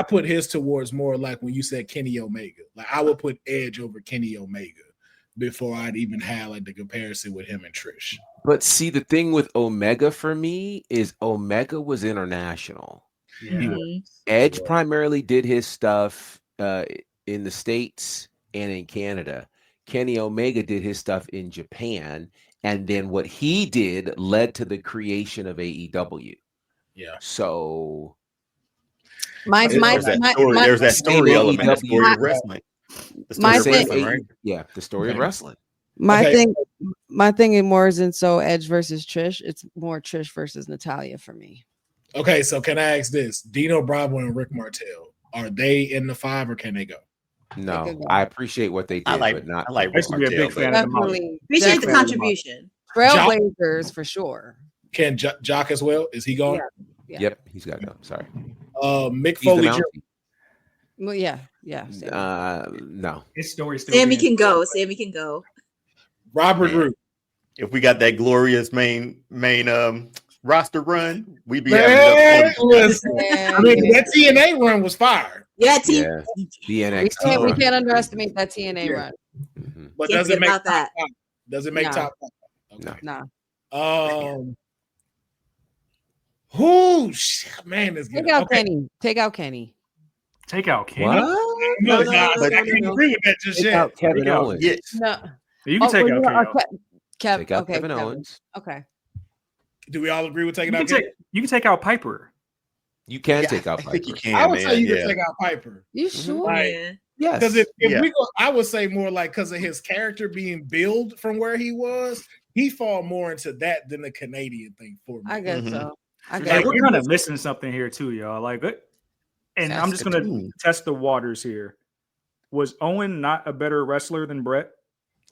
A: put his towards more like when you said Kenny Omega. Like I would put Edge over Kenny Omega before I'd even have like the comparison with him and Trish.
C: But see, the thing with Omega for me is Omega was international.
F: Yeah.
C: Edge primarily did his stuff in the States and in Canada. Kenny Omega did his stuff in Japan, and then what he did led to the creation of AEW.
A: Yeah.
C: So
E: there's that story element, the story of wrestling. The story of wrestling, right?
C: Yeah, the story of wrestling.
B: My thing more isn't so Edge versus Trish. It's more Trish versus Natalia for me.
A: Okay, so can I ask this? Dino Bravo and Rick Martel, are they in the 5 or can they go?
C: No, I appreciate what they did, but not.
E: I like
F: I used to be a big fan of the model.
B: Definitely,
D: Appreciate the
B: definitely.
D: contribution.
B: Trailblazers for sure.
A: Can Jock as well? Is he going?
B: Yeah.
C: Yep, he's got to go. Sorry.
A: Mick
C: He's the
A: Foley Jr.
C: Mountie.
B: Well, yeah.
C: No.
F: His story still.
D: Sammy
F: being-
D: can go. Sammy can go.
A: Robert
E: Man.
A: Root.
E: If we got that glorious main roster run, we'd be
A: Man,
E: having enough fun.
A: listen, I mean, that TNA run was fire.
D: Yeah, team.
C: Yeah. The
B: We
C: NXT.
B: can't
C: run.
B: underestimate that TNA run.
C: Mhm.
A: But
D: Can't
A: does it
D: forget
A: make
D: about that.
A: top 5? Does it make
B: No.
A: top 5?
C: No.
B: Nah.
A: Who? Man, this
B: Take out Kenny. Take out Kenny.
F: Take out Kenny.
C: What?
A: No,
D: No,
A: I can't
C: no.
A: agree with that just
C: Take
A: yet.
C: out Kevin
F: Take out-
C: Owens.
E: Yeah.
B: No.
F: You can take out
B: well,
F: KO.
C: Take out
B: okay,
C: Kevin Owens.
B: Okay.
A: Do we all agree with taking
F: You
A: out
F: can
A: Kenny?
F: take out Piper.
C: You can
E: Yeah,
C: take out
E: I
C: Piper.
E: think you can,
A: I would
E: man.
A: say you
E: yeah.
A: can take out Piper.
B: You
C: Mhm.
B: sure?
A: Right.
D: Yeah.
C: Yes.
A: Because if
E: Yeah.
A: we go, I would say more like because of his character being billed from where he was, he fall more into that than the Canadian thing for me.
B: I guess
E: Mhm.
B: so. I
F: Like,
B: guess.
F: we're kind of missing something here too, y'all. Like, and I'm just gonna
E: Ooh.
F: test the waters here. Was Owen not a better wrestler than Brett?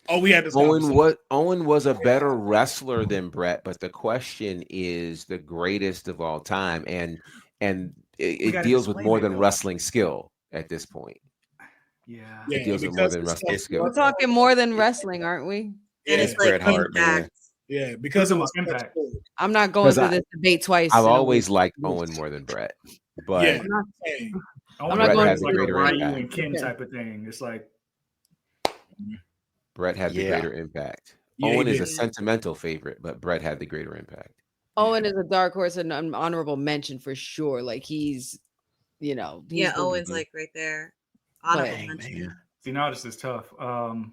A: Oh, we had this
C: Owen was a better wrestler than Brett, but the question is the greatest of all time, and it
F: gotta
C: deals with
F: explain
C: more
F: it,
C: than
F: though.
C: wrestling skill at this point.
F: Yeah.
C: It deals with more than wrestling skill.
B: We're talking more than wrestling, aren't we?
D: And
A: Yeah,
D: it's like
E: Bret Hart, man.
D: impact.
A: yeah, because
F: Who's
A: it
F: the
A: was
F: most impact?
B: I'm not going
C: 'Cause
B: through
C: I-
B: this debate twice.
C: I've
B: in a
C: always
B: week.
C: liked Owen more than Brett, but
A: Yeah.
B: not-
A: Hey,
F: Owen
B: not going
F: has
B: to
F: like a
C: greater
F: Ryu
C: impact.
F: and Ken
B: Okay.
F: type of thing. It's like
C: Brett had the
E: Yeah.
C: greater impact.
A: Yeah, he
C: Owen is
A: did.
C: a sentimental favorite, but Brett had the greater impact.
B: Owen is a dark horse and an honorable mention for sure. Like he's
D: Yeah,
B: the-
D: Owen's
C: Mhm.
D: like right there. Honorable
E: Dang,
D: mention.
E: man.
F: see now this is tough.
B: Well,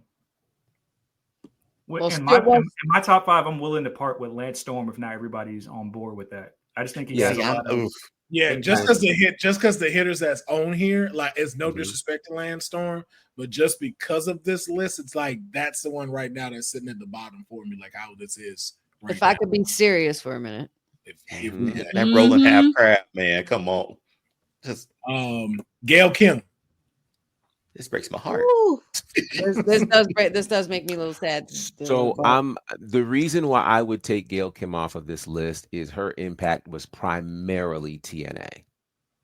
F: in
B: still
F: my
B: was-
F: in my top 5, I'm willing to part with Lance Storm if not everybody's on board with that. I just think he
C: Yeah,
F: has a
E: Yeah,
F: lot of
E: oof.
A: yeah,
F: Big
A: just
F: time.
A: because the hitters that's on here, like it's no
C: Mhm.
A: disrespect to Landstorm, but just because of this list, it's like that's the one right now that's sitting at the bottom for me. Like how this is. Right
B: if I
A: now.
B: could be serious for a minute.
A: If
C: Mhm.
A: we-
E: That rolling half
B: Mhm.
E: crab, man. Come on. Just
A: Gail Kim.
E: this breaks my heart.
D: Ooh.
B: This does make me a little sad.
C: So the reason why I would take Gail Kim off of this list is her impact was primarily TNA.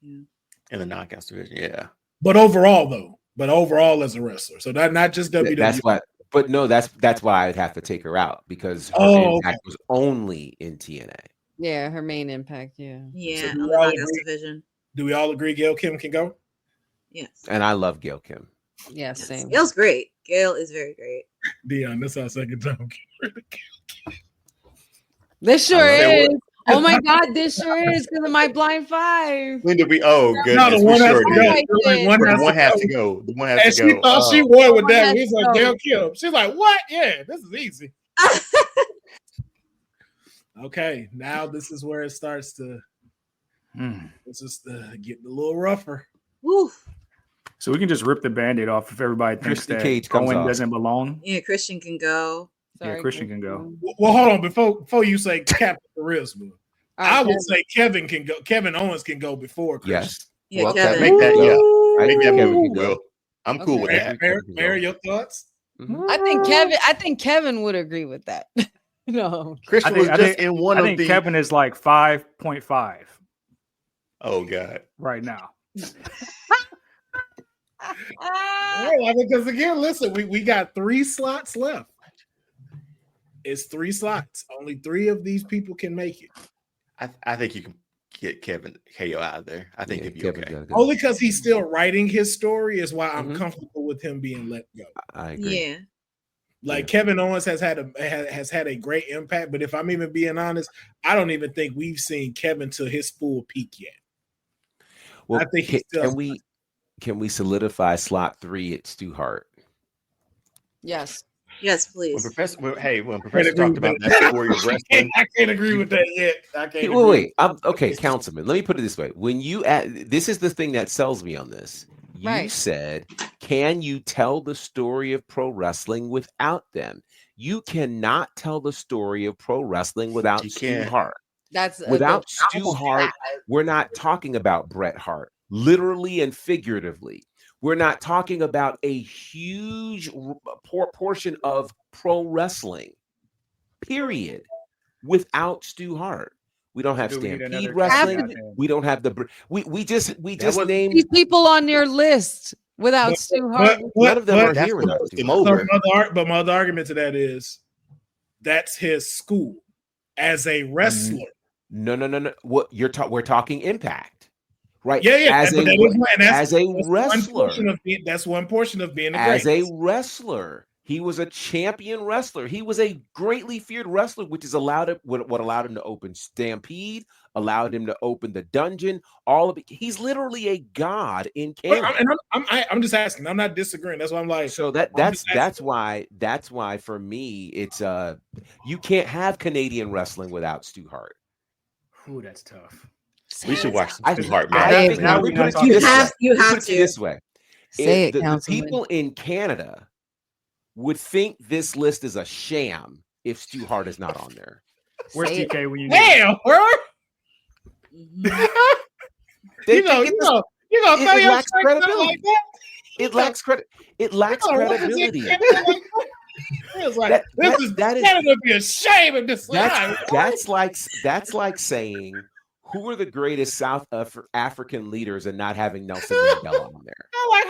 E: In the knockouts division, yeah.
A: But overall as a wrestler. So that not just WWE.
C: That's why. But no, that's why I'd have to take her out because her
A: Oh,
C: impact was only in TNA.
B: yeah, her main impact. Yeah.
D: Yeah,
A: So
D: on
A: we
D: the
A: all
D: knockouts
A: agree?
D: division.
A: Do we all agree Gail Kim can go?
D: Yes.
C: And I love Gail Kim.
B: Yeah, same.
D: Gail's great. Gail is very great.
A: Dion, this is our second time.
B: This sure
C: I love
B: is. Oh my God, this sure is because of my blind 5.
E: When did we? Oh,
A: No,
E: goodness,
A: the
E: we
A: one has
E: sure
A: to
E: did.
A: go.
B: did.
A: The one
E: The
A: has
E: one
A: to
E: has
A: go.
E: to go. The one
A: And
E: has to
A: she
E: go.
A: thought she won with
B: One
A: that.
B: has
A: He's
B: to
A: like,
B: go.
A: Gail Kim. She's like, what? Yeah, this is easy. Okay, now this is where it starts to. This is getting a little rougher.
D: Woo.
F: So we can just rip the band-aid off if everybody thinks
C: Christian
F: that
C: Cage comes
F: Owen
C: off.
F: doesn't belong.
D: Yeah, Christian can go.
F: Yeah, Christian can go.
A: Well, hold on. Before you say Captain Charisma,
B: All right,
A: I would
B: Kevin.
A: say Kevin can go. Kevin Owens can go before Christian.
C: Yes.
D: Yeah,
C: Well,
D: Kevin.
E: Make that, yeah.
C: I
E: Make
C: think
E: that
C: Kevin
E: move,
C: can go.
E: Will. I'm cool with
B: Okay.
E: that.
A: Mary, your thoughts?
C: Mhm.
B: I think Kevin would agree with that. No.
E: Christian was just in one
F: I
E: of
F: think
E: the.
F: Kevin is like 5.5
E: Oh God.
F: right now.
A: Well, because again, listen, we got 3 slots left. It's 3 slots. Only 3 of these people can make it.
E: I think you can get Kevin KO out of there. I think
C: Yeah,
E: it'd be
C: Kevin's
E: okay.
C: gotta go.
A: Only because he's still writing his story is why I'm
C: Mhm.
A: comfortable with him being let go.
C: I agree.
D: Yeah.
A: Like
C: Yeah.
A: Kevin Owens has had a great impact, but if I'm even being honest, I don't even think we've seen Kevin to his full peak yet.
C: Well,
A: I think he still-
C: can we solidify slot 3 at Stu Hart?
B: Yes.
D: Yes,
E: When
D: please.
E: Professor talked about that story of wrestling,
A: I can't agree with that yet. I can't.
C: Wait. Okay, Councilman. Let me put it this way: when you this is the thing that sells me on this. You
B: Right.
C: said, "Can you tell the story of pro wrestling without them?" You cannot tell the story of pro wrestling without
E: You
C: Stu
E: can't.
C: Hart.
B: That's
C: Without Stu Hart, we're not talking about Bret Hart, literally and figuratively. We're not talking about a huge portion of pro wrestling, period, without Stu Hart. We don't have Stampede Wrestling. We don't have we just named
B: these people on your list without Stu Hart.
C: None of them are here without Stu Hart.
A: But my other argument to that is that's his school as a wrestler.
C: No. What we're talking Impact, right?
A: Yeah.
C: As a wrestler,
A: that's one portion of being
C: as a wrestler. He was a champion wrestler. He was a greatly feared wrestler, which is what allowed him to open Stampede, allowed him to open the Dungeon. All of it. He's literally a god in Canada.
A: I'm just asking. I'm not disagreeing. That's why I'm like.
C: So that's why for me it's you can't have Canadian wrestling without Stu Hart.
F: Ooh, that's tough.
E: We should watch Stu Hart, man.
D: You have to.
C: This way.
B: Say it,
C: the people in Canada would think this list is a sham if Stu Hart is not on there.
F: Where's TK when you
A: need damn, bro? You know,
C: it lacks credibility. Like that? It lacks credit. It lacks credibility.
A: It's like that would be a shame if this.
C: That's like saying who are the greatest South African leaders and not having Nelson Mandela on there.
A: I'm like,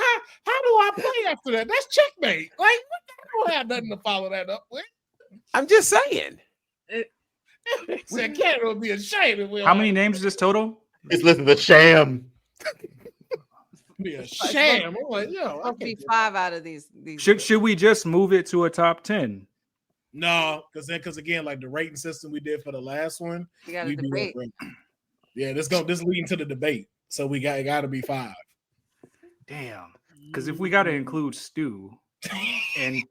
A: how do I play after that? That's checkmate. Like, I don't have nothing to follow that up with.
C: I'm just saying.
A: Said Canada would be a shame if we.
F: How many names is this total?
E: It's listed the sham.
A: Be a sham. I'm like,
B: I'll be 5 out of these.
F: Should we just move it to a top 10?
A: No, because again, like the rating system we did for the last one,
B: we got to debate.
A: Yeah, this leading to the debate. So we got to be 5.
F: Damn. Because if we got to include Stu and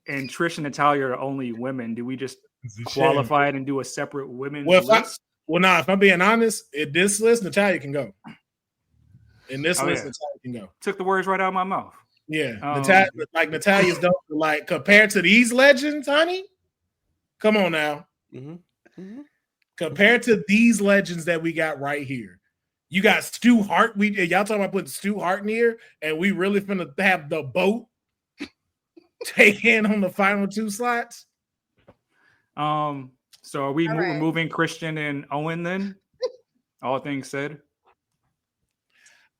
F: Trish and Natalia are only women, do we just qualify it and do a separate women's list?
A: If I'm being honest, in this list, Natalia can go. In this list, Natalia can go.
F: Took the words right out of my mouth.
A: Yeah, Natalia's dope. Like compared to these legends, honey. Come on now.
C: Mm-hmm.
A: Compared to these legends that we got right here, you got Stu Hart. Y'all talking about putting Stu Hart in here, and we really finna have the boat take in on the final 2 slots.
F: So are we removing Christian and Owen then? All things said.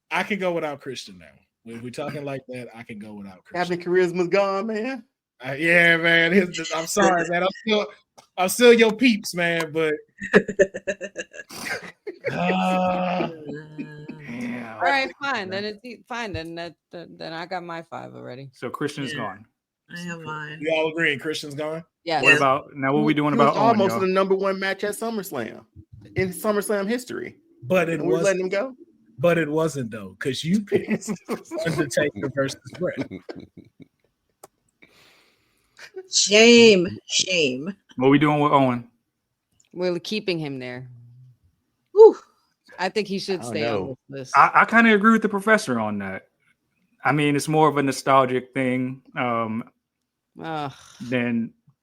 A: I can go without Christian now. If we're talking like that, I can go without Christian.
E: Captain Charisma's gone, man.
A: Yeah, man. I'm sorry, man. I'm still your peeps, man. But
B: all right, fine. Then it's fine. Then I got my 5 already.
F: So Christian's gone.
D: I have mine.
A: We all agree Christian's gone.
B: Yeah.
F: What about now? What are we doing about Owen?
E: Almost the number 1 match at SummerSlam in SummerSlam history.
A: But it was
E: letting him go.
A: But it wasn't though, because you picked Undertaker versus Bret.
D: Shame.
F: What are we doing with Owen?
B: We're keeping him there.
D: Whew.
B: I think he should stay on this list.
F: I kind of agree with the professor on that. I mean, it's more of a nostalgic thing. But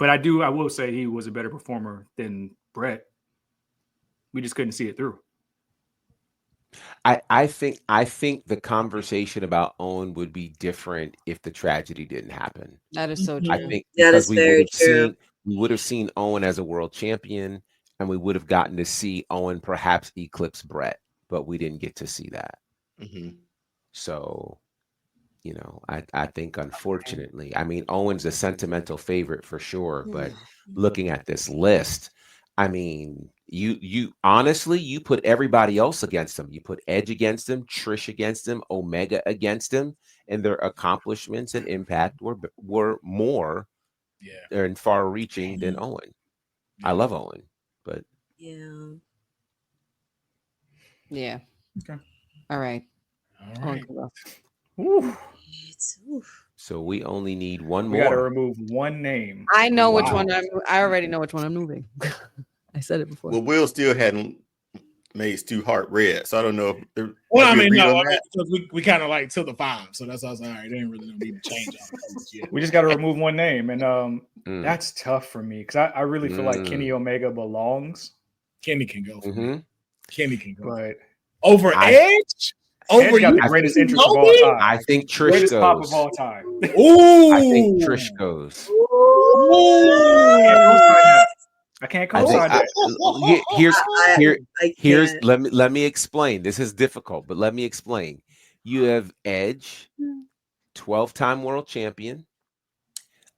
F: I will say he was a better performer than Bret. We just couldn't see it through.
C: I think the conversation about Owen would be different if the tragedy didn't happen.
B: That is so true.
C: I think
D: that
C: because
D: is very true.
C: We would have seen Owen as a world champion, and we would have gotten to see Owen perhaps eclipse Bret, but we didn't get to see that.
E: Mm-hmm.
C: So, I think unfortunately, I mean, Owen's a sentimental favorite for sure, but looking at this list, I mean, you honestly, you put everybody else against him. You put Edge against him, Trish against him, Omega against him, and their accomplishments and impact were more and far-reaching than Owen. I love Owen, but
D: yeah.
B: Okay. All right.
C: So we only need one
F: we
C: more.
F: We got to remove one name.
B: I know which one. I already know which one I'm moving. I said it before.
E: Well, Will still hadn't made Stu Hart red, so I don't know.
A: Because we kind of like to the 5, so that's why I was like, all right, they ain't really no need to change all yet.
F: We just got to remove one name, and that's tough for me because I really feel like Kenny Omega belongs.
A: Kenny can go for me. Kenny can go.
F: But
A: Over Edge? Over
F: Edge got the
A: you?
F: greatest entrance of all time.
C: I think Trish
F: Greatest
C: goes.
F: pop of all time.
A: Ooh.
C: I think Trish goes.
F: I can't co-sign that.
C: Here's let me explain. This is difficult, but let me explain. You have Edge, 12-time world champion.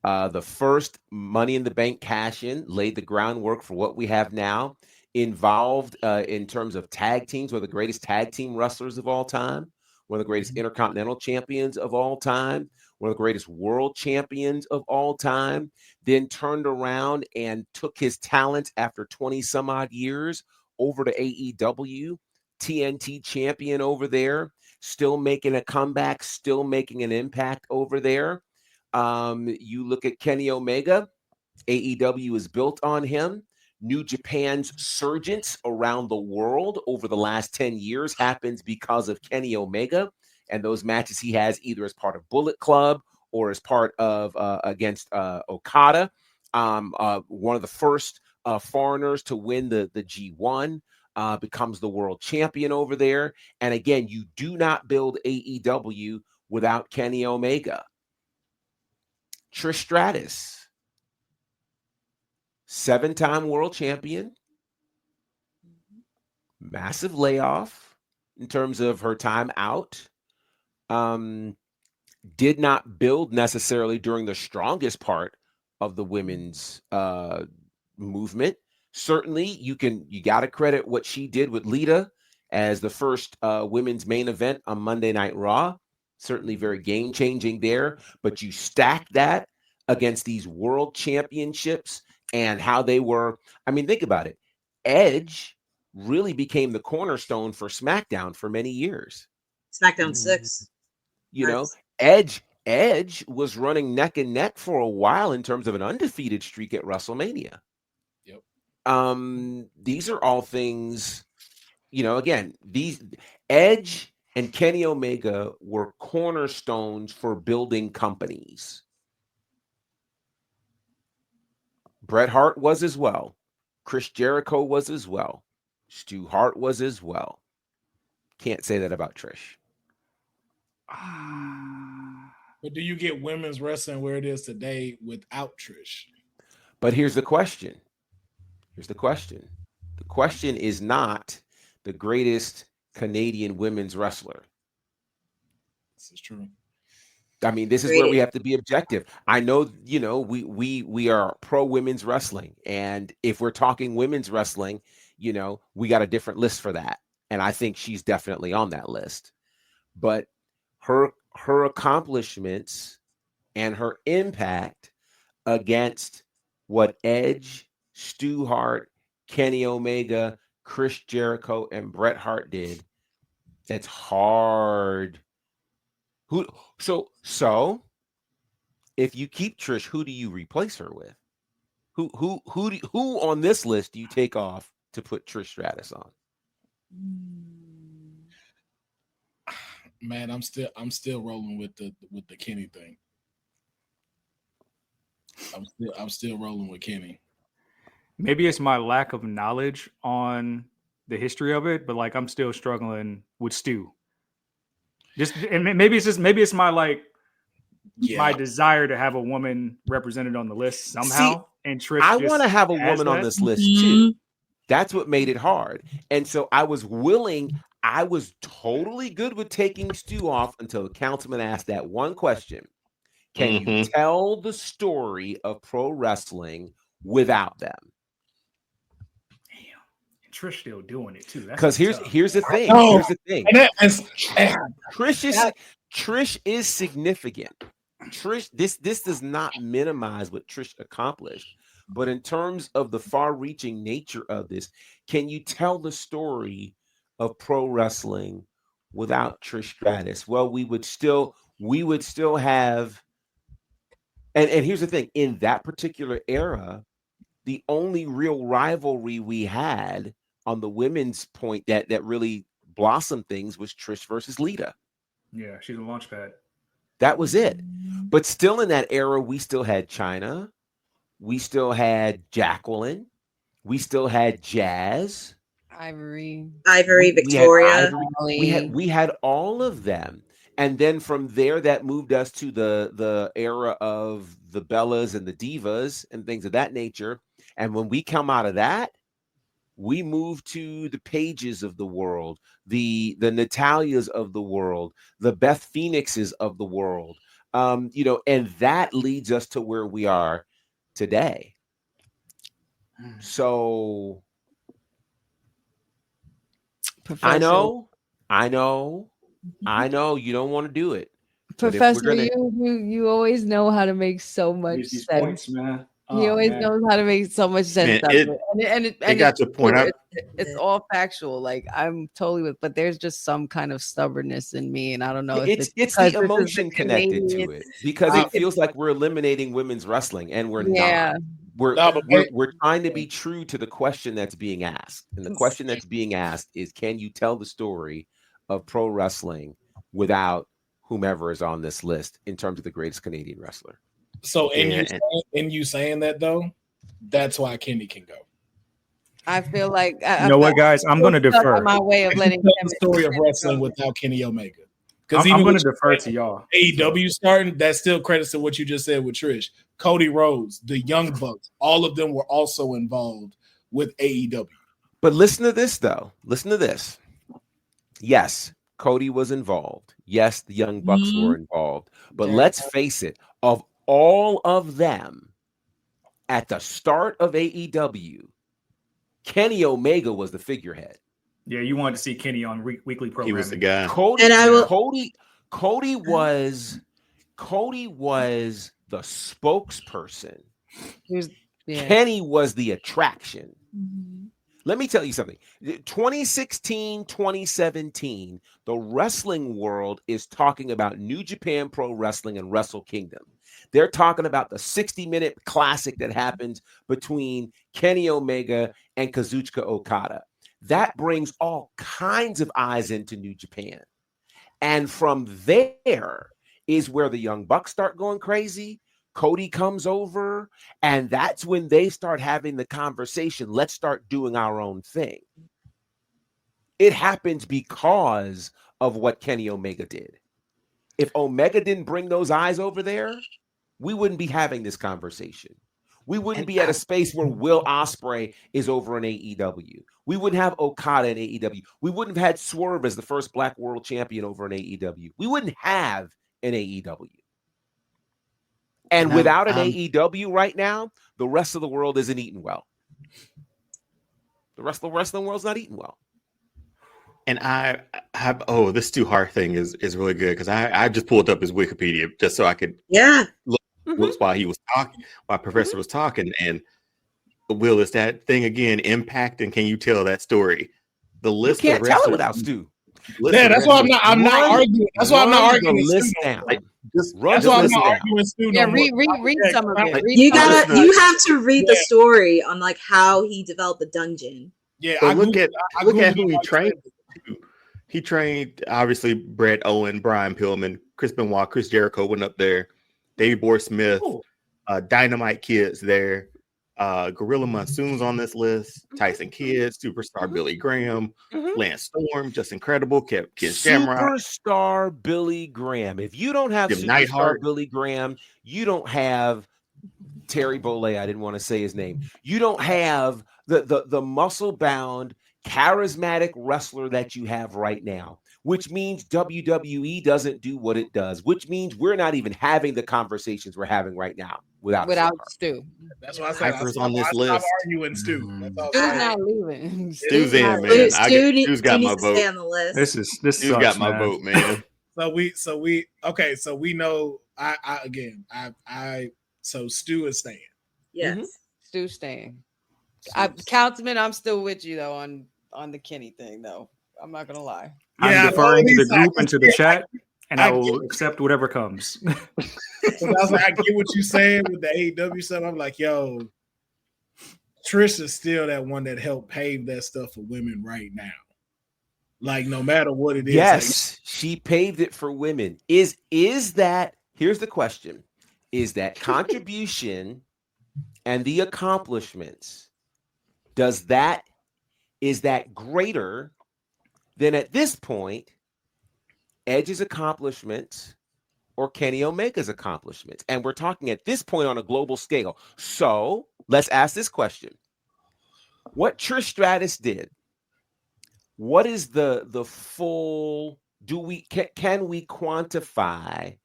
C: The first Money in the Bank cash-in laid the groundwork for what we have now. Involved in terms of tag teams, one of the greatest tag team wrestlers of all time, one of the greatest intercontinental champions of all time, one of the greatest world champions of all time, then turned around and took his talent after 20 some odd years over to AEW, TNT champion over there, still making a comeback, still making an impact over there. You look at Kenny Omega, AEW is built on him. New Japan's surgence around the world over the last 10 years happens because of Kenny Omega and those matches he has either as part of Bullet Club or as part of against Okada. One of the first foreigners to win the G1, becomes the world champion over there. And again, you do not build AEW without Kenny Omega. Trish Stratus, 7-time world champion, massive layoff in terms of her time out. Did not build necessarily during the strongest part of the women's movement. Certainly, you got to credit what she did with Lita as the first women's main event on Monday Night Raw. Certainly very game-changing there. But you stack that against these world championships and how they were. I mean, think about it. Edge really became the cornerstone for SmackDown for many years.
D: SmackDown 6.
C: You know, Edge was running neck and neck for a while in terms of an undefeated streak at WrestleMania.
A: Yep.
C: These are all things, you know, again, these Edge and Kenny Omega were cornerstones for building companies. Bret Hart was as well. Chris Jericho was as well. Stu Hart was as well. Can't say that about Trish.
A: But do you get women's wrestling where it is today without Trish?
C: But here's the question. The question is not the greatest Canadian women's wrestler.
A: This is true.
C: I mean, this is where we have to be objective. I know, you know, we are pro women's wrestling. And if we're talking women's wrestling, you know, we got a different list for that. And I think she's definitely on that list. But her accomplishments and her impact against what Edge, Stu Hart, Kenny Omega, Chris Jericho, and Bret Hart did, it's hard. So if you keep Trish, who do you replace her with? Who on this list do you take off to put Trish Stratus on?
A: Man, I'm still rolling with the Kenny thing. I'm still rolling with Kenny.
F: Maybe it's my lack of knowledge on the history of it, but like I'm still struggling with Stu. Maybe it's my my desire to have a woman represented on the list somehow.
C: See,
F: and Trish,
C: I want to have a woman on this list too. That's what made it hard. And so I was totally good with taking Stu off until the councilman asked that one question. Can you tell the story of pro wrestling without them?
F: Trish still doing it too.
C: Because here's the thing. Trish is significant. Trish, this does not minimize what Trish accomplished, but in terms of the far-reaching nature of this, can you tell the story of pro wrestling without Trish Stratus? Well, we would still have. And here's the thing: in that particular era, the only real rivalry we had on the women's point that really blossomed things was Trish versus Lita.
F: Yeah, she's a launch pad.
C: That was it. But still in that era, we still had Chyna. We still had Jacqueline. We still had Jazz.
B: Ivory.
D: Victoria.
C: We had all of them. And then from there, that moved us to the era of the Bellas and the Divas and things of that nature. And when we come out of that, we move to the Paiges of the world, the Natalias of the world, the Beth Phoenixes of the world. And that leads us to where we are today. So
B: Professor.
C: I know you don't want to do it.
B: Professor, you always know how to make so much
F: these
B: sense.
F: Points, man.
B: He always knows how to make so much sense.
E: Man, it got to a point.
B: It's all factual. Like I'm totally with, but there's just some kind of stubbornness in me, and I don't know if
C: it's the emotion connected to it, because it feels like we're eliminating women's wrestling, and we're not. We're trying to be true to the question that's being asked, and the question that's being asked is, can you tell the story of pro wrestling without whomever is on this list in terms of the greatest Canadian wrestler?
A: So in you saying that though, that's why Kenny can go.
B: I feel like
F: you know what, guys, I'm going to defer.
B: My way of letting
A: the story of wrestling without Kenny Omega.
F: Because I'm going to defer to y'all.
A: AEW starting, that's still credits to what you just said with Trish, Cody Rhodes, the Young Bucks, all of them were also involved with AEW.
C: But listen to this though. Listen to this. Yes, Cody was involved. Yes, the Young Bucks were involved. But let's face it, of all of them at the start of AEW, Kenny Omega was the figurehead.
F: Yeah, you wanted to see Kenny on weekly programming.
E: He was the guy.
C: Cody was the spokesperson. Kenny was the attraction. Mm-hmm. Let me tell you something. 2016, 2017, the wrestling world is talking about New Japan Pro Wrestling and Wrestle Kingdom. They're talking about the 60-minute classic that happens between Kenny Omega and Kazuchika Okada. That brings all kinds of eyes into New Japan. And from there is where the Young Bucks start going crazy. Cody comes over, and that's when they start having the conversation. Let's start doing our own thing. It happens because of what Kenny Omega did. If Omega didn't bring those eyes over there, we wouldn't be having this conversation. We wouldn't be at a space where Will Ospreay is over in AEW. We wouldn't have Okada in AEW. We wouldn't have had Swerve as the first Black World Champion over in AEW. We wouldn't have an AEW. And without an AEW right now, the rest of the world isn't eating well. The rest of the wrestling world's not eating well.
E: And I have this Stu Hart thing is really good, because I just pulled up his Wikipedia just so I could look while he was talking, while Professor was talking. And Will, is that thing again, Impact, and can you tell that story? The list
C: you can't tell it without Stu.
A: Yeah, that's why I'm not arguing. That's why I'm not arguing.
C: The list down.
A: That's why I'm not arguing Stu.
B: Yeah, read some of it.
D: You have to read the story on like how he developed the dungeon.
E: Yeah, I look at who he trained. He trained obviously Brett Owen, Brian Pillman, Chris Benoit, Chris Jericho went up there, Davey Boy Smith, Dynamite Kid's there, Gorilla Monsoon's on this list, Tyson Kidd, Superstar Billy Graham, Lance Storm, Just Incredible, Ken Shamrock.
C: Superstar Billy Graham. If you don't have Superstar Billy Graham, you don't have Terry Bollea. I didn't want to say his name. You don't have the muscle-bound, charismatic wrestler that you have right now, which means WWE doesn't do what it does, which means we're not even having the conversations we're having right now without
B: Stu.
A: That's why I said
E: Hyper's on this list.
A: Arguing Stu.
B: Stu's not leaving.
E: Stu's in, man. Stu's got my vote.
D: On the list.
F: This
E: Stu's got my vote, man.
A: So we know. So Stu is staying.
D: Yes,
B: Stu's staying. Councilman, I'm still with you though on the Kenny thing though. I'm not gonna lie.
F: I'm deferring to the group and to the chat, and I will accept whatever comes.
A: So I was like, I get what you're saying with the AEW stuff. I'm like, yo, Trish is still that one that helped pave that stuff for women right now. Like, no matter what it is.
C: Yes, she paved it for women. Is that, here's the question, is that contribution and the accomplishments is that greater than at this point Edge's accomplishments or Kenny Omega's accomplishments? And we're talking at this point on a global scale. So let's ask this question. What Trish Stratus did, what is the full, can we quantify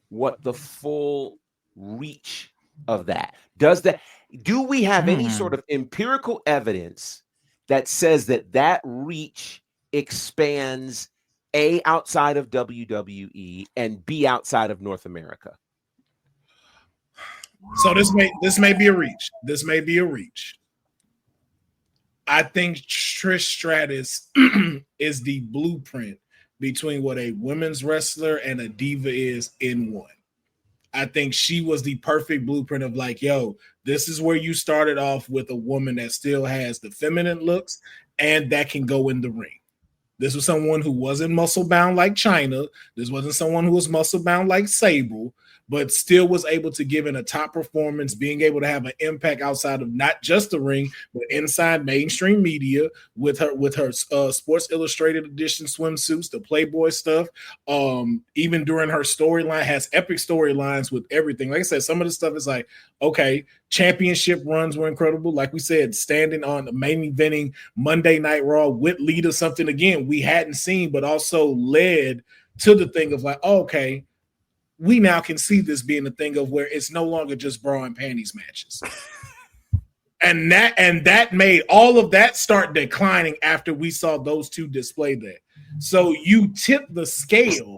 C: what the full reach of that? Do we have any sort of empirical evidence that says that reach expands A, outside of WWE, and B, outside of North America?
A: So this may be a reach. This may be a reach. I think Trish Stratus is the blueprint between what a women's wrestler and a diva is in one. I think she was the perfect blueprint of like, yo, this is where you started off with a woman that still has the feminine looks and that can go in the ring. This was someone who wasn't muscle bound like Chyna. This wasn't someone who was muscle bound like Sable, but still was able to give in a top performance, being able to have an impact outside of not just the ring, but inside mainstream media with her Sports Illustrated edition swimsuits, the Playboy stuff. Even during her storyline, has epic storylines with everything. Like I said, some of the stuff is like, okay, championship runs were incredible. Like we said, standing on the main eventing Monday Night Raw with Lita, something again we hadn't seen, but also led to the thing of like, oh, okay, we now can see this being a thing of where it's no longer just bra and panties matches. and that made all of that start declining after we saw those two display that. So you tip the scale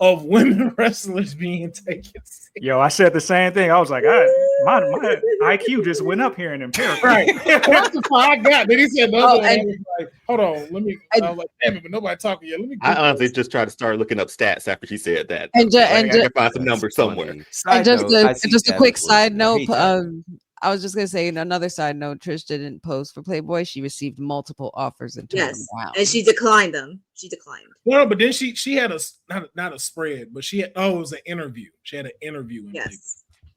A: of women wrestlers being taken seriously.
F: Yo, I said the same thing. I was like, my IQ just went up here in Empirical.
A: Right. That's the I got. Then he said, no, like, hold on, let me. I was like, damn it, but nobody talking yet. Let me.
E: I honestly just tried to start looking up stats after she said that.
B: And
E: I can find some numbers somewhere.
B: And just a quick side note. I was just gonna say another side note. Trish didn't pose for Playboy. She received multiple offers and turned them down.
D: And she declined them. She declined.
A: No, but then she had a not a spread, but she had it was an interview. She had an interview in Playboy.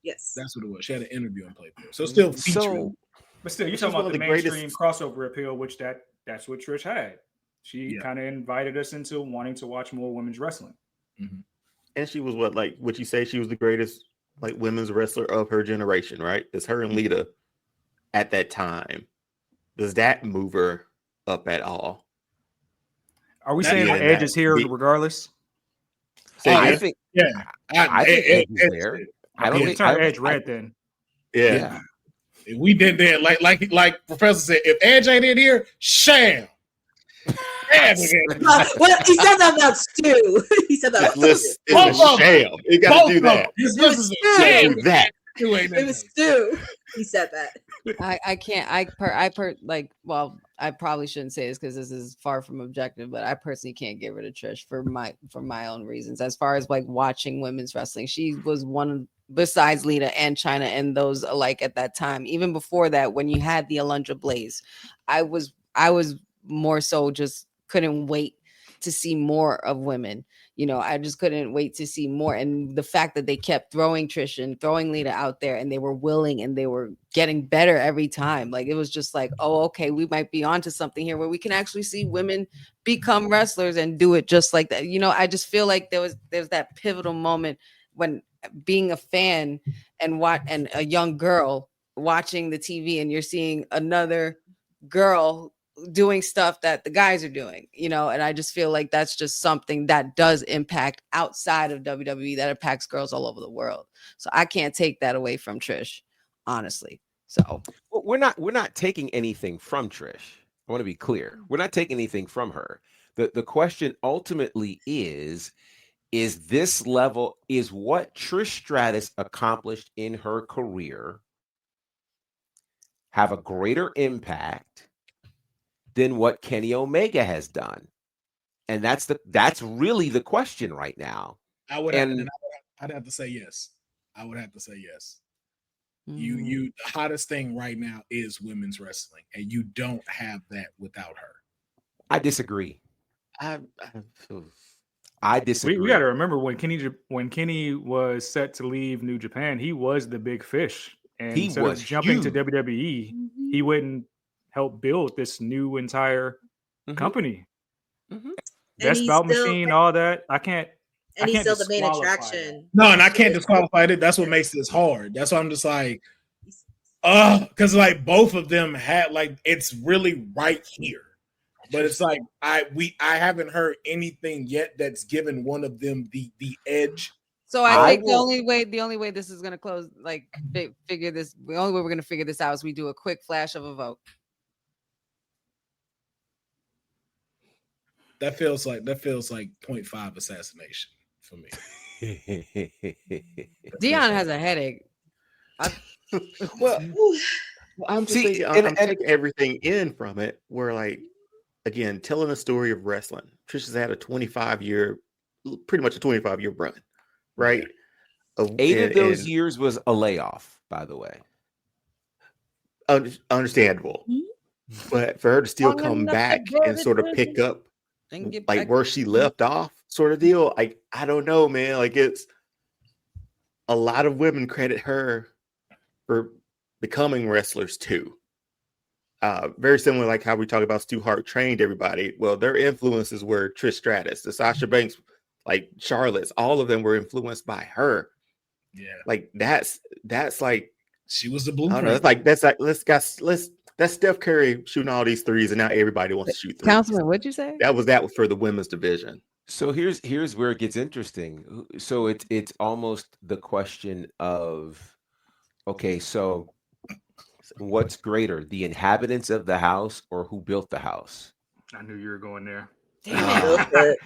D: Yes,
A: that's what it was. She had an interview in Playboy. So still featuring.
F: But still, you're talking about the mainstream crossover appeal, which that's what Trish had. She kind of invited us into wanting to watch more women's wrestling.
E: Mm-hmm. And she was would you say she was the greatest women's wrestler of her generation, right? It's her and Lita at that time. Does that move her up at all?
F: Are we saying that Edge is here regardless?
C: I think Edge is there.
F: I don't think Edge red then.
E: Yeah.
A: If we did that, like Professor said, if Edge ain't in here, sham.
D: Well, he said that about Stu. He said that about Stu.
E: It's a sham. You got to do that.
D: It was Stu. He said that.
B: I can't. I probably shouldn't say this because this is far from objective, but I personally can't get rid of Trish for my own reasons. As far as watching women's wrestling, she was one of, besides Lita and Chyna and those alike at that time. Even before that, when you had the Alundra Blaze, I was more so just couldn't wait to see more of women. I just couldn't wait to see more. And the fact that they kept throwing Trish and throwing Lita out there and they were willing and they were getting better every time. It was just like, oh, okay, we might be onto something here where we can actually see women become wrestlers and do it just like that. I just feel like there's that pivotal moment when being a fan and a young girl watching the TV and you're seeing another girl doing stuff that the guys are doing, and I just feel like that's just something that does impact outside of WWE, that impacts girls all over the world. So I can't take that away from Trish, honestly. So
C: we're not taking anything from Trish. I want to be clear. We're not taking anything from her. The question ultimately is this level, is what Trish Stratus accomplished in her career have a greater impact than what Kenny Omega has done? And that's really the question right now.
A: I'd have to say yes. I would have to say yes. The hottest thing right now is women's wrestling, and you don't have that without her.
C: I disagree. I disagree.
F: We got to remember when Kenny was set to leave New Japan, he was the big fish, and instead of jumping to WWE, he went and helped build this new entire company.
B: Mm-hmm.
F: Best bout machine, all that. I can't.
D: And he's still the main
F: disqualify
D: attraction.
A: No, and I can't disqualify it. That's what makes this hard. That's why I'm just like, because like both of them had like it's really right here, but it's like I haven't heard anything yet that's given one of them the edge.
B: So I think the only way this is gonna close, like figure this, the only way we're gonna figure this out is we do a quick flash of a vote.
A: That feels like 0.5 assassination for me.
B: Deonne has a headache.
E: Well, I'm just thinking, I'm taking everything in from it. Where, like, again, telling a story of wrestling. Trisha's had a 25-year, pretty much a 25-year run, right?
C: 8 of those years was a layoff, by the way.
E: Understandable, but for her to still come back and sort of pick up like where she left off, sort of deal. Like, I don't know, man. Like, it's a lot of women credit her for becoming wrestlers too. Very similar, like how we talk about Stu Hart trained everybody. Well, their influences were Trish Stratus, the Sasha Banks, like Charlotte's, all of them were influenced by her.
A: Yeah,
E: like that's like
A: she was the blueprint.
E: I don't know, that's Steph Curry shooting all these threes, and now everybody wants to shoot threes.
B: Councilman, what'd you say?
E: That was for the women's division.
C: So here's where it gets interesting. So it's almost the question of, okay, so what's greater, the inhabitants of the house or who built the house?
F: I knew you were going there.
B: Damn it,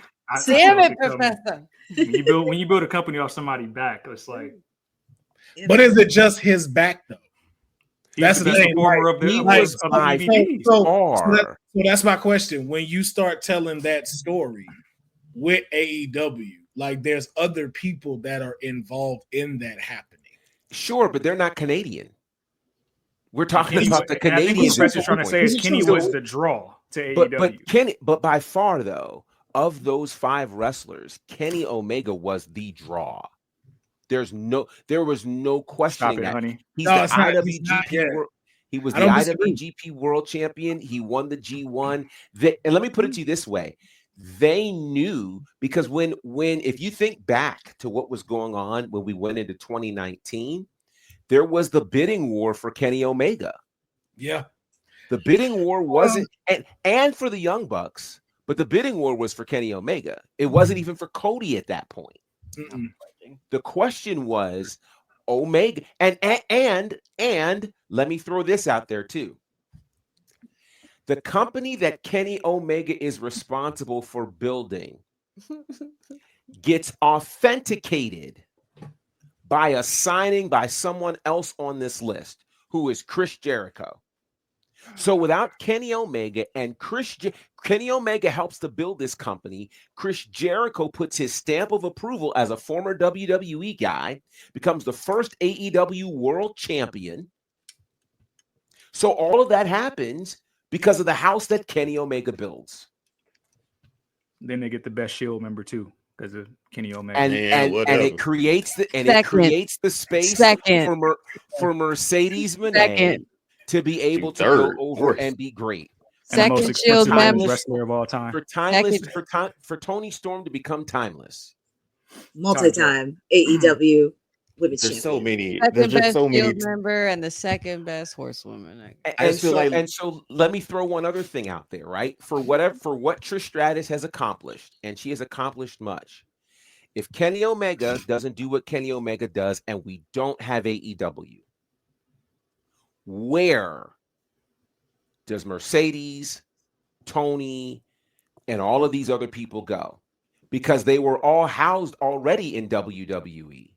B: Damn it, Professor.
F: When you build a company off somebody's back, it's like.
A: But is it just his back though? That's the thing. So that's my question. When you start telling that story with AEW, like there's other people that are involved in that happening.
C: Sure, but they're not Canadian. We're talking about the Canadians.
F: What Professor's trying to say is Kenny was the draw to AEW.
C: But by far though, of those 5 wrestlers, Kenny Omega was the draw. There was no questioning that.
F: Honey.
C: He was the IWGP World Champion. He won the G1. And let me put it to you this way. They knew, because when if you think back to what was going on when we went into 2019, there was the bidding war for Kenny Omega.
A: Yeah.
C: The bidding war wasn't and for the Young Bucks, but the bidding war was for Kenny Omega. It wasn't even for Cody at that point.
A: Mm-mm.
C: The question was Omega, and let me throw this out there too. The company that Kenny Omega is responsible for building gets authenticated by a signing by someone else on this list, who is Chris Jericho. So without Kenny Omega and Kenny Omega helps to build this company, Chris Jericho puts his stamp of approval as a former WWE guy, becomes the first AEW world champion. So all of that happens because of the house that Kenny Omega builds.
F: Then they get the best Shield member too, because of Kenny Omega.
C: And it creates the space for Mercedes Moné to be able to go over and be great.
B: Second Shield member
F: wrestler of all time.
C: For Tony Storm to become timeless.
D: Multi-time AEW women's champion.
E: So many.
B: Second best Shield member and the second best horsewoman.
C: So let me throw one other thing out there, right? For what Trish Stratus has accomplished, and she has accomplished much. If Kenny Omega doesn't do what Kenny Omega does, and we don't have AEW, where does Mercedes, Tony, and all of these other people go? Because they were all housed already in WWE.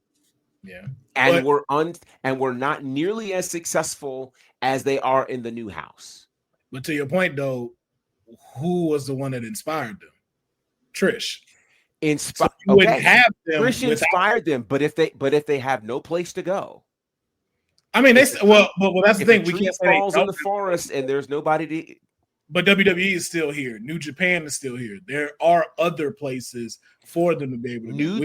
A: Yeah.
C: And we're not nearly as successful as they are in the new house.
A: But to your point though, who was the one that inspired them? Trish.
C: Wouldn't have them. Trish inspired them, but if they have no place to go.
A: I mean, that's the thing. We can't say
C: falls in the forest and there's nobody to.
A: But WWE is still here. New Japan is still here. There are other places for them to be able to.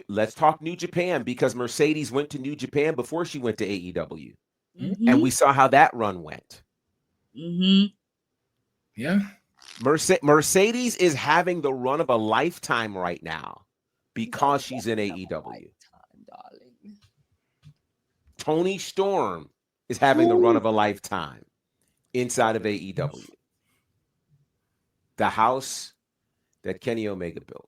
C: Let's talk New Japan, because Mercedes went to New Japan before she went to AEW, and we saw how that run went.
D: Mm-hmm.
A: Yeah.
C: Mercedes is having the run of a lifetime right now because she's in AEW. Tony Storm is having the run of a lifetime inside of AEW. The house that Kenny Omega built.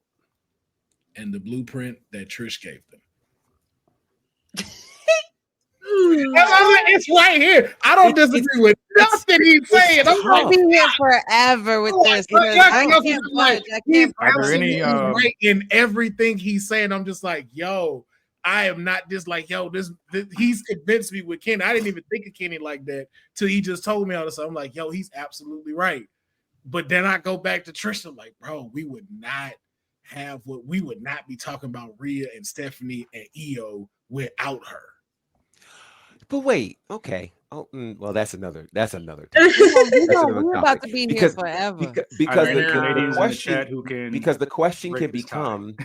A: And the blueprint that Trish gave them. It's right here. I don't disagree with nothing he's saying. I'm
B: I'll be here forever with this. I can't budge. I can't
A: absolutely right in everything he's saying. I'm just like, yo, I am not just like, yo, this he's convinced me with Kenny. I didn't even think of Kenny like that till he just told me all this. I'm like, yo, he's absolutely right. But then I go back to Trish. I'm like, bro, we would not be talking about Rhea and Stephanie and Io without her.
C: But wait, okay. Oh, well, that's another. We're
B: about to be here forever.
C: Because the question can become,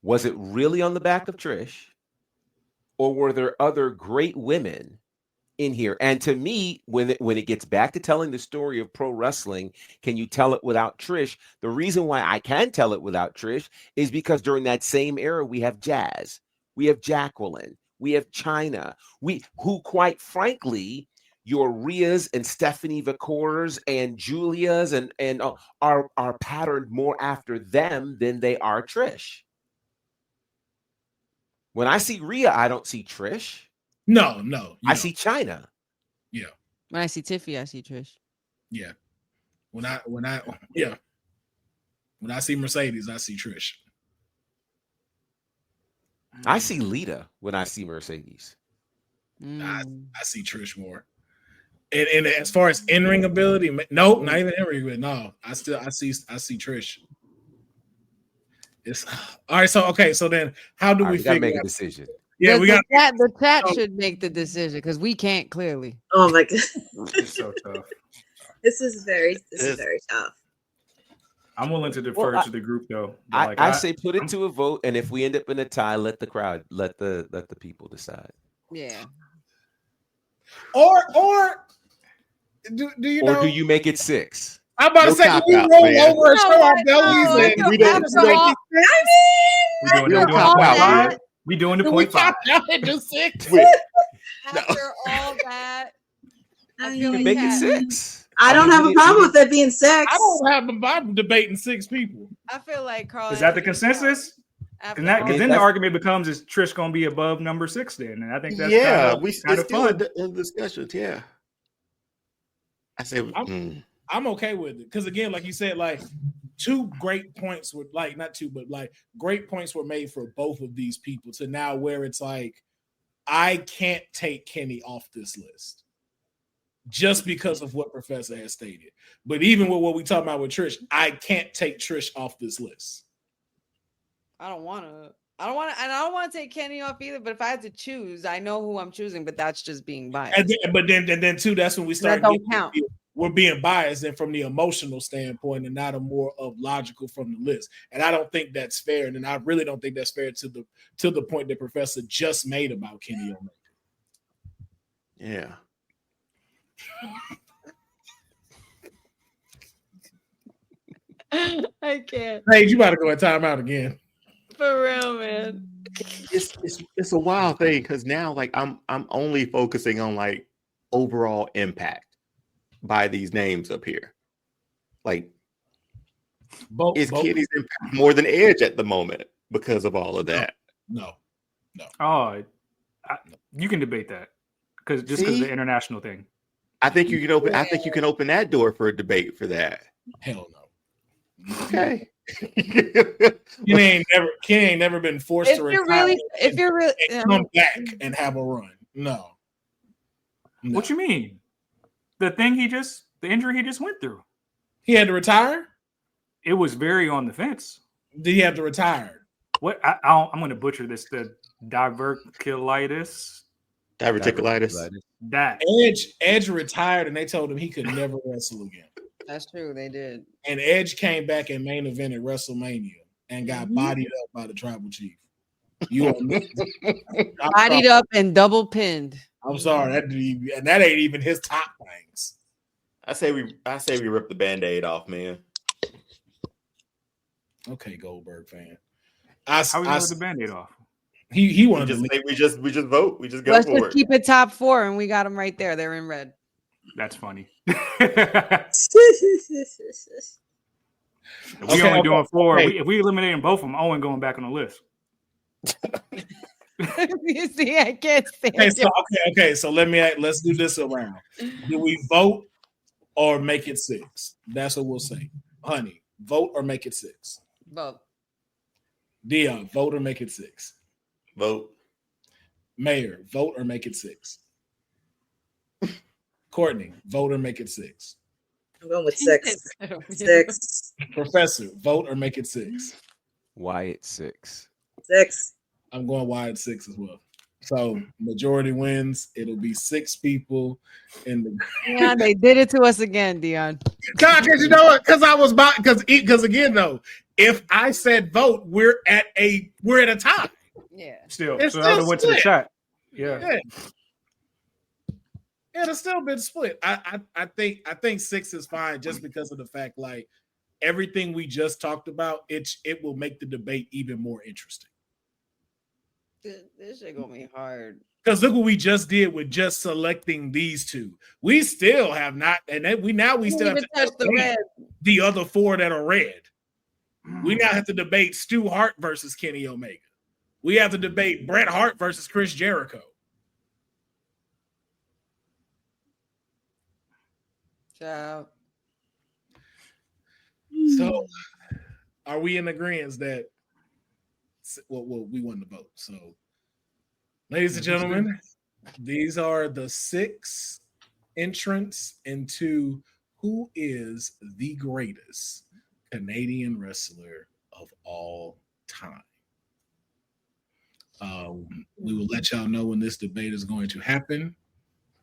C: was it really on the back of Trish, or were there other great women in here? And to me, when it gets back to telling the story of pro wrestling, can you tell it without Trish? The reason why I can tell it without Trish is because during that same era, we have Jazz. We have Jacqueline, we have Chyna, who quite frankly, your Rheas and Stephanie Vicors and Julia's and are patterned more after them than they are Trish. When I see Rhea, I don't see Trish.
A: No.
C: I see Chyna.
A: Yeah.
B: When I see Tiffy, I see Trish.
A: Yeah. When I see Mercedes, I see Trish.
C: I see Lita when I see Mercedes.
A: I see Trish more. And as far as in-ring ability, no, not even in-ring, but no, I see Trish. It's all right. So so then how do we
C: make a decision?
A: Yeah,
B: the chat should make the decision because we can't clearly.
D: Oh my god,
F: it's so tough.
D: This is very tough.
F: I'm willing to defer to the group though.
C: I say put it to a vote, and if we end up in a tie, let the people decide.
B: Yeah.
A: Or do you know?
C: Or do you make it 6?
A: I'm about to say we roll over and show our bellies, and we don't.
F: We doing the point 5.
A: Into 6.
B: After all that, I feel like
C: make it 6.
D: I don't have a problem with it being 6.
A: I don't have a problem debating 6 people.
B: I feel like Carl.
F: Is that the consensus? And then the argument becomes, is Trish going to be above number 6 then? And I think that's kind of fun
E: in discussions. Yeah. I say
A: I'm okay with it because again, like you said, like 2 great points were like not 2, but like great points were made for both of these people to now where it's like I can't take Kenny off this list just because of what Professor has stated. But even with what we talking about with Trish, I can't take Trish off this list.
B: I don't want to take Kenny off either. But if I had to choose, I know who I'm choosing. But that's just being biased.
A: But then too, that's when we start.
B: That don't count.
A: We're being biased and from the emotional standpoint, and not a more of logical from the list. And I don't think that's fair. And I really don't think that's fair to the point that Professor just made about Kenny Omega.
E: Yeah.
B: I can't.
A: Hey, you about to go in timeout again?
B: For real, man.
E: It's a wild thing because now, like, I'm only focusing on like overall impact by these names up here. Like, is Kenny's impact more than Edge at the moment because of all of that?
A: No.
F: Oh, you can debate that because of the international thing.
E: I think you can open. I think you can open that door for a debate for that.
A: Hell no.
E: Okay.
A: Kenny ain't never been forced to retire.
B: If you're really
A: come back and have a run. No.
F: What you mean? The injury he just went through.
A: He had to retire?
F: It was very on the fence.
A: Did he have to retire?
F: What? I'm going to butcher this. The diverticulitis. That
A: Edge retired, and they told him he could never wrestle again.
B: That's true. They did.
A: And Edge came back and main event at WrestleMania and got bodied up by the Tribal Chief.
B: Bodied up and double pinned.
A: I'm sorry, that ain't even his top things.
E: I say we rip the Band-Aid off, man.
A: Okay, Goldberg fan.
F: How we rip the Band-Aid off?
A: He wanted to leave.
E: We just vote. We just go
B: Let's
E: for
B: just
E: it.
B: keep it top 4, and we got them right there. They're in red.
F: That's funny. If we only doing 4. If we eliminating both of them, Owen going back on the list.
B: You see, I can't stand
A: Okay. So let's do this around. Do we vote or make it 6? That's what we'll say. Honey, vote or make it 6.
B: Vote.
A: Deonne, vote or make it 6.
E: Vote.
A: Mayor, vote or make it 6. Courtney, vote or make it 6.
D: I'm going with 6. 6.
A: Professor, vote or make it 6.
C: Wyatt 6.
D: 6.
A: I'm going Wyatt 6 as well. So majority wins. It'll be 6 people in the.
B: Yeah, they did it to us again, Deonne.
A: Because you know what? Because again though, if I said vote, we're at a tie.
B: Yeah.
F: Still,
A: It's
F: so I
A: still
F: would have went to the
A: split.
F: chat. Yeah.
A: It's still been split. I think 6 is fine just because of the fact like everything we just talked about. It will make the debate even more interesting.
B: This shit gonna be hard.
A: Because look what we just did with just selecting these 2. We still have not, and then we still have to
B: touch the red.
A: the other 4 that are red. We now have to debate Stu Hart versus Kenny Omega. We have to debate Bret Hart versus Chris Jericho.
B: Ciao.
A: So, are we in agreement that? Well, we won the vote. So, ladies and gentlemen, these are the 6 entrants into who is the greatest Canadian wrestler of all time. We will let y'all know when this debate is going to happen.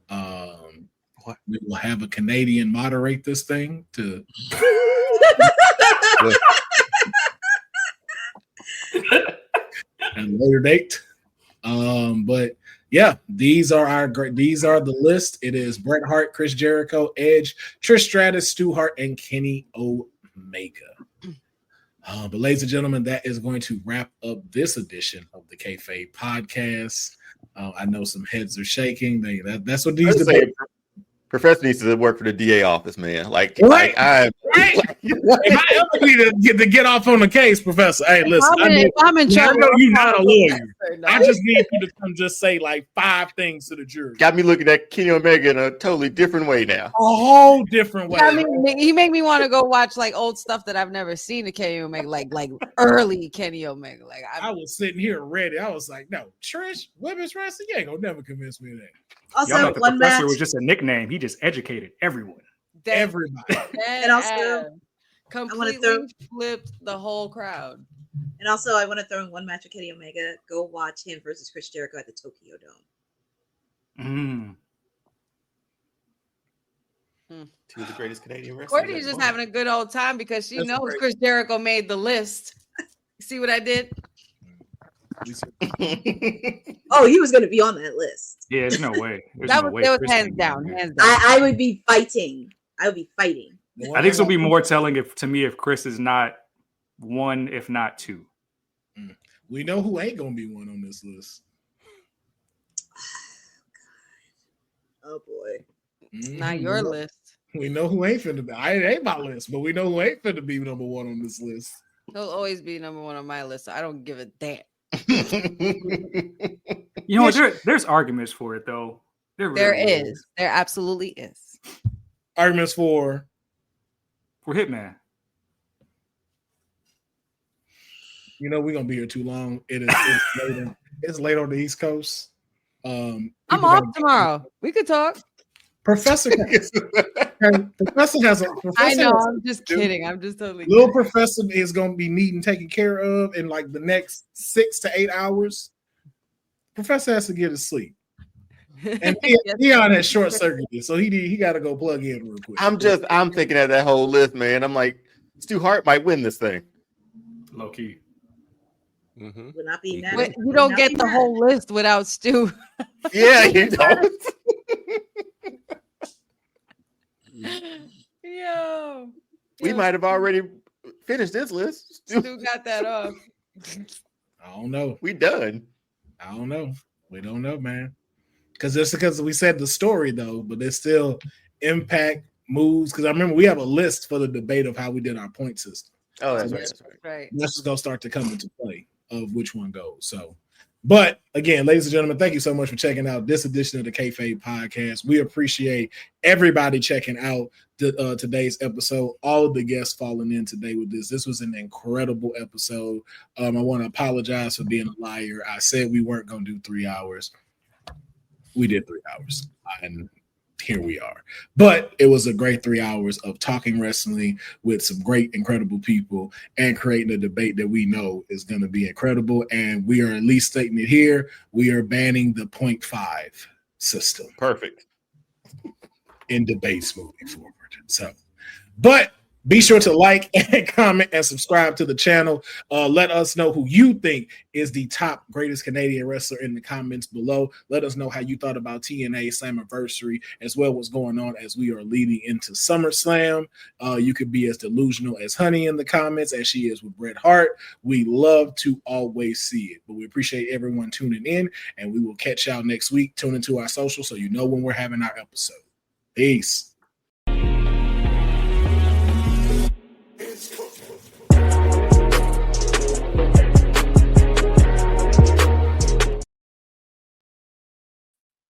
A: We will have a Canadian moderate this thing to. At a later date. But yeah, these are the list. It is Bret Hart, Chris Jericho, Edge, Trish Stratus, Stu Hart, and Kenny Omega. But ladies and gentlemen, that is going to wrap up this edition of the Kayfabe Podcast. I know some heads are shaking. That's what these debates.
E: Professor needs to work for the DA office, man. Right.
A: If I ever need to get off on the case, Professor, hey, listen.
B: I'm in trouble.
A: I know you're not a lawyer.
B: No.
A: I just need you to come just say like 5 things to the jury.
E: Got me looking at Kenny Omega in a totally different way now.
A: A whole different way.
B: I mean, he made me want to go watch like old stuff that I've never seen of Kenny Omega, like early Kenny Omega. Like
A: I was sitting here ready. I was like, no, Trish, women's wrestling, you ain't gonna never convince me of that.
D: Also,
F: Y'all thought the
D: one
F: professor
D: match
F: was just a nickname. He just educated everyone.
A: Everybody.
D: And also,
B: completely flipped the whole crowd.
D: And also, I want to throw in one match with Kenny Omega. Go watch him versus Chris Jericho at the Tokyo Dome.
E: 2 of the greatest Canadian wrestlers.
B: Courtney's just having a good old time because she knows Chris Jericho made the list. See what I did?
D: Oh, he was going to be on that list.
F: Yeah, there's no way.
B: That was hands down.
D: I would be fighting. I would be fighting.
F: I think it'll be more telling if Chris is not 1, if not 2.
A: We know who ain't gonna be 1 on this list.
D: Oh boy.
B: It's not your list.
A: We know who ain't finna be. It ain't my list, but we know who ain't finna be number 1 on this list.
B: He'll always be number 1 on my list. So I don't give a damn.
F: You know, there's arguments for it though.
B: There is. There absolutely is.
A: Arguments for
F: Hitman.
A: You know, we're gonna be here too long. It's late on the East Coast.
B: I'm off tomorrow. We could talk.
A: Professor has
B: I know. I'm just kidding. I'm just totally
A: little
B: kidding.
A: Professor is going to be needing taken care of in like the next 6 to 8 hours. Professor has to get his sleep, and Deonne has short circuited, so he got to go plug in real quick.
E: I'm thinking of that whole list, man. I'm like, Stu Hart might win this thing.
F: Low key.
C: Mm-hmm.
D: Would not be mad.
B: But you don't get the whole list without Stu.
E: Yeah, you don't.
B: Yo.
E: We might have already finished this list.
B: Stu got that off.
A: I don't know.
E: We done.
A: I don't know. We don't know, man. Because we said the story though, but there's still impact moves. Because I remember we have a list for the debate of how we did our point system.
E: Oh, that's
A: So
E: right. That's right.
B: Right.
A: That's just gonna start to come into play of which one goes. So, but again, ladies and gentlemen, thank you so much for checking out this edition of the Kayfabe Podcast. We appreciate everybody checking out today's episode. All of the guests falling in today with this. This was an incredible episode. I want to apologize for being a liar. I said we weren't gonna do 3 hours. We did 3 hours, and here we are. But it was a great 3 hours of talking wrestling with some great, incredible people and creating a debate that we know is going to be incredible. And we are at least stating it here. We are banning the 0.5 system.
E: Perfect.
A: In debates moving forward. So, but be sure to like and comment and subscribe to the channel. Let us know who you think is the top greatest Canadian wrestler in the comments below. Let us know how you thought about TNA Slammiversary, as well as what's going on as we are leading into SummerSlam. You could be as delusional as Honey in the comments as she is with Bret Hart. We love to always see it, but we appreciate everyone tuning in, and we will catch y'all next week. Tune into our social so you know when we're having our episode. Peace.